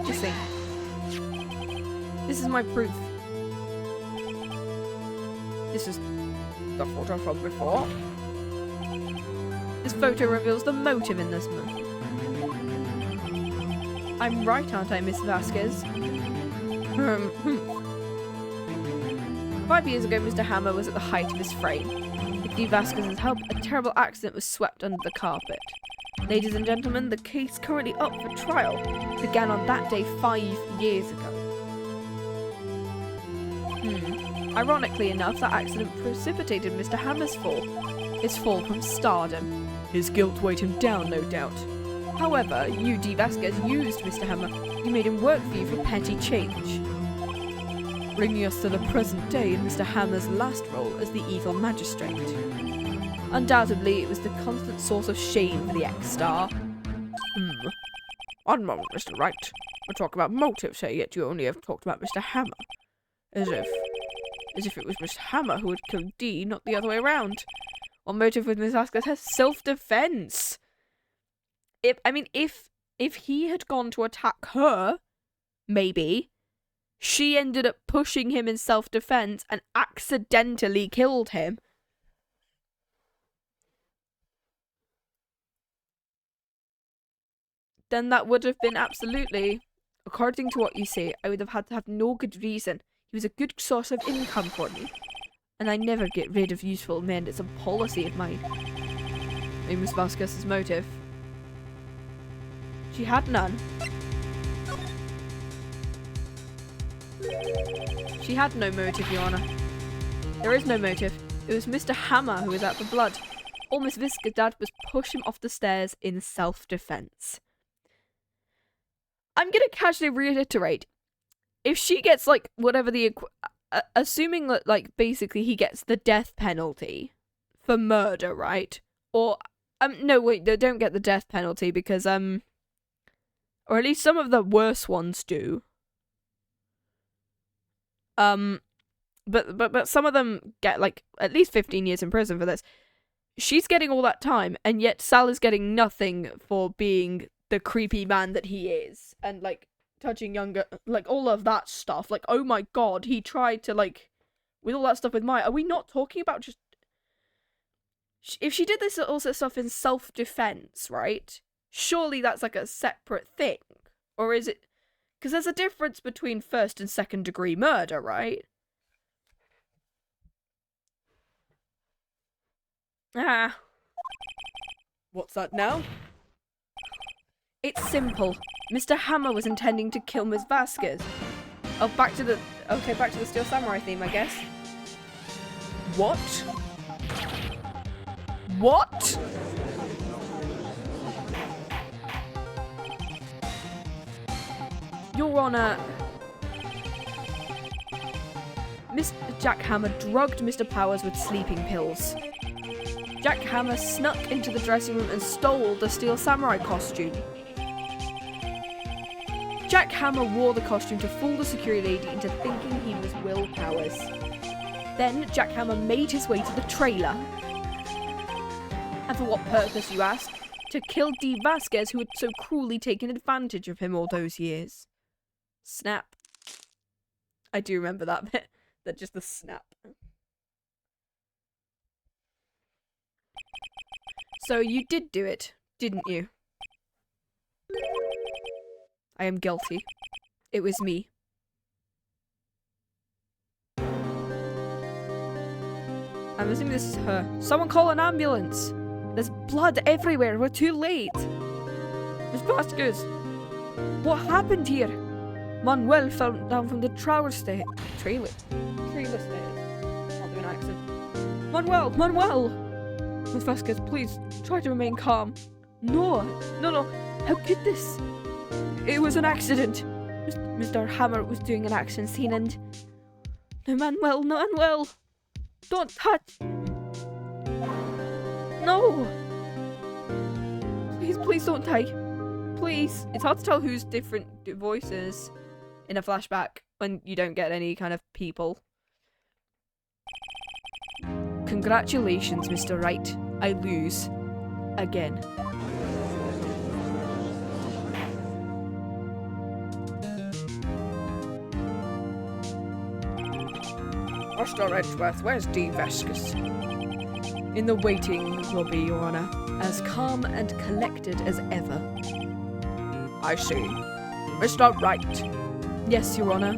Just see. This is my proof. This is the photo from before. This photo reveals the motive in this murder. I'm right, aren't I, Miss Vasquez? 5 years ago, Mr. Hammer was at the height of his frame. With Dee Vasquez's help, a terrible accident was swept under the carpet. Ladies and gentlemen, the case currently up for trial began on that day 5 years ago. Ironically enough, that accident precipitated Mr. Hammer's fall. His fall from stardom. His guilt weighed him down, no doubt. However, you, Dee Vasquez, used Mr. Hammer. You made him work for you for petty change. Bringing us to the present day in Mr. Hammer's last role as the evil magistrate. Undoubtedly, it was the constant source of shame for the ex-star. One moment, Mr. Wright. We're talking about motives here, yet you only have talked about Mr. Hammer. As if it was Mr. Hammer who had killed Dee, not the other way around. What motive with Miss Vasquez has self-defense? If he had gone to attack her, maybe, she ended up pushing him in self-defense and accidentally killed him. Then that would have been absolutely, according to what you say, I would have had to have no good reason. He was a good source of income for me. And I never get rid of useful men. It's a policy of mine. Miss Vasquez's motive. She had none. She had no motive, Your Honor. There is no motive. It was Mr. Hammer who was out for blood. All Miss Visca did was push him off the stairs in self-defense. I'm gonna casually reiterate. If she gets, like, whatever the... assuming that, like, basically he gets the death penalty for murder, right? Or... no, wait, they don't get the death penalty because, or at least some of the worse ones do. But some of them get, like, at least 15 years in prison for this. She's getting all that time, and yet Sal is getting nothing for being the creepy man that he is. And, like, touching younger, like, all of that stuff. Like, oh my god, he tried to, like, with all that stuff with Maya. Are we not talking about just... If she did this also stuff in self-defense, right? Surely that's, like, a separate thing. Or is it... Because there's a difference between first and second degree murder, right? Ah. What's that now? It's simple. Mr. Hammer was intending to kill Miss Vasquez. Oh, back to the Steel Samurai theme, I guess. What? What? Your Honor, Mr. Jack Hammer drugged Mr. Powers with sleeping pills. Jack Hammer snuck into the dressing room and stole the Steel Samurai costume. Jack Hammer wore the costume to fool the security lady into thinking he was Will Powers. Then Jack Hammer made his way to the trailer. And for what purpose, you ask? To kill Dee Vasquez, who had so cruelly taken advantage of him all those years. Snap. I do remember that bit. That just the snap. So you did do it, didn't you? I am guilty. It was me. I'm assuming this is her. Someone call an ambulance! There's blood everywhere, we're too late! Miss Vasquez! What happened here? Manuel fell down from the trailer stairs. Trailer stairs. I'll do an accent. Manuel! Miss Vasquez, please, try to remain calm. No. How could this? It was an accident. Mr. Hammer was doing an action scene and... No, Manuel! Don't touch! No! Please don't die. Please. It's hard to tell who's different voices in a flashback when you don't get any kind of people. Congratulations, Mr. Wright. I lose. Again. Mr. Edgeworth, where's Dee Vasquez? In the waiting lobby, Your Honor. As calm and collected as ever. I see. Mr. Wright, Yes, Your Honor.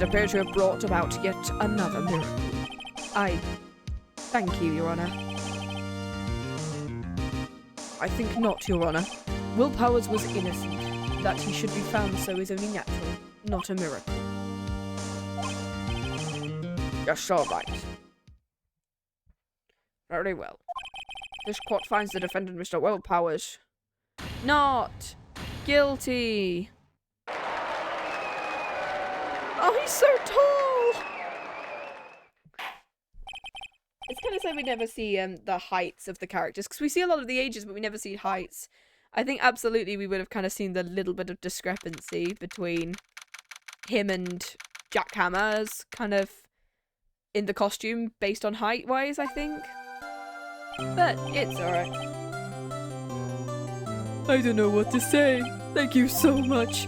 it appears you have brought about yet another miracle. Thank you, Your Honor. I think not, Your Honor. Will Powers was innocent. That he should be found so is only natural, not a miracle. Yes, all right. Very well. This court finds the defendant, Mr. Will Powers. Not guilty. Oh, he's so tall! It's kind of sad we never see the heights of the characters, because we see a lot of the ages, but we never see heights. I think absolutely we would have kind of seen the little bit of discrepancy between him and Jack Hammer's kind of in the costume based on height-wise, I think. But it's alright. I don't know what to say. Thank you so much.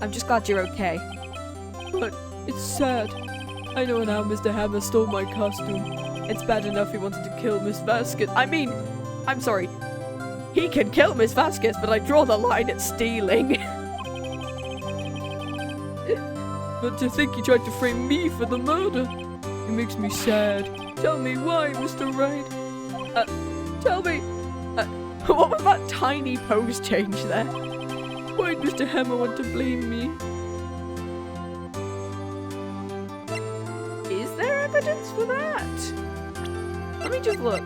I'm just glad you're okay. But it's sad. I know now Mr. Hammer stole my costume. It's bad enough he wanted to kill Miss Vasquez. I mean, I'm sorry. He can kill Miss Vasquez, but I draw the line at stealing. But to think he tried to frame me for the murder. It makes me sad. Tell me why, Mr. Wright. Tell me. What was that tiny pose change there? Why'd Mr. Hammer want to blame me? evidence for that? Let me just look.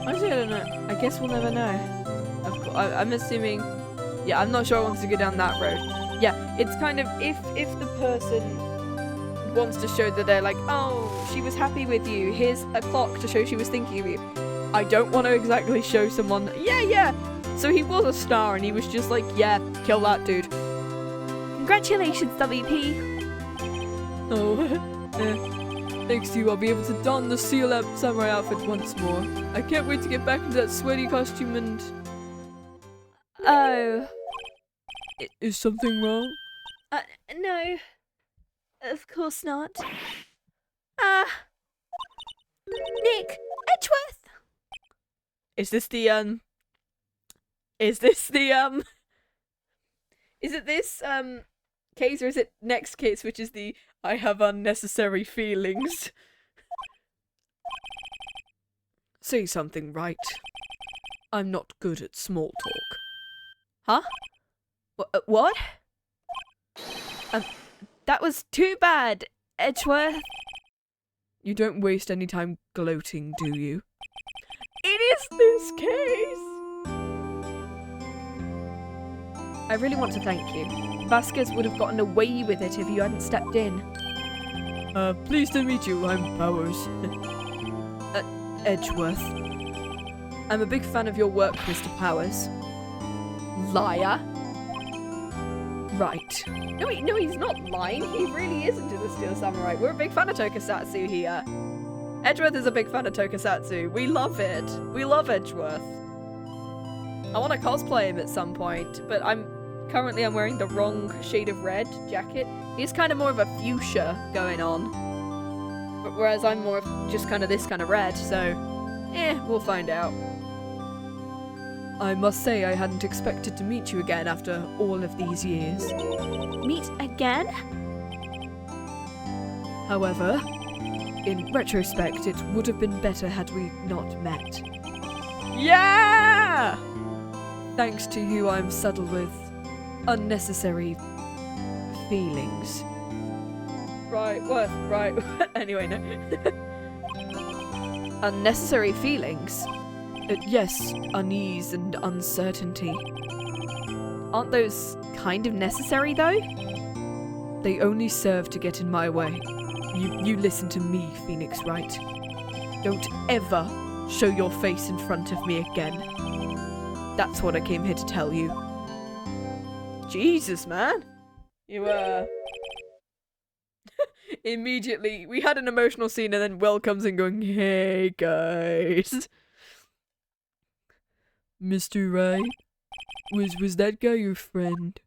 Honestly, I don't know. I guess we'll never know. I'm assuming... Yeah, I'm not sure I want to go down that road. Yeah, it's kind of... If the person wants to show that they're like, oh, she was happy with you, here's a clock to show she was thinking of you. I don't want to exactly show someone, yeah. So he was a star and he was just like, yeah, kill that dude. Congratulations, WP. Oh, thanks to you, I'll be able to don the Seal Samurai outfit once more. I can't wait to get back into that sweaty costume and... Oh. Is something wrong? No. Of course not. Nick! Edgeworth! Is it this case, or is it next case, which is the I have unnecessary feelings? Say something, Wright. I'm not good at small talk. Huh? What? That was too bad, Edgeworth. You don't waste any time gloating, do you? It is this case! I really want to thank you. Vasquez would have gotten away with it if you hadn't stepped in. Pleased to meet you, I'm Powers. Edgeworth. I'm a big fan of your work, Mr. Powers. Liar. Right. No, he's not lying. He really is into the Steel Samurai. We're a big fan of Tokusatsu here. Edgeworth is a big fan of Tokusatsu. We love it. We love Edgeworth. I want to cosplay him at some point, but currently I'm wearing the wrong shade of red jacket. He's kind of more of a fuchsia going on. But whereas I'm more of just kind of this kind of red, so we'll find out. I must say I hadn't expected to meet you again after all of these years. Meet again? However, in retrospect, it would have been better had we not met. Yeah! Thanks to you, I'm saddled with unnecessary feelings. Right, what? Right. Anyway, no. Unnecessary feelings? Yes, unease and uncertainty. Aren't those kind of necessary, though? They only serve to get in my way. You listen to me, Phoenix Wright. Don't ever show your face in front of me again. That's what I came here to tell you. Jesus, man. You, Immediately, we had an emotional scene and then Will comes in going, hey, guys. Mr. Wright? Was that guy your friend?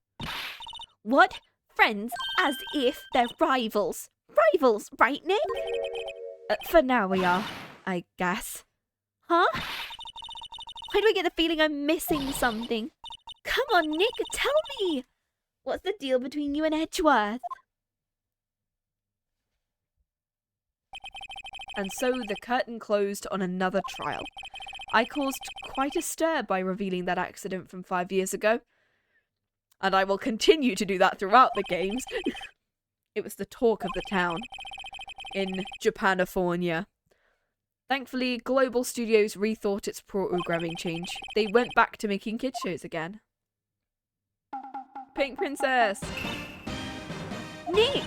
What? Friends? As if they're rivals. Rivals, right, Nick? For now we are, I guess. Huh? Why do I get the feeling I'm missing something? Come on, Nick, tell me! What's the deal between you and Edgeworth? And so the curtain closed on another trial. I caused quite a stir by revealing that accident from 5 years ago. And I will continue to do that throughout the games. It was the talk of the town in Japanifornia. Thankfully, Global Studios rethought its programming change. They went back to making kids shows again. Pink Princess! Nick!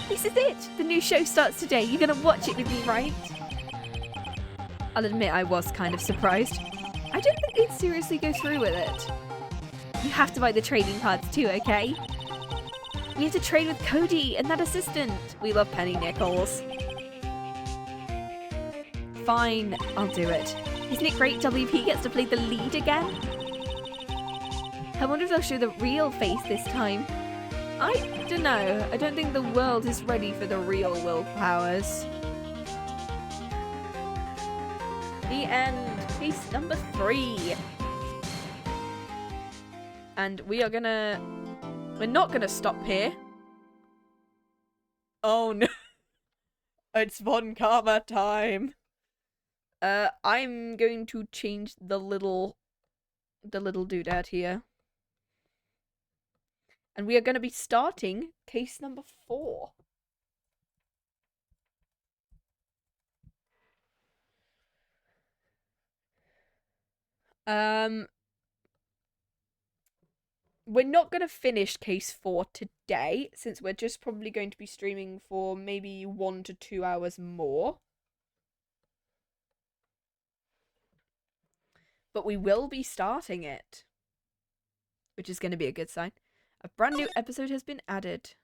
This is it! The new show starts today. You're gonna watch it with me, right? I'll admit I was kind of surprised. I didn't think they'd seriously go through with it. You have to buy the trading cards too, okay? We have to trade with Cody and that assistant. We love penny nickels. Fine, I'll do it. Isn't it great WP gets to play the lead again? I wonder if they'll show the real face this time. I don't know. I don't think the world is ready for the real Will Powers. The end. Piece number 3. And we're not gonna stop here. Oh no. It's Von Karma time. I'm going to change the little doodad here. And we are going to be starting case number 4. We're not going to finish case 4 today, since we're just probably going to be streaming for maybe 1 to 2 hours more. But we will be starting it, which is going to be a good sign. A brand new episode has been added.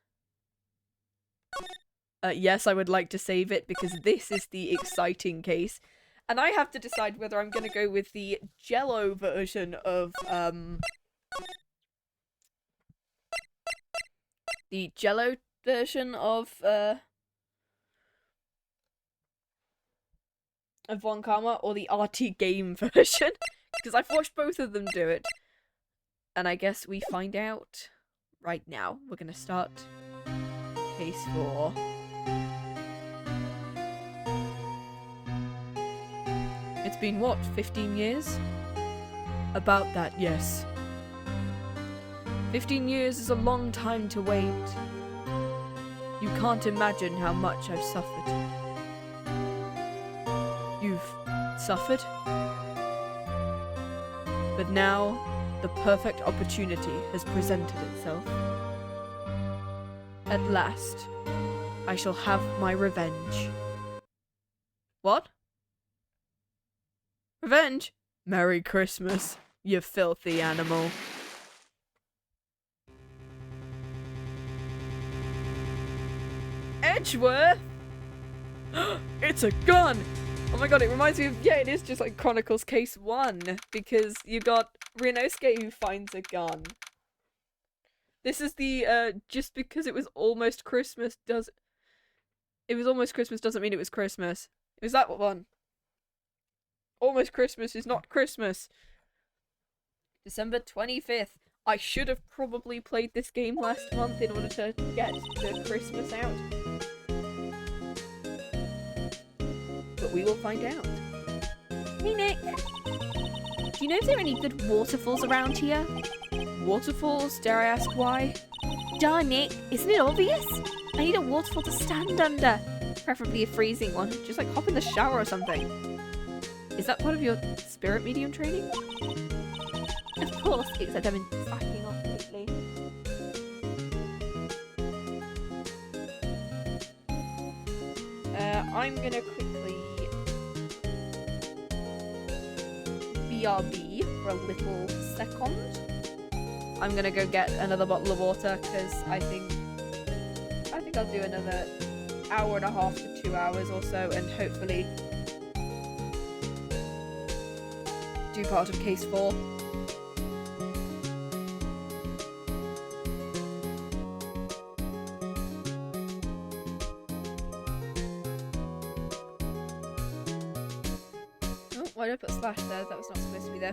Yes, I would like to save it because this is the exciting case. And I have to decide whether I'm going to go with the Jello version of, the Jello version of Von Karma, or the RT game version, because I've watched both of them do it. And I guess we find out right now. We're gonna start case 4. It's been what, 15 years? About that, yes. 15 years is a long time to wait. You can't imagine how much I've suffered. You've suffered? But now, the perfect opportunity has presented itself. At last, I shall have my revenge. What? Revenge? Merry Christmas, you filthy animal. Edgeworth? It's a gun! Oh my god, it reminds me of, yeah, it is just like Chronicles Case 1, because you got Ryunosuke who finds a gun. This is the, just because it was almost Christmas doesn't mean it was Christmas. It was that one. Almost Christmas is not Christmas. December 25th. I should have probably played this game last month in order to get the Christmas out. But we will find out. Hey Nick, do you know if there are any good waterfalls around here? Waterfalls? Dare I ask why? Duh, Nick, isn't it obvious? I need a waterfall to stand under. Preferably a freezing one. Just like hop in the shower or something. Is that part of your spirit medium training? Of course, except I've been slacking off lately. I'm gonna quickly BRB for a little second. I'm gonna go get another bottle of water because I think I'll do another hour and a half to 2 hours or so, and hopefully do part of case 4. Oh, why did I put a slash there? That was not supposed to be there.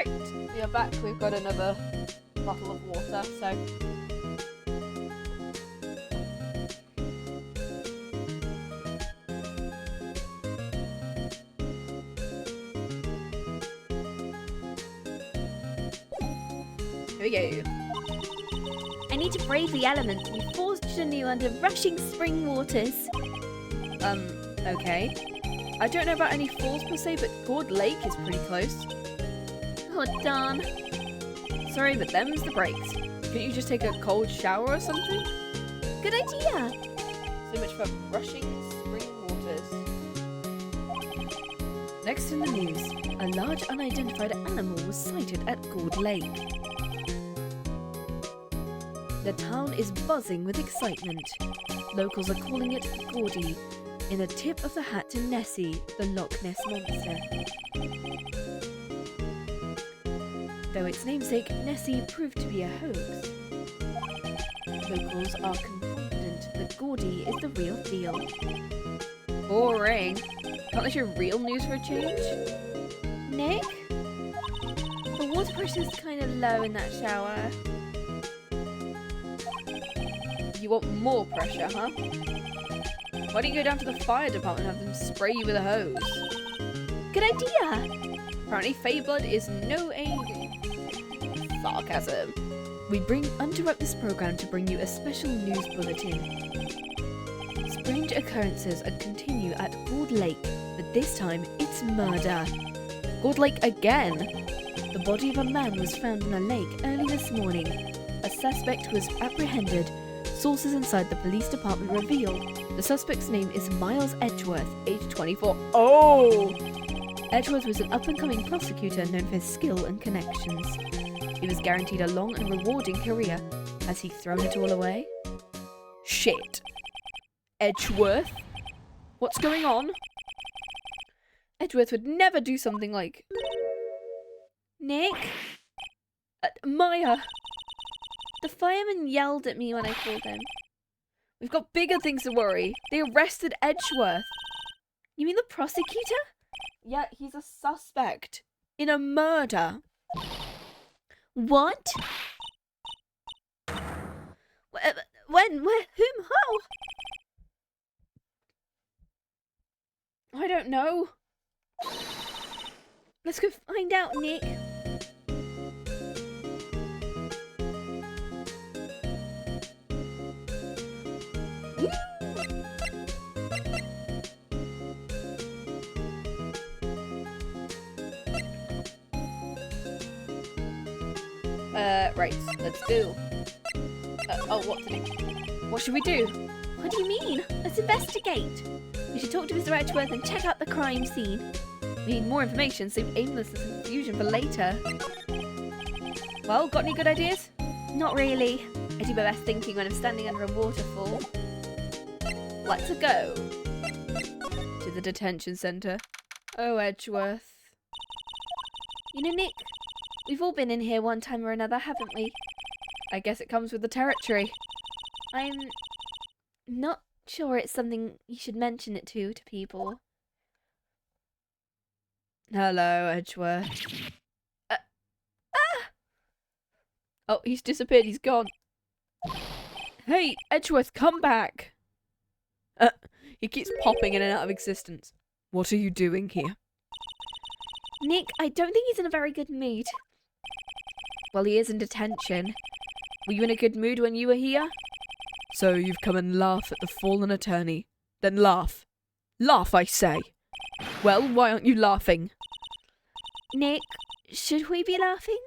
Right, we are back. We've got another bottle of water, so... Here we go. I need to brave the elements and be forged anew under rushing spring waters. Okay. I don't know about any falls per se, but Gourd Lake is pretty close. Oh, darn. Sorry, but them's the breaks. Couldn't you just take a cold shower or something? Good idea. So much for rushing spring waters. Next in the news, a large unidentified animal was sighted at Gourd Lake. The town is buzzing with excitement. Locals are calling it Gordy, in a tip of the hat to Nessie, the Loch Ness Monster. Though its namesake, Nessie, proved to be a hoax. Locals are confident that Gordy is the real deal. Boring. Can't they show real news for a change? Nick? The water pressure's kind of low in that shower. You want more pressure, huh? Why don't you go down to the fire department and have them spray you with a hose? Good idea. Apparently Feyblood is no aid. Sarcasm. We interrupt this program to bring you a special news bulletin. Strange occurrences continue at Gourd Lake, but this time it's murder. Gourd Lake again! The body of a man was found in a lake early this morning. A suspect was apprehended. Sources inside the police department reveal the suspect's name is Miles Edgeworth, age 24. Oh! Edgeworth was an up-and-coming prosecutor known for his skill and connections. He was guaranteed a long and rewarding career. Has he thrown it all away? Shit. Edgeworth? What's going on? Edgeworth would never do something like... Nick? Maya! The fireman yelled at me when I called him. We've got bigger things to worry. They arrested Edgeworth. You mean the prosecutor? Yeah, he's a suspect in a murder. What? When? Where? Whom? How? I don't know. Let's go find out, Nick. Right, let's go. What to do? What should we do? What do you mean? Let's investigate. We should talk to Mr. Edgeworth and check out the crime scene. We need more information, save aimlessness and confusion for later. Well, got any good ideas? Not really. I do my best thinking when I'm standing under a waterfall. Let's go. To the detention centre. Oh, Edgeworth. You know, Nick, we've all been in here one time or another, haven't we? I guess it comes with the territory. I'm not sure it's something you should mention it to people. Hello, Edgeworth. Oh, he's disappeared. He's gone. Hey, Edgeworth, come back. He keeps popping in and out of existence. What are you doing here? Nick, I don't think he's in a very good mood. Well, he is in detention. Were you in a good mood when you were here? So you've come and laugh at the fallen attorney. Then laugh. Laugh, I say. Well, why aren't you laughing? Nick, should we be laughing?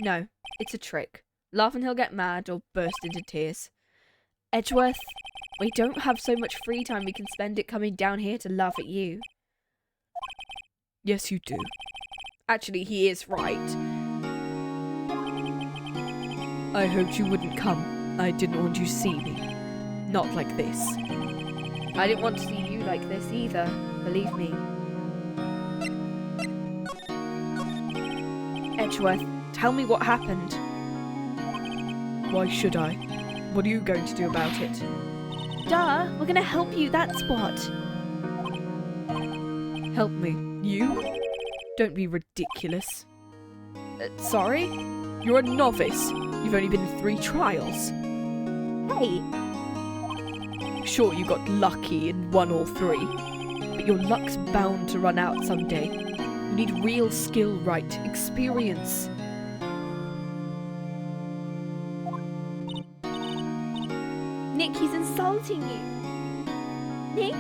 No, it's a trick. Laugh and he'll get mad or burst into tears. Edgeworth, we don't have so much free time we can spend it coming down here to laugh at you. Yes, you do. Actually, he is right. I hoped you wouldn't come. I didn't want you to see me. Not like this. I didn't want to see you like this either, believe me. Edgeworth, tell me what happened. Why should I? What are you going to do about it? Duh, we're gonna help you, that's what. Help me? You? Don't be ridiculous. Sorry? You're a novice. You've only been in 3 trials. Hey, Sure, you got lucky and won all 3, but your luck's bound to run out someday. You need real skill, Wright, experience. Nick, he's insulting you. Nick?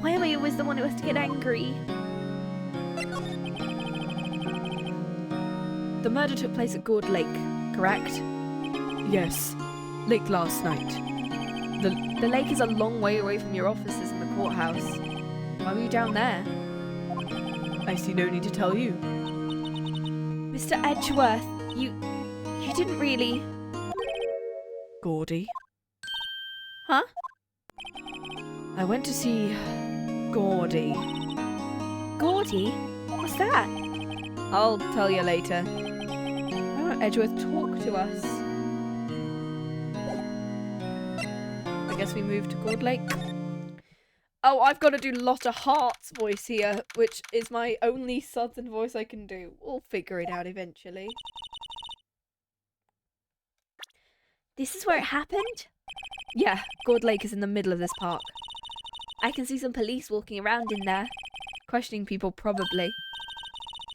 Why am I always the one who has to get angry? The murder took place at Gourd Lake, correct? Yes, late last night. The lake is a long way away from your offices in the courthouse. Why were you down there? I see no need to tell you. Mr. Edgeworth, you didn't really... Gordy. Huh? I went to see Gordy. Gordy? What's that? I'll tell you later. Why won't Edgeworth talk to us? I guess we moved to Gourd Lake. Oh, I've got to do Lotta Hart's voice here, which is my only southern voice I can do. We'll figure it out eventually. This is where it happened? Yeah, Gourd Lake is in the middle of this park. I can see some police walking around in there. Questioning people, probably.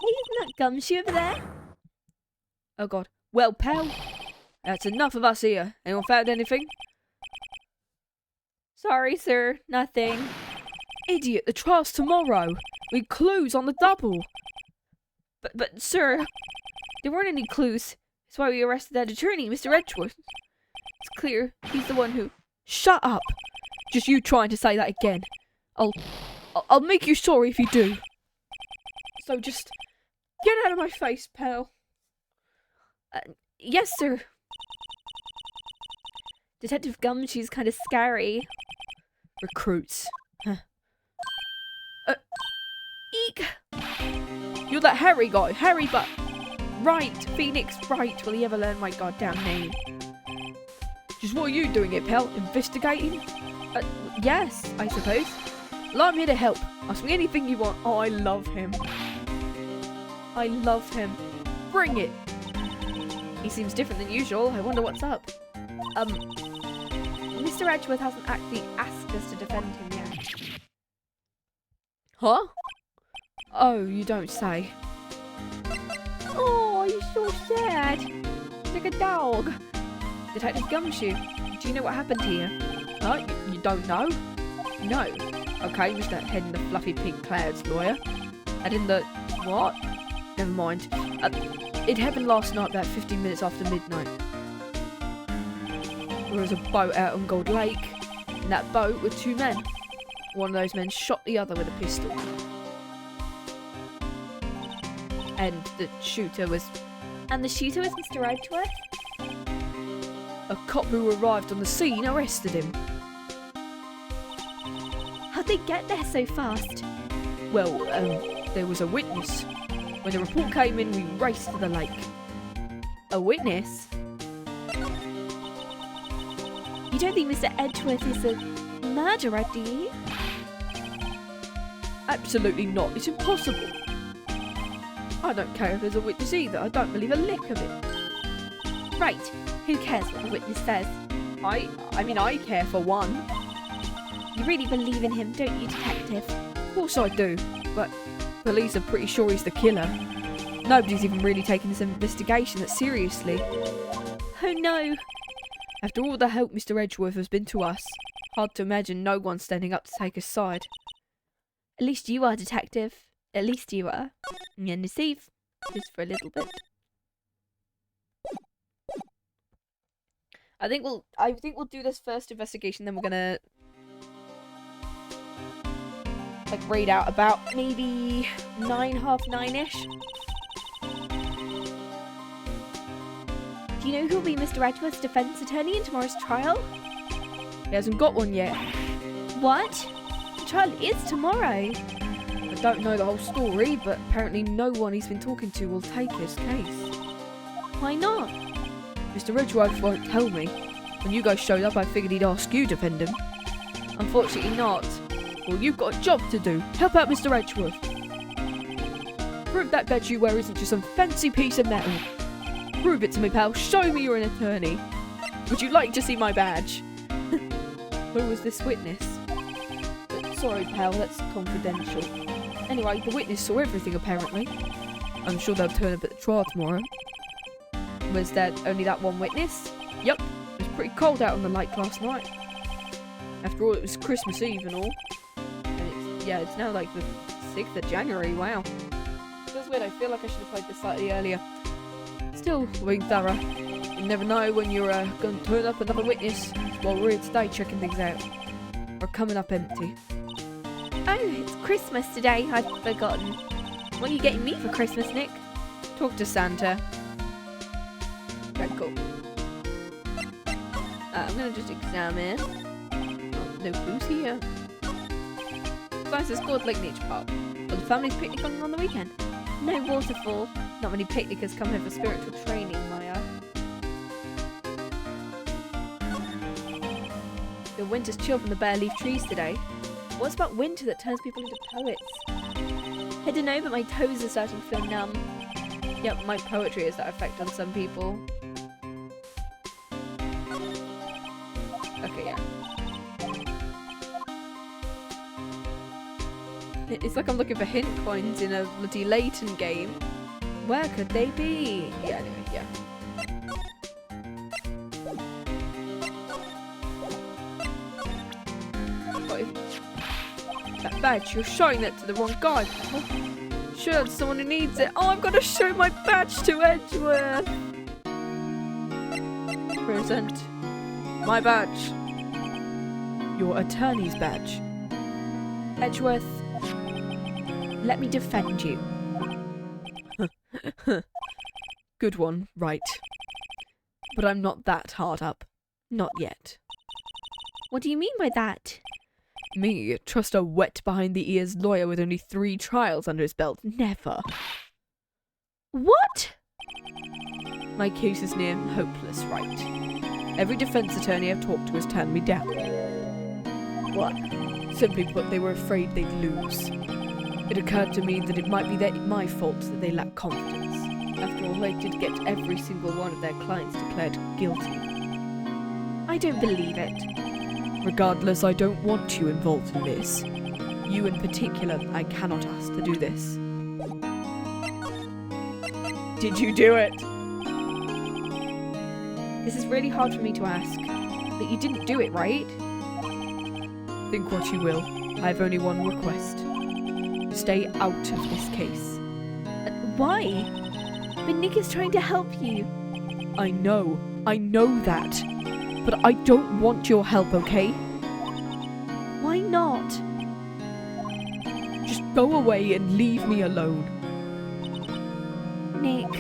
Hey, isn't that Gumshoe over there? Oh god. Well, pal, that's enough of us here. Anyone found anything? Sorry, sir. Nothing. Idiot, the trial's tomorrow. We had clues on the double. But, sir, there weren't any clues. That's why we arrested that attorney, Mr. Edgeworth. It's clear he's the one who... Shut up. Just you trying to say that again. I'll make you sorry if you do. So just get out of my face, pal. Yes, sir. Detective Gumshoe's kind of scary. Recruits. Huh. Eek! You're that Harry guy, Harry but... Right, Phoenix Wright. Will he ever learn my goddamn name? Just what are you doing here, pal? Investigating? Yes, I suppose. Well, I'm here to help. Ask me anything you want. Oh, I love him. I love him. Bring it. He seems different than usual. I wonder what's up. Mr. Edgeworth hasn't actually asked us to defend him yet. Huh? Oh, you don't say. Oh, you're so sad. He's like a dog. Detective Gumshoe, do you know what happened here? Huh? You don't know? No. Okay, Mr. Head in the fluffy pink clouds lawyer. And in the... what? Never mind. It happened last night about 15 minutes after midnight. There was a boat out on Gold Lake. In that boat were 2 men. One of those men shot the other with a pistol. And the shooter was... And the shooter was Mr. Edgeworth? A cop who arrived on the scene arrested him. How'd they get there so fast? Well, there was a witness. When the report came in, we raced to the lake. A witness? You don't think Mr. Edgeworth is a murderer, do you? Absolutely not. It's impossible. I don't care if there's a witness either. I don't believe a lick of it. Right. Who cares what the witness says? I mean, I care for one. You really believe in him, don't you, Detective? Of course I do, but police are pretty sure he's the killer. Nobody's even really taking this investigation that seriously. Oh no! After all the help Mr. Edgeworth has been to us, hard to imagine no one standing up to take his side. At least you are, Detective. At least you are. And deceive. Just for a little bit. I think we'll do this first investigation, then we're gonna like raid out about maybe 9, half 9-ish. Do you know who'll be Mr. Edgeworth's defense attorney in tomorrow's trial? He hasn't got one yet. What? The trial is tomorrow. I don't know the whole story, but apparently no one he's been talking to will take his case. Why not? Mr. Edgeworth won't tell me. When you guys showed up, I figured he'd ask you to defend him. Unfortunately not. Well, you've got a job to do. Help out Mr. Edgeworth. Prove that badge you wear isn't just some fancy piece of metal. Prove it to me, pal. Show me you're an attorney. Would you like to see my badge? Who was this witness? Sorry, pal, that's confidential. Anyway, the witness saw everything, apparently. I'm sure they'll turn up at the trial tomorrow. Was there only that one witness? Yep. It was pretty cold out on the lake last night. After all, it was Christmas Eve and all. And it's now like the 6th of January, wow. Feels weird, I feel like I should have played this slightly earlier. Still, being thorough. You never know when you're going to turn up another witness. While we're here today checking things out. Or coming up empty. Oh, it's Christmas today. I'd forgotten. What are you getting me for Christmas, Nick? Talk to Santa. Okay, cool. I'm gonna just examine. Oh, no clues here. Besides, it's called Lake Nature Park. Well, the family's picnicking on the weekend. No waterfall. Not many picnickers come here for spiritual training, Maya. The winter's chill from the bare leaf trees today. What's about winter that turns people into poets? I don't know, but my toes are starting to feel numb. Yep, my poetry has that effect on some people. Okay, yeah. It's like I'm looking for hint coins in a bloody Layton game. Where could they be? Yeah, anyway, yeah. That badge, you're showing that to the wrong guy. Show it to someone who needs it. Oh, I've got to show my badge to Edgeworth. Present my badge. Your attorney's badge. Edgeworth, let me defend you. Good one, right. But I'm not that hard up. Not yet. What do you mean by that? Me, trust a wet behind-the-ears lawyer with only 3 trials under his belt. Never. What? My case is near hopeless, right? Every defense attorney I've talked to has turned me down. What? Simply put, they were afraid they'd lose. It occurred to me that it might be my fault that they lack confidence. After all, they did get every single one of their clients declared guilty. I don't believe it. Regardless, I don't want you involved in this. You in particular, I cannot ask to do this. Did you do it? This is really hard for me to ask. But you didn't do it, right? Think what you will. I have only one request. Stay out of this case. Why? But Nick is trying to help you. I know that. But I don't want your help, okay? Why not? Just go away and leave me alone. Nick.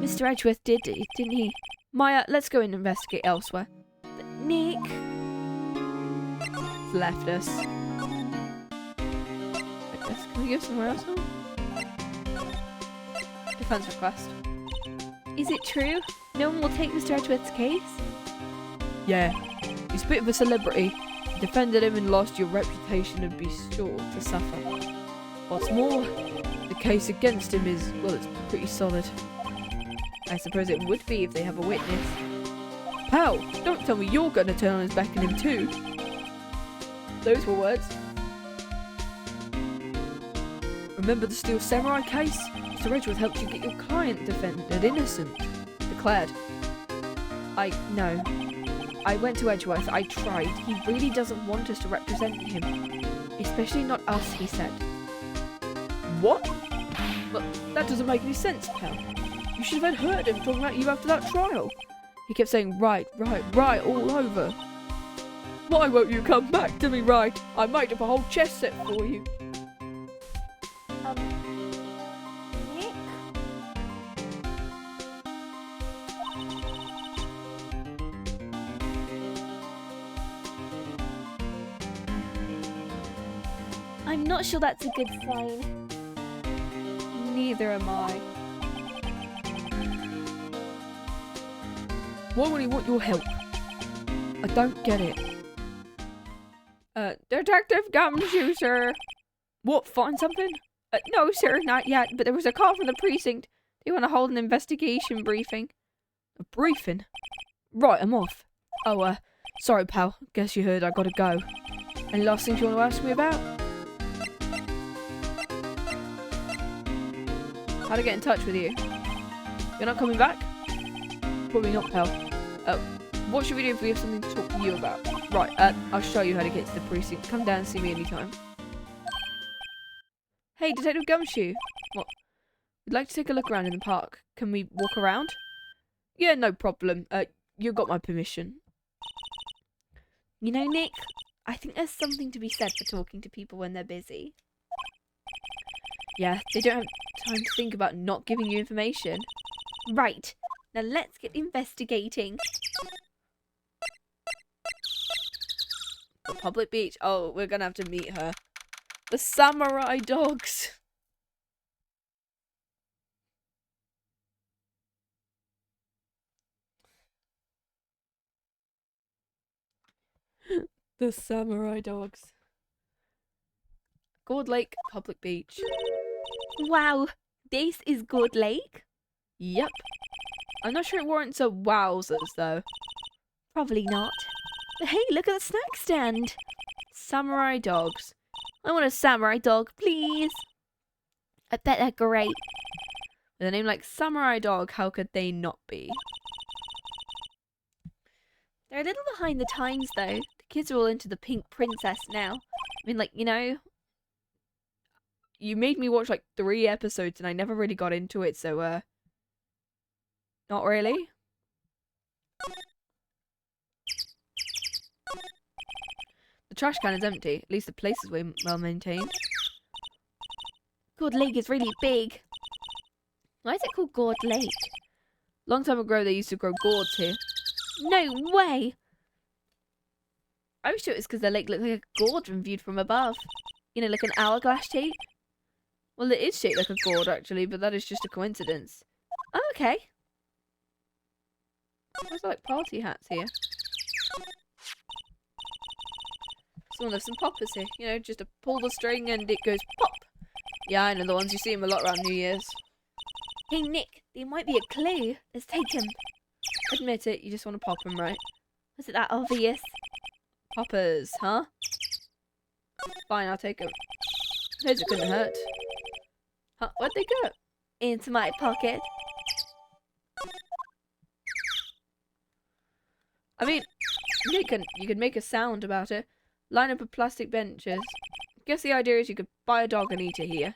Mr. Edgeworth did it, didn't he? Maya, let's go and investigate elsewhere. But Nick... He's left us. I guess, can we go somewhere else now? Defense request. Is it true? No one will take Mr. Edgeworth's case? Yeah, he's a bit of a celebrity. You defended him and lost your reputation and be sure to suffer. What's more, the case against him is, well, it's pretty solid. I suppose it would be if they have a witness. Pal, don't tell me you're going to turn on his back on him too. Those were words. Remember the Steel Samurai case? Mr. Edgeworth helped you get your client defended innocent. Declared. No. I went to Edgeworth, I tried. He really doesn't want us to represent him. Especially not us, he said. What? Well, that doesn't make any sense, pal. You should have heard him talking about you after that trial. He kept saying, right, all over. Why won't you come back to me, Wright? I made up a whole chess set for you. Nick? I'm not sure that's a good sign. Neither am I. Why would he want your help? I don't get it. Detective Gumshoe, sir. What, find something? No, sir, not yet, but there was a call from the precinct. They want to hold an investigation briefing. A briefing? Right, I'm off. Oh, sorry, pal. Guess you heard I gotta go. Any last things you want to ask me about? How'd I get in touch with you? You're not coming back? Probably not, pal. What should we do if we have something to talk to you about? Right, I'll show you how to get to the precinct. Come down and see me anytime. Hey, Detective Gumshoe. What? We'd like to take a look around in the park. Can we walk around? Yeah, no problem. You got my permission. You know, Nick, I think there's something to be said for talking to people when they're busy. Yeah, they don't have time to think about not giving you information. Right. Now let's get investigating. The public beach. Oh, we're gonna have to meet her. The samurai dogs. The samurai dogs. Gold Lake Public Beach. Wow, this is Good Lake? Yep. I'm not sure it warrants a wowzers though. Probably not. But hey, look at the snack stand. Samurai dogs. I want a samurai dog, please. I bet they're great. With a name like Samurai Dog, how could they not be? They're a little behind the times though. The kids are all into the pink princess now. I mean, like, you know. You made me watch like 3 episodes and I never really got into it, so not really. The trash can is empty. At least the place is well maintained. Good Lake is really big. Why is it called Gourd Lake? Long time ago they used to grow gourds here. No way! I was sure it was because the lake looked like a gourd when viewed from above. You know, like an hourglass shape? Well, it is shaped like a gourd actually, but that is just a coincidence. Oh, okay. There's like party hats here. Someone left some poppers here. You know, just to pull the string and it goes pop. Yeah, I know the ones. You see them a lot around New Year's. Hey, Nick, there might be a clue. Let's take him. Admit it, you just want to pop them, right? Was it that obvious? Poppers, huh? Fine, I'll take them. Those it couldn't hurt. Huh? Where'd they go? Into my pocket. I mean, you could make a sound about it. Line up of plastic benches. Guess the idea is you could buy a dog and eat it here.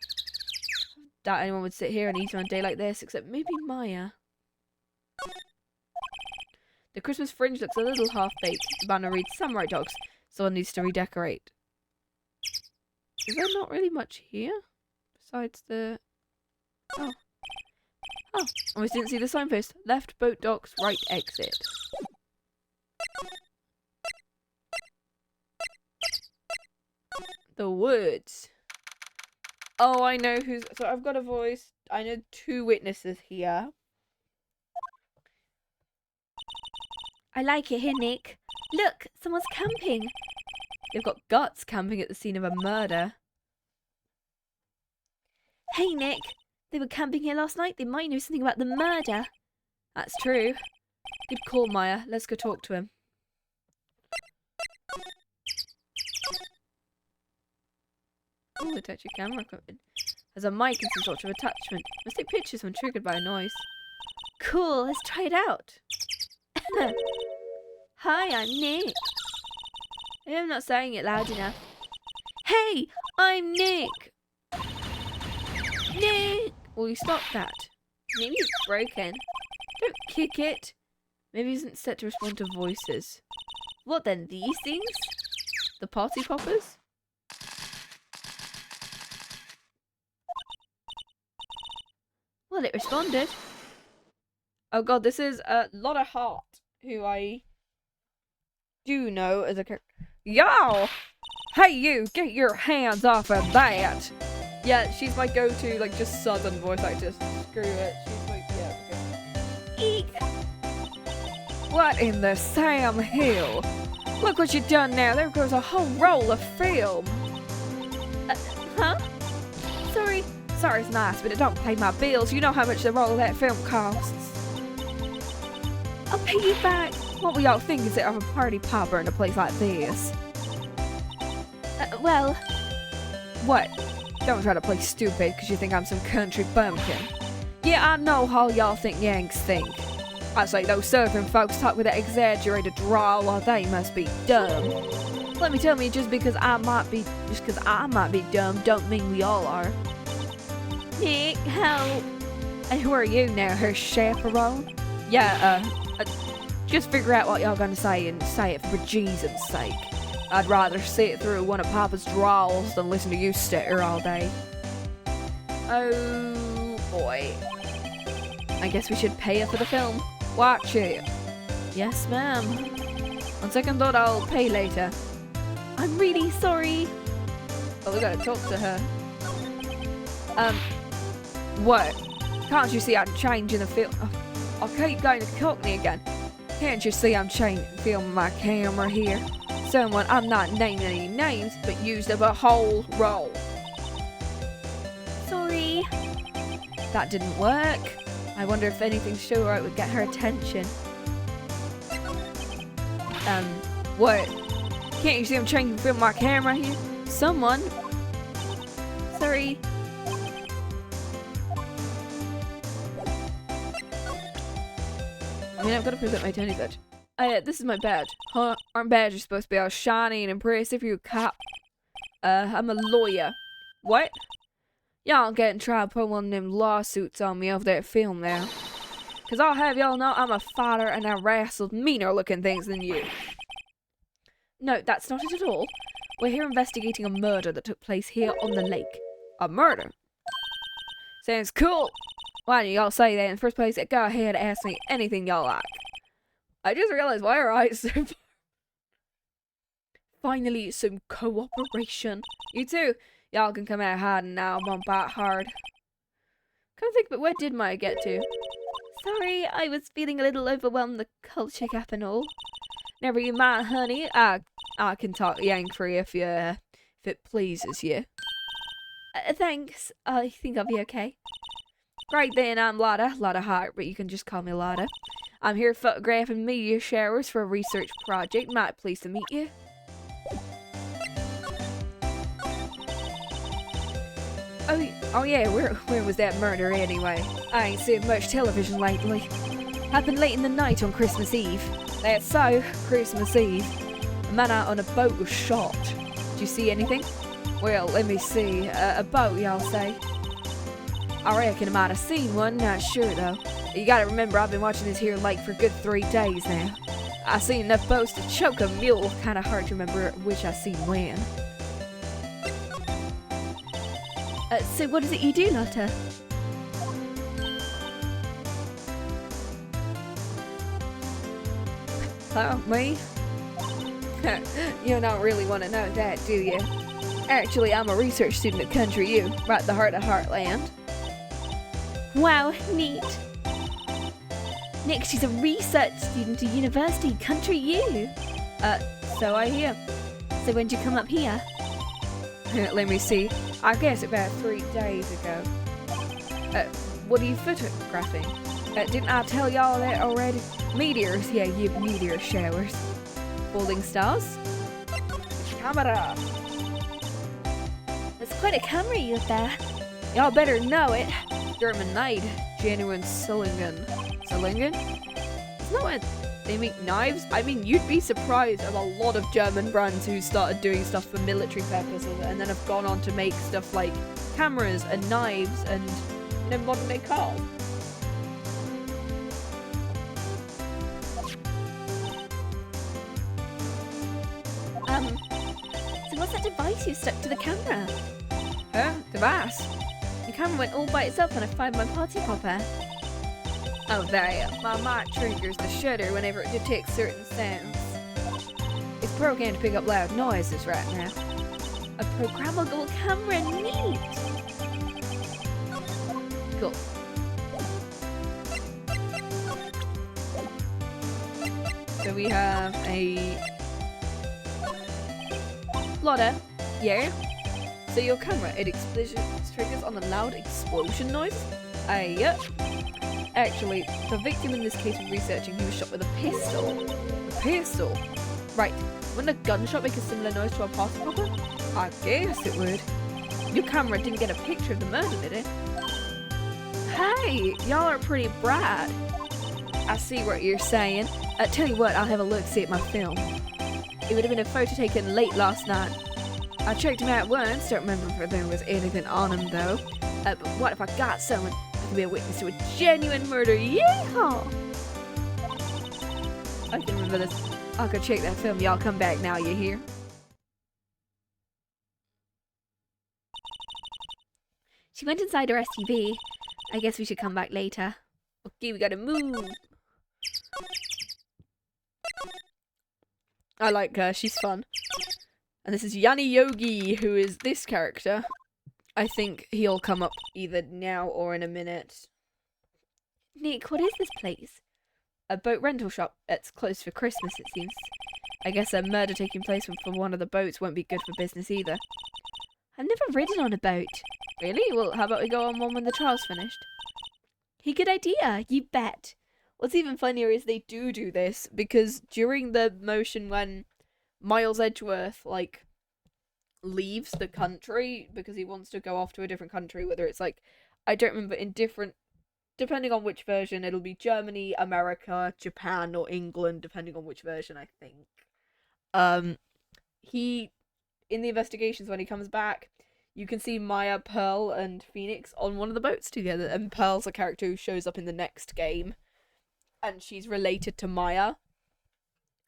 Doubt anyone would sit here and eat on a day like this, except maybe Maya. The Christmas fringe looks a little half-baked. The banner reads Samurai Dogs. Someone needs to redecorate. Is there not really much here? Besides the... Oh. Oh, almost didn't see the signpost. Left boat docks, right exit. The woods. Oh, I know who's... So I've got a voice. I know 2 witnesses here. I like it here, Nick. Look, someone's camping. They've got guts camping at the scene of a murder. Hey, Nick. They were camping here last night. They might know something about the murder. That's true. Good call, Maya. Let's go talk to him. Oh, attach your camera equipment. There's a mic and some sort of attachment. Must take pictures when triggered by a noise. Cool, let's try it out. Hi, I'm Nick. Maybe I'm not saying it loud enough. Hey, I'm Nick. Nick! Will you stop that? Maybe it's broken. Don't kick it. Maybe it isn't set to respond to voices. What then, these things? The party poppers? Well, it responded. Oh god, this is Lotta Hart, who I do know as a character. Yo! Hey you, get your hands off of that! Yeah, she's my go-to, like, just southern voice actor. Screw it. She's like, yeah, okay. Eek! What in the Sam Hill? Look what you done now. There goes a whole roll of film. Huh? Sorry, Sorry, it's nice, but it don't pay my bills. You know how much the roll of that film costs. I'll pay you back. What will y'all think is it of a party popper in a place like this? Well, What? Don't try to play stupid because you think I'm some country bumpkin. Yeah, I know how y'all think Yanks think. I say those southern folks talk with that exaggerated drawl, while they must be dumb. Let me tell you, just because I might be dumb, don't mean we all are. Nick, help. And who are you now, her chaperone? Yeah, just figure out what y'all gonna say and say it for Jesus' sake. I'd rather sit through one of Papa's drawls than listen to you stutter all day. Oh boy. I guess we should pay her for the film. Watch it. Yes, ma'am. On second thought, I'll pay later. I'm really sorry. Oh, we gotta talk to her. What? Can't you see I'm changing the film? I'll keep going to Cockney again. Can't you see I'm filming my camera here? Someone, I'm not naming any names, but used up a whole roll. Sorry. That didn't work. I wonder if anything sure would get her attention. What? Can't you see I'm trying to film my camera here? Someone. Sorry. I mean, I've got to present my tiny badge. This is my badge. Huh? Aren't badges supposed to be all shiny and impressive? You a cop. I'm a lawyer. What? Y'all get in trouble put one of them lawsuits on me over that film now. Cause I'll have y'all know I'm a fighter and I wrestled meaner looking things than you. No, that's not it at all. We're here investigating a murder that took place here on the lake. A murder? Sounds cool. Why didn't y'all say that in the first place? Go ahead and ask me anything y'all like. I just realized why are I so... Finally, some cooperation. You too. Y'all can come out hiding now. I'm on bite hard. Come think, but where did Maya get to? Sorry, I was feeling a little overwhelmed with the culture gap and all. Never you mind, honey. I can talk Yang for you if it pleases you. Thanks. I think I'll be okay. Right then, I'm Lotta Hart, but you can just call me Lotta. I'm here photographing meteor showers for a research project. Might pleased to meet you. Oh yeah, where was that murder anyway? I ain't seen much television lately. Happened late in the night on Christmas Eve. That's so, Christmas Eve. A man out on a boat was shot. Did you see anything? Well, let me see. A boat, y'all say? I reckon I might have seen one, not sure though. You gotta remember, I've been watching this here lake for a good 3 days now. I seen enough boats to choke a mule. Kinda hard to remember which I seen when. So what is it you do, Lotta? Oh, me? You don't really want to know that, do you? Actually, I'm a research student at Country U, right at the heart of Heartland. Wow, neat. Next, she's a research student at University, Country U. So I hear. So when did you come up here? Let me see. I guess about 3 days ago. What are you photographing? Didn't I tell y'all that already? Meteors, yeah, you meteor showers. Falling stars? Camera! There's quite a camera you have there. Y'all better know it. German made. Genuine Sillingen. Sillingen? Isn't that what they make knives? I mean, you'd be surprised at a lot of German brands who started doing stuff for military purposes and then have gone on to make stuff like cameras and knives and, you know, modern day cars. So what's that device you stuck to the camera? Huh? Device? The camera went all by itself when I fired my party popper. Oh, that. My mic triggers the shutter whenever it detects certain sounds. It's programmed to pick up loud noises right now. A programmable camera, neat! Cool. So we have a... Lotta, yeah? So So your camera, it triggers on a loud explosion noise? Yep. Actually, the victim in this case was researching, he was shot with a pistol. A pistol? Right. Wouldn't a gunshot make a similar noise to a party popper? I guess it would. Your camera didn't get a picture of the murder, did it? Hey, y'all are pretty bright. I see what you're saying. Tell you what, I'll have a look-see at my film. It would have been a photo taken late last night. I checked him out once, don't remember if there was anything on him though. But what if I got someone who could be a witness to a genuine murder? Yeehaw! I can remember this. I'll go check that film. Y'all come back now, you hear? She went inside her SUV. I guess we should come back later. Okay, we gotta move. I like her, she's fun. And this is Yanni Yogi, who is this character. I think he'll come up either now or in a minute. Nick, what is this place? A boat rental shop. It's closed for Christmas, it seems. I guess a murder taking place from one of the boats won't be good for business either. I've never ridden on a boat. Really? Well, how about we go on one when the trial's finished? Hey, good idea. You bet. What's even funnier is they do this, because during the motion when Miles Edgeworth, like, leaves the country because he wants to go off to a different country, whether it's, like, I don't remember, in different, depending on which version, it'll be Germany, America, Japan, or England, depending on which version, I think. He, in the investigations when he comes back, you can see Maya, Pearl, and Phoenix on one of the boats together, and Pearl's a character who shows up in the next game, and she's related to Maya,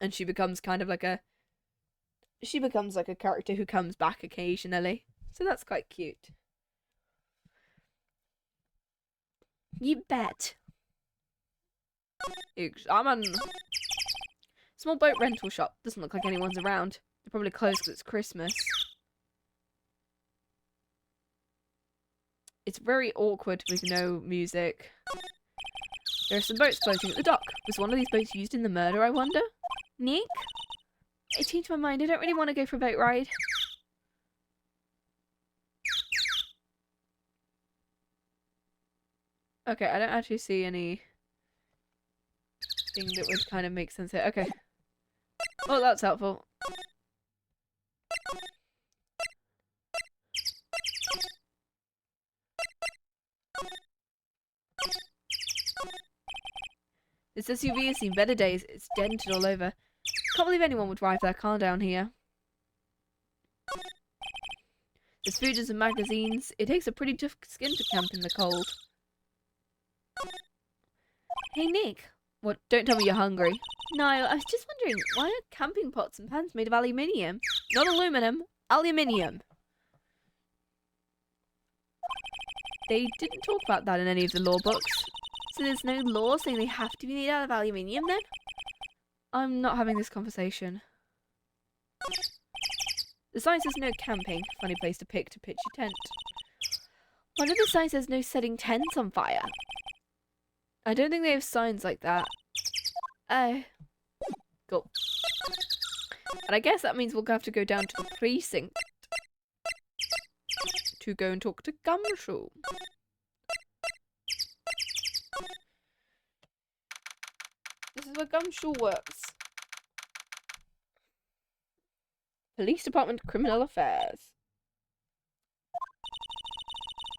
and she becomes kind of like a character who comes back occasionally, so that's quite cute. You bet. Examine. Small boat rental shop. Doesn't look like anyone's around. They're probably closed because it's Christmas. It's very awkward with no music. There are some boats floating at the dock. Was one of these boats used in the murder, I wonder? Nick? I changed my mind. I don't really want to go for a boat ride. Okay, I don't actually see any thing that would kind of make sense here. Okay. Oh, that's helpful. This SUV has seen better days. It's dented all over. Can't believe anyone would drive their car down here. There's food and some magazines. It takes a pretty tough skin to camp in the cold. Hey, Nick. What? Don't tell me you're hungry. No, I was just wondering, why are camping pots and pans made of aluminium? Not aluminum. Aluminium. They didn't talk about that in any of the law books. So there's no law saying they have to be made out of aluminium then? I'm not having this conversation. The sign says no camping. Funny place to pick to pitch your tent. One of the signs says no setting tents on fire. I don't think they have signs like that. Oh. Cool. And I guess that means we'll have to go down to the precinct to go and talk to Gumshoe. This is where Gumshoe works. Police Department Criminal Affairs.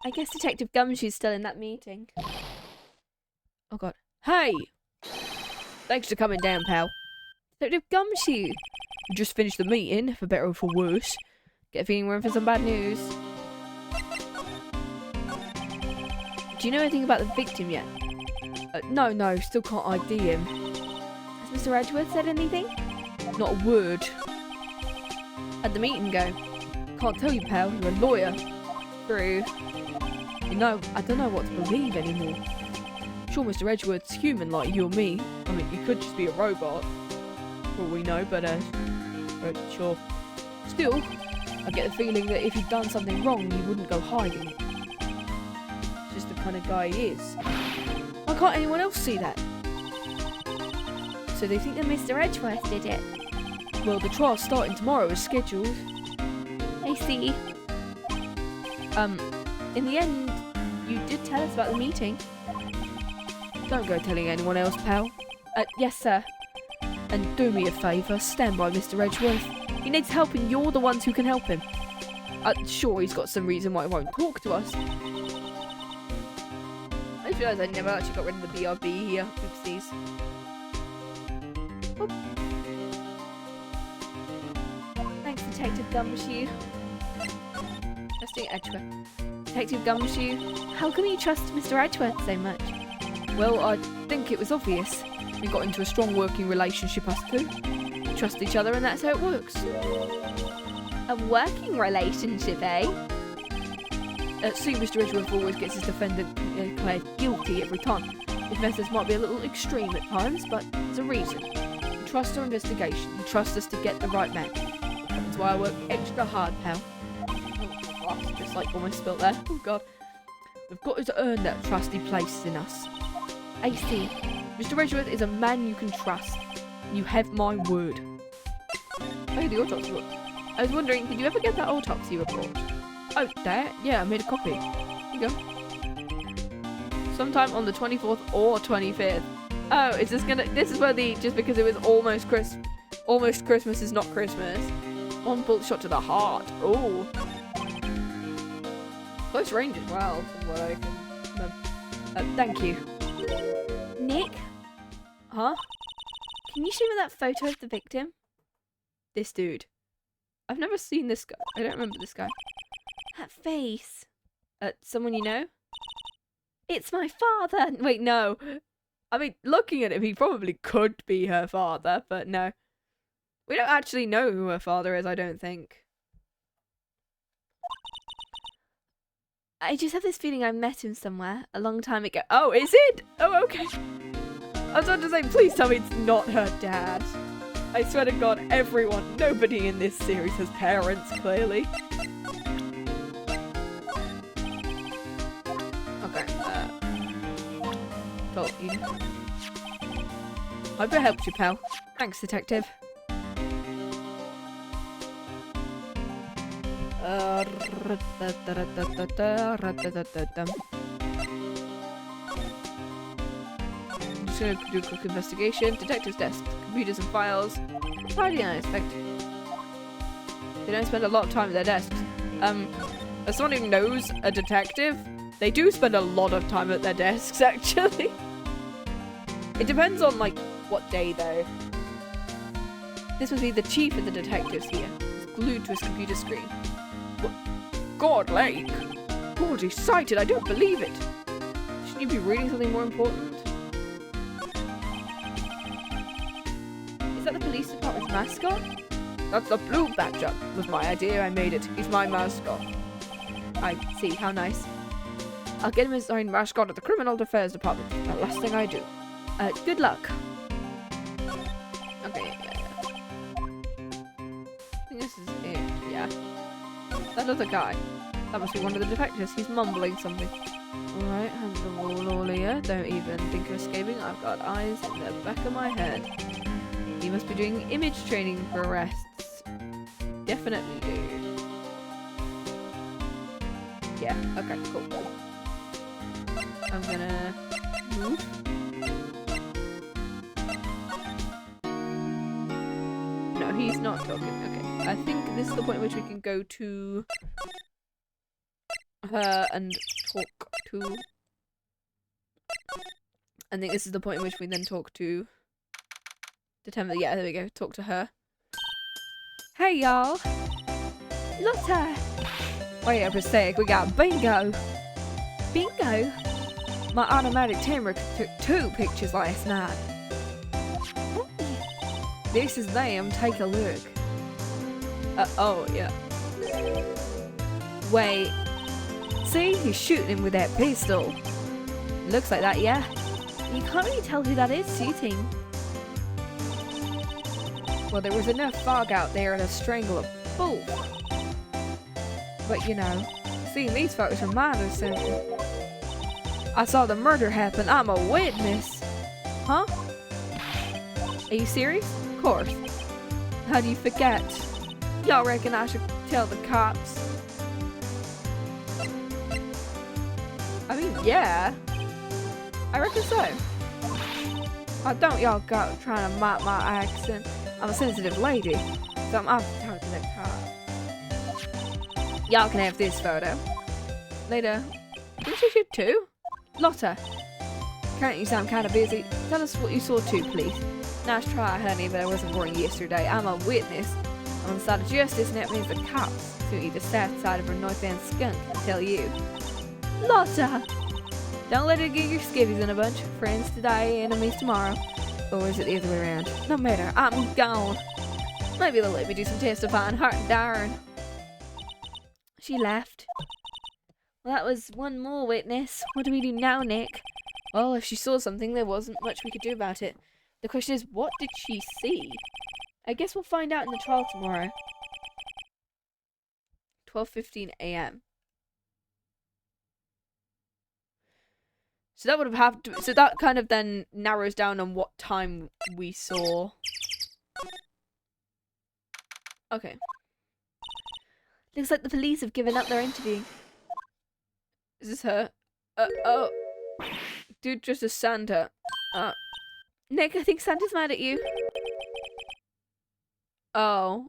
I guess Detective Gumshoe's still in that meeting. Oh god. Hey! Thanks for coming down, pal. Detective Gumshoe! We just finished the meeting, for better or for worse. Get a feeling we're in for some bad news. Do you know anything about the victim yet? No, still can't ID him. Has Mr. Edgeworth said anything? Not a word. How'd the meeting go? Can't tell you, pal. You're a lawyer. True. You know, I don't know what to believe anymore. Sure, Mr. Edgeworth's human like you or me. I mean, he could just be a robot. For all we know, but sure. Still, I get the feeling that if he'd done something wrong, he wouldn't go hiding it. Just the kind of guy he is. Why can't anyone else see that? So they think that Mr. Edgeworth did it? Well, the trial's starting tomorrow as scheduled. I see. In the end, you did tell us about the meeting. Don't go telling anyone else, pal. Yes, sir. And do me a favour, stand by Mr. Edgeworth. He needs help and you're the ones who can help him. Sure, he's got some reason why he won't talk to us. I just realised I never actually got rid of the BRB here. Oopsies. Oh. Thanks, Detective Gumshoe. Trusting Edgeworth. Detective Gumshoe, how come you trust Mr. Edgeworth so much? Well, I think it was obvious. We got into a strong working relationship, us two. We trust each other and that's how it works. A working relationship, eh? See, Mr. Edgeworth always gets his defendant declared guilty every time. His methods might be a little extreme at times, but there's a reason. You trust our investigation. You trust us to get the right man. That's why I work extra hard, pal. Oh, gosh, just like almost spilt there. Oh god. We've got to earn that trust he places in us. I see. Mr. Edgeworth is a man you can trust. You have my word. Oh, the autopsy report. I was wondering, did you ever get that autopsy report? Oh, there? Yeah, I made a copy. Here you go. Sometime on the 24th or 25th. Oh, is this gonna... This is where the... Just because it was almost Christmas is not Christmas. One bullet shot to the heart. Oh. Close range as well, from what I can... thank you. Nick, Huh? can you show me that photo of the victim? This dude. I've never seen this guy. I don't remember this guy. That face. Someone you know? It's my father. Wait, no. I mean, looking at him, he probably could be her father, but no. We don't actually know who her father is, I don't think. I just have this feeling I met him somewhere a long time ago. Oh, is it? Oh, okay. I was about to say, please tell me it's not her dad. I swear to God, everyone, nobody in this series has parents, clearly. Okay, well, you know. Hope it helped you, pal. Thanks, detective. Just gonna do a quick investigation. Detective's desk, computers and files. Tidy and unexpected. They don't spend a lot of time at their desks. As someone who knows a detective, they do spend a lot of time at their desks, actually. It depends on, like, what day, though. This must be the chief of the detectives here. He's glued to his computer screen. What? God, Lake! God, he's sighted, I don't believe it! Shouldn't you be reading something more important? Is that the police department's mascot? That's the blue badger. Was my idea, I made it. He's my mascot. I see, how nice. I'll get him assigned mascot at the criminal affairs department. The last thing I do. Good luck. Okay, yeah. I think this is it, yeah. That other guy. That must be one of the detectives. He's mumbling something. Alright, hands on the wall all here. Don't even think of escaping. I've got eyes in the back of my head. He must be doing image training for arrests. Definitely, dude. Yeah, okay, cool. I'm gonna move. No, he's not talking. Okay, I think this is the point at which we can go to her and talk to... I think this is the point at which we then talk to... Determine, yeah, there we go. Talk to her. Hey, y'all. Lotta. Wait up a sec. We got bingo. Bingo. My automatic camera took 2 pictures last night. This is them. Take a look. Oh, yeah. Wait. See? He's shooting him with that pistol. Looks like that, yeah? You can't really tell who that is shooting. Well, there was enough fog out there to strangle a bull. But, you know, seeing these photos remind us of something. I saw the murder happen. I'm a witness. Huh? Are you serious? Of course. How do you forget? Y'all reckon I should tell the cops? Yeah, I reckon so. I don't y'all go trying to mock my accent. I'm a sensitive lady, so I'm off to talk to the car. Y'all can have this photo. Later. Didn't you shoot too? Lotta, can't you sound kind of busy? Tell us what you saw too, please. Nice try, honey, but I wasn't born yesterday. I'm a witness. I'm on the side of justice, and that means the cops, to either south side of or north end skunk, can tell you. Lotta! Don't let her get your skivvies in a bunch. Friends today, enemies tomorrow. Or is it the other way around? No matter, I'm gone. Maybe they'll let me do some testifying, heart and darn. She left. Well, that was one more witness. What do we do now, Nick? Well, if she saw something, there wasn't much we could do about it. The question is, what did she see? I guess we'll find out in the trial tomorrow. 12:15 a.m. So that would have to, so that kind of then narrows down on what time we saw. Okay. Looks like the police have given up their interview. Is this her? Oh. Dude, just a Santa. Nick, I think Santa's mad at you. Oh.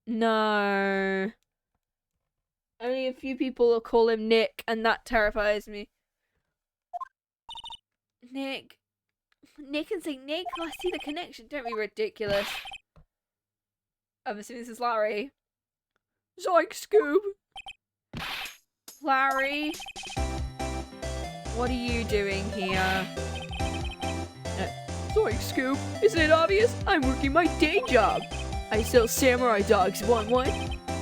No. Only a few people will call him Nick, and that terrifies me. Nick and St. Nick? Oh, I see the connection. Don't be ridiculous. I'm assuming this is Larry. Zoink, Scoob! Larry! What are you doing here? Zoink, Scoob! Isn't it obvious? I'm working my day job! I sell samurai dogs, want one?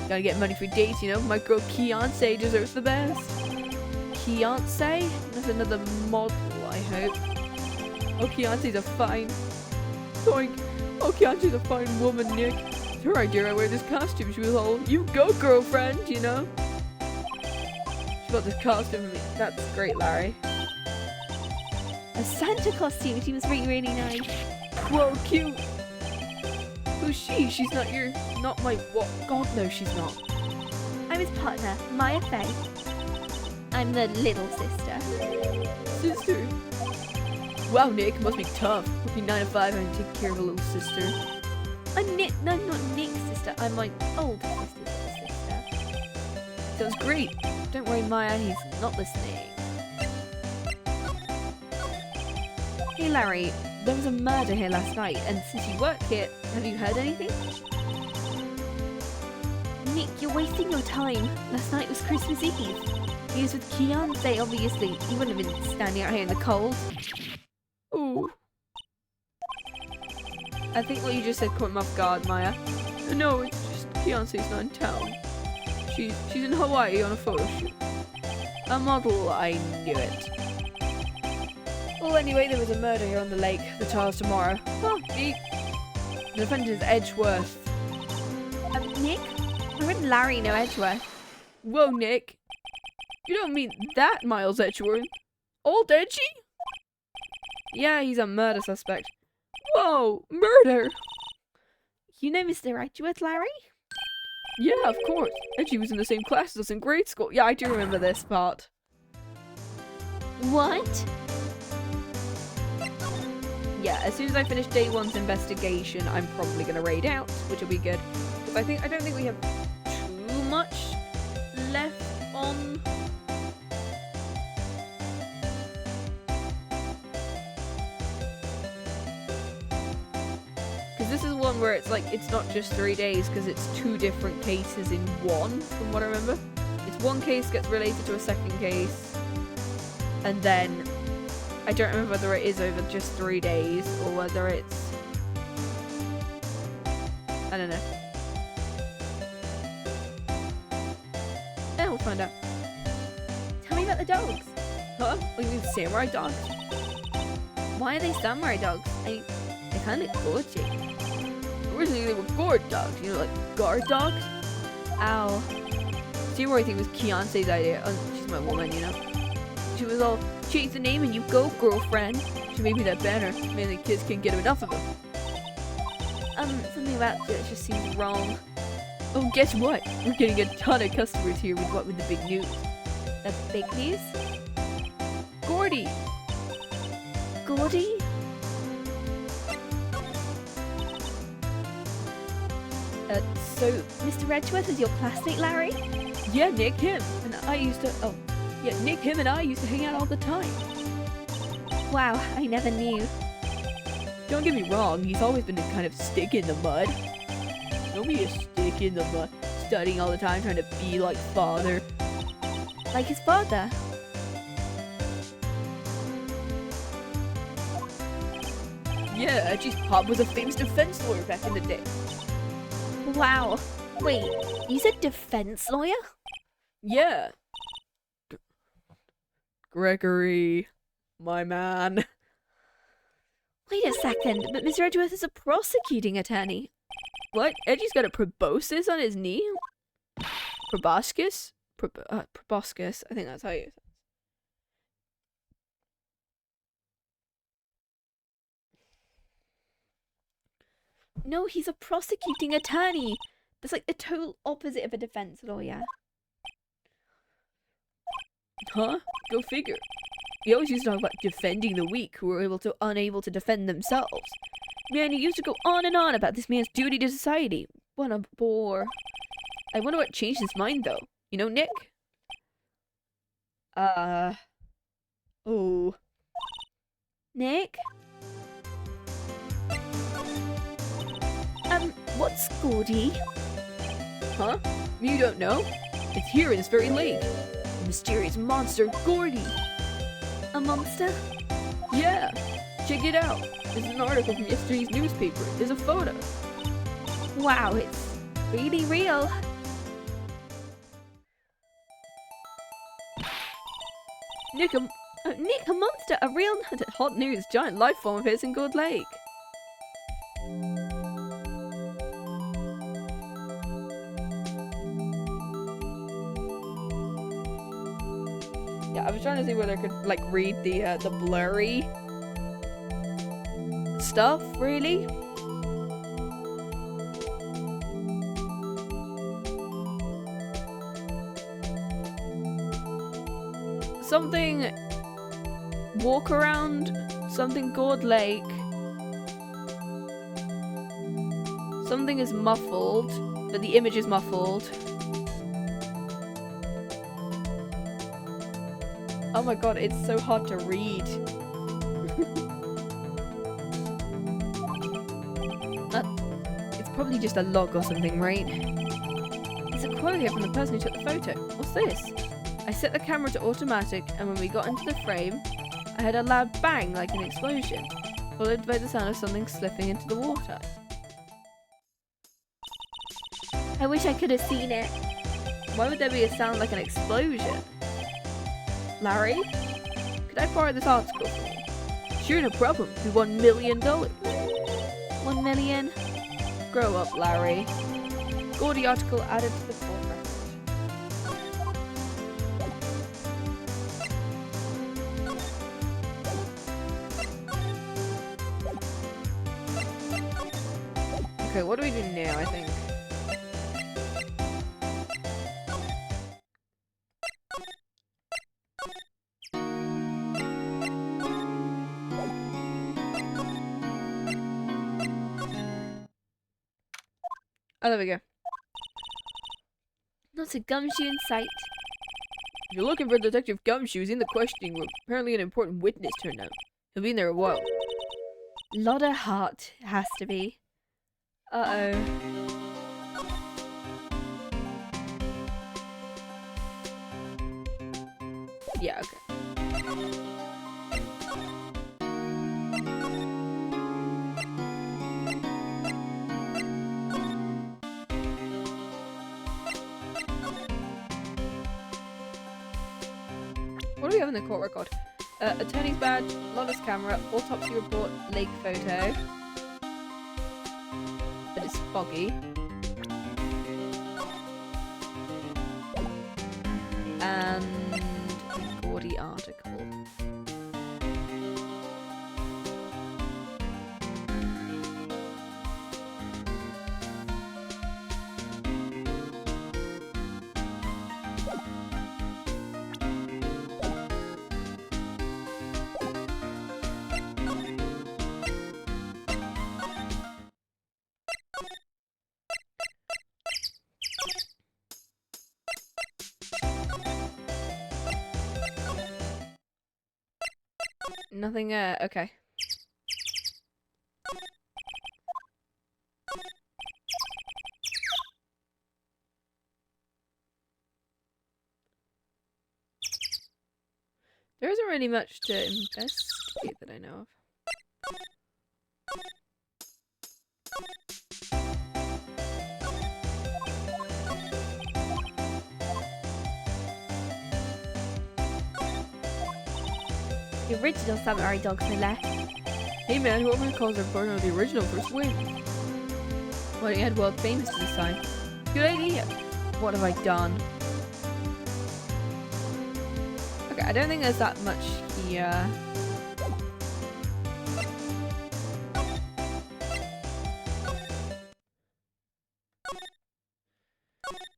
Gotta get money for dates, you know? My girl Fiancé deserves the best. Fiancé? That's another model, I hope. Oh, Fiancé's a fine... Zoink! Oh, Fiancé's a fine woman, Nick. It's her idea I wear this costume. She was all, you go, girlfriend, you know? She got this costume. That's great, Larry. A Santa costume. She was really, really nice. Whoa, cute. Who's she? She's not your... Not my... What? God, no, she's not. I'm his partner, Maya Faye. I'm the little sister. Sister? Wow, Nick, must be tough. Working 9 to 5 and take care of a little sister. I'm Nick... No, not Nick's sister. I'm my older sister's sister. Sounds great. Don't worry, Maya, he's not listening. Hey, Larry, there was a murder here last night, and since you work here, have you heard anything? Nick, you're wasting your time. Last night was Christmas Eve. He was with Fiancé, obviously. He wouldn't have been standing out here in the cold. Ooh. I think what you just said caught me off guard, Maya. No, it's just Fiancé's not in town. She's in Hawaii on a photo shoot. A model, I knew it. Well, anyway, there was a murder here on the lake. The trial's tomorrow. Oh, neat. The defendant is Edgeworth. Nick? I wouldn't Larry know Edgeworth. Whoa, Nick. You don't mean that Miles Edgeworth? Old Edgy? Yeah, he's a murder suspect. Whoa, murder! You know Mr. Edgeworth, Larry? Yeah, of course. Edgy was in the same class as us in grade school. Yeah, I do remember this part. What? Yeah, as soon as I finish day one's investigation, I'm probably gonna raid out, which will be good. Because I don't think we have too much left on. Because this is one where it's like, it's not just 3 days, because it's 2 different cases in one, from what I remember. It's one case gets related to a second case, and then I don't remember whether it is over just 3 days, or whether it's... I don't know. We'll find out. Tell me about the dogs. Huh? What, you mean samurai dogs? Why are they samurai dogs? They kind of look gorgy. Originally they were guard dogs, you know, like guard dogs? Ow. Samurai thing was Fiancé's idea. Oh, she's my woman, you know. She was all, change the name and you go, girlfriend. She made me that banner. Mainly kids can't get enough of them. Something about it just seems wrong. Oh, guess what? We're getting a ton of customers here with what with the big news. The big news? Gordy! Gordy? So Mr. Edgeworth is your classmate, Larry? Yeah, Nick, him. And I used to... Oh, yeah, Nick, him and I used to hang out all the time. Wow, I never knew. Don't get me wrong, he's always been a kind of stick in the mud. Don't be a stick in the mud. Studying all the time, trying to be like father. Like his father? Yeah, Edgy's pop was a famous defense lawyer back in the day. Wow. Wait, you said defense lawyer? Yeah. Gregory, my man. Wait a second, but Mr. Edgeworth is a prosecuting attorney. What? Edgy's got a proboscis on his knee? Proboscis? Proboscis, I think that's how you say it. No, he's a prosecuting attorney. That's like the total opposite of a defense lawyer. Huh? Go figure. He always used to talk about defending the weak who were unable to defend themselves. Man, he used to go on and on about this man's duty to society. What a bore. I wonder what changed his mind, though. You know, Nick? Oh. Nick? What's Gordy? Huh? You don't know? It's here in this very lake. The mysterious monster, Gordy. A monster? Yeah. Check it out. This is an article from yesterday's newspaper. There's a photo. Wow, it's really real. Nick, a monster, a real hot news, giant life form appears in Gold Lake. Yeah, I was trying to see whether I could like read the blurry stuff, really. Something walk around, something Gourd Lake. Something is muffled, but the image is muffled. Oh my god, it's so hard to read. It's probably just a log or something, right? There's a quote here from the person who took the photo. What's this? I set the camera to automatic, and when we got into the frame, I heard a loud bang like an explosion, followed by the sound of something slipping into the water. I wish I could have seen it. Why would there be a sound like an explosion? Larry? Could I borrow this article from you? Sure, no problem. It'll be $1 million. 1 million? Grow up, Larry. Gordy article added to the court record. Okay, what do we do now, I think? Oh, there we go. Not a gumshoe in sight. If you're looking for Detective Gumshoe, in the questioning room. Apparently an important witness turned up. He'll be in there a while. Lotta Hart has to be. Uh-oh. Yeah, okay. What do we have in the court record? Attorney's badge, Lola's camera, autopsy report, lake photo. But it's foggy. And a Gordy article. Nothing, okay. There isn't really much to investigate that I know of. The original samurai dogs are left. Hey man, whoever calls their partner the original first win. Well, you had world famous to decide. Good idea. What have I done? Okay, I don't think there's that much here.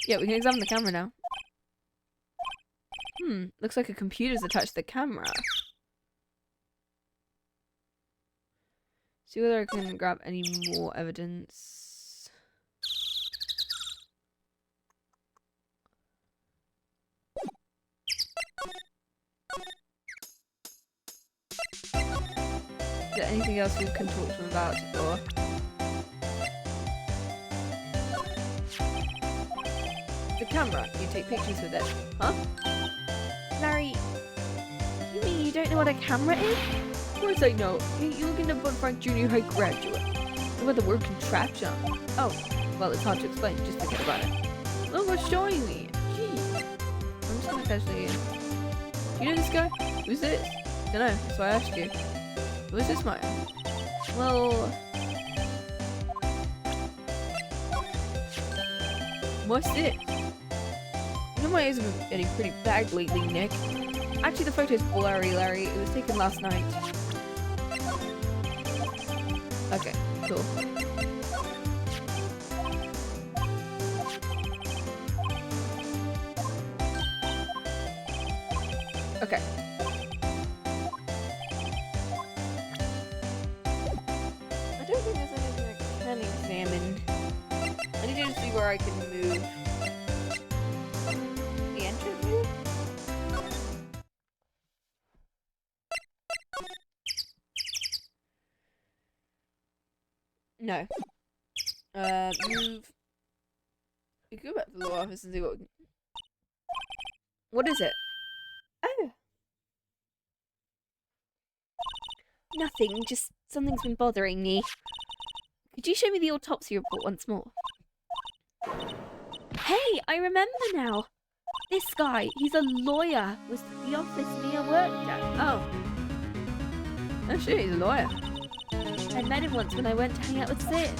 Yeah, we can examine the camera now. Looks like a computer's attached to the camera. See whether I can grab any more evidence. Is there anything else we can talk to him about? Or the camera, you take pictures with it. Huh? Larry, you mean you don't know what a camera is? Of course I know. You're looking at Frank Junior High graduate. What about the word contraption? Oh, well, it's hard to explain. Just forget about it. Look what's showing me. Gee. I'm just gonna casually. Do you know this guy? Who's this? Dunno, that's why I asked you. Who's this man? Well. What's this? You know my eyes have been getting pretty bad lately, Nick. Actually, the photo's blurry, Larry. It was taken last night. Okay, cool. Okay. I don't think there's anything I can examine. I need to see where I can move. The entrance, maybe? No. Move. We can go back to the law office and see what. What is it? Oh. Nothing, just something's been bothering me. Could you show me the autopsy report once more? Hey, I remember now. This guy, he's a lawyer, was the office Mia worked at. Oh. Oh shit, he's a lawyer. I met him once when I went to hang out with Sis.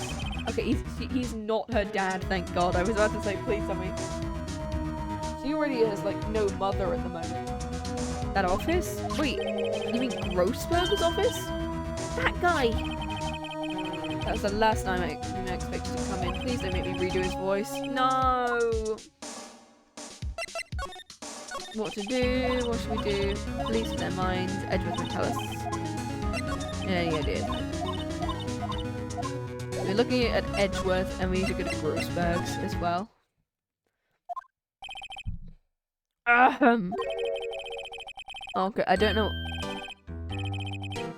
Okay, he's not her dad, thank God. I was about to say, please tell me. She already has, like, no mother at the moment. That office? Wait, you mean Grossberger's office? That guy! That was the last time I expected to come in. Please don't make me redo his voice. No! What to do? What should we do? Police with their minds. Edgeworth will tell us. Any ideas? We're looking at Edgeworth and we need to go to Grossberg's as well. Okay, I don't know.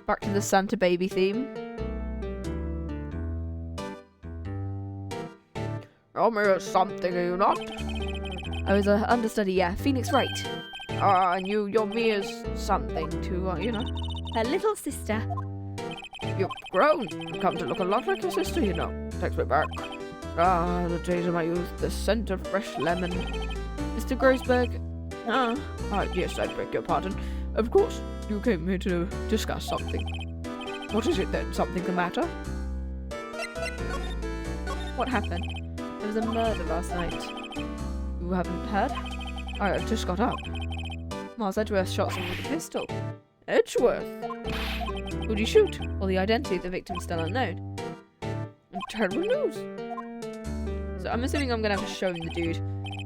Back to the Santa Baby theme. I'm here something, are you not? I was an understudy, yeah. Phoenix Wright. And you're Mia's something too, you know? Her little sister. You've grown. You've come to look a lot like your sister, you know. Takes me back. Ah, the days of my youth, the scent of fresh lemon. Mr. Grossberg. Yes, I beg your pardon. Of course, you came here to discuss something. What is it then? Something the matter? What happened? There was a murder last night. You haven't heard? I just got up. Miles Edgeworth shot someone with a pistol. Edgeworth? Who'd you shoot? Well, the identity of the victim is still unknown. Terrible news. So I'm assuming I'm gonna have to show him the dude.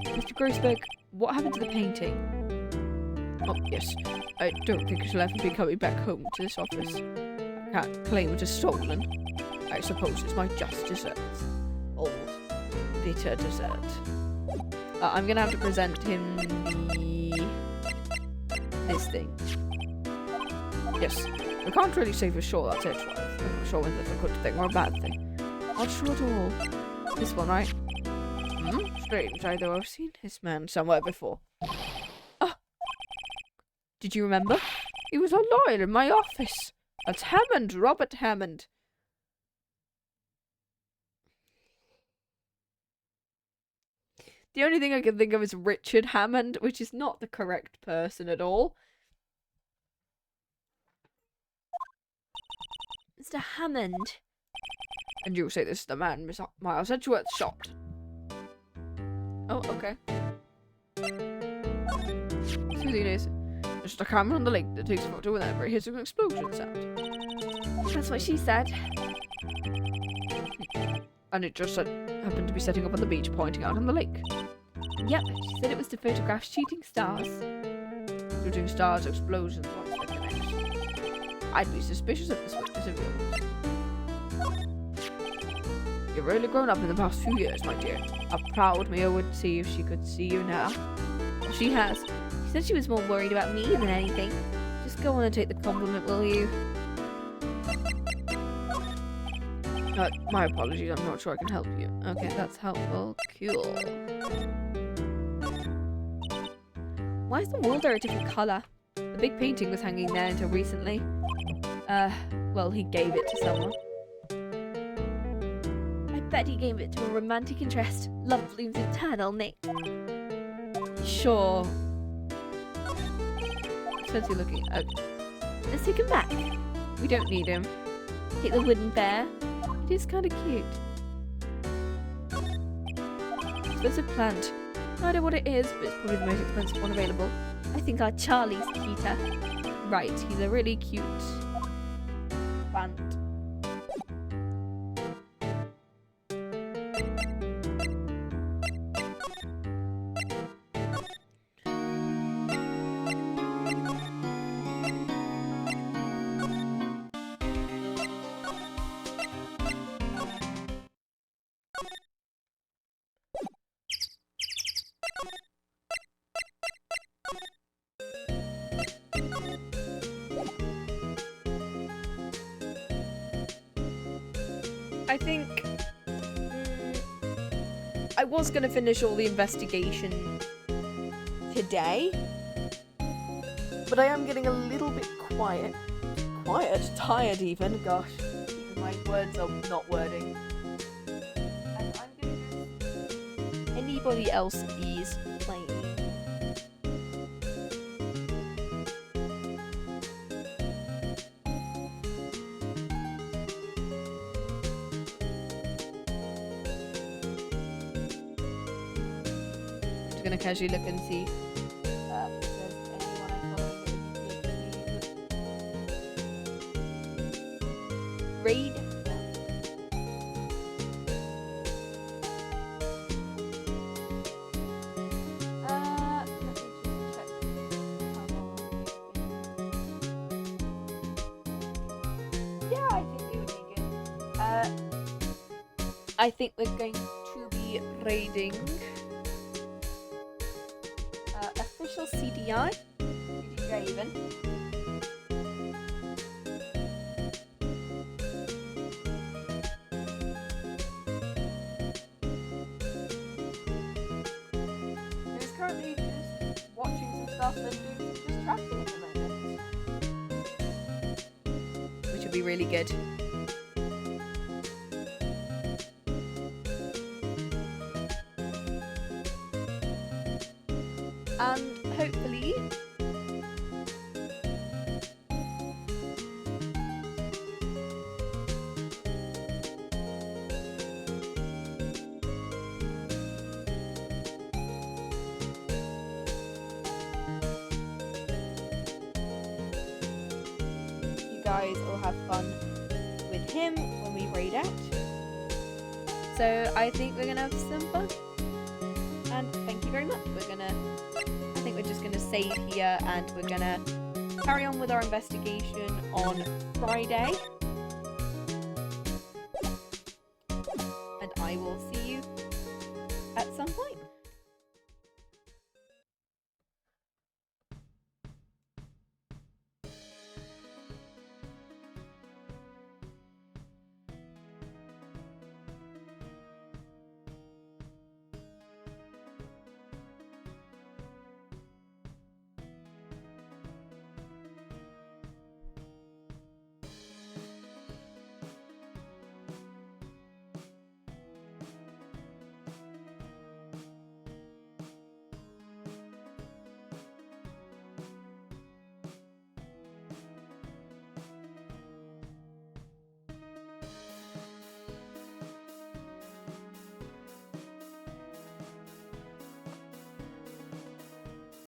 Mr. Grossberg, what happened to the painting? Oh, yes. I don't think she'll ever be coming back home to this office. I can't claim it as stolen. I suppose it's my just desserts. Old, bitter dessert. I'm gonna have to present him this thing. Yes, We can't really say for sure that's Edgeworth. I'm not sure whether it's a good thing or a bad thing. Not sure at all. This one, right? Strange, either I've seen this man somewhere before. Ah! Did you remember? He was a lawyer in my office. That's Hammond, Robert Hammond. The only thing I can think of is Richard Hammond, which is not the correct person at all. Mr. Hammond. And you say this is the man Miss Miles Edgeworth shot. Oh, okay. Susie is just a camera on the lake that takes a photo whenever it hears an explosion sound. That's what she said. And it just happened to be setting up on the beach pointing out on the lake. Yep, she said it was to photograph shooting stars. Shooting stars, explosions, what's the connection? I'd be suspicious of this witness of yours. You've really grown up in the past few years, my dear. A proud Mia would see if she could see you now. She has. She said she was more worried about me than anything. Just go on and take the compliment, will you? My apologies, I'm not sure I can help you. Okay, that's helpful. Cool. Why is the wall there a different colour? The big painting was hanging there until recently. Well, he gave it to someone. I bet he gave it to a romantic interest. Love blooms eternal, Nick. Sure. Fancy looking. Let's take him back. We don't need him. Take the wooden bear. It is kind of cute. Expensive plant. I don't know what it is, but it's probably the most expensive one available. I think our Charlie's cuter. Right, he's a really cute plant. I think I was going to finish all the investigation today, but I am getting a little bit tired even, gosh, even my words are not wording. And I'm going to do anybody else is playing. Gonna casually look and see if there's anyone I follow that Raid. Let me just check how long it's been. Yeah, I think it would be good. I think we're going to be raiding official CDI even. Who's currently just watching some stuff and just tracking at the moment, which would be really good. And hopefully you guys will have fun with him when we raid out. So I think we're gonna have some fun. And thank you very much. I think we're just gonna save here and we're gonna carry on with our investigation on Friday.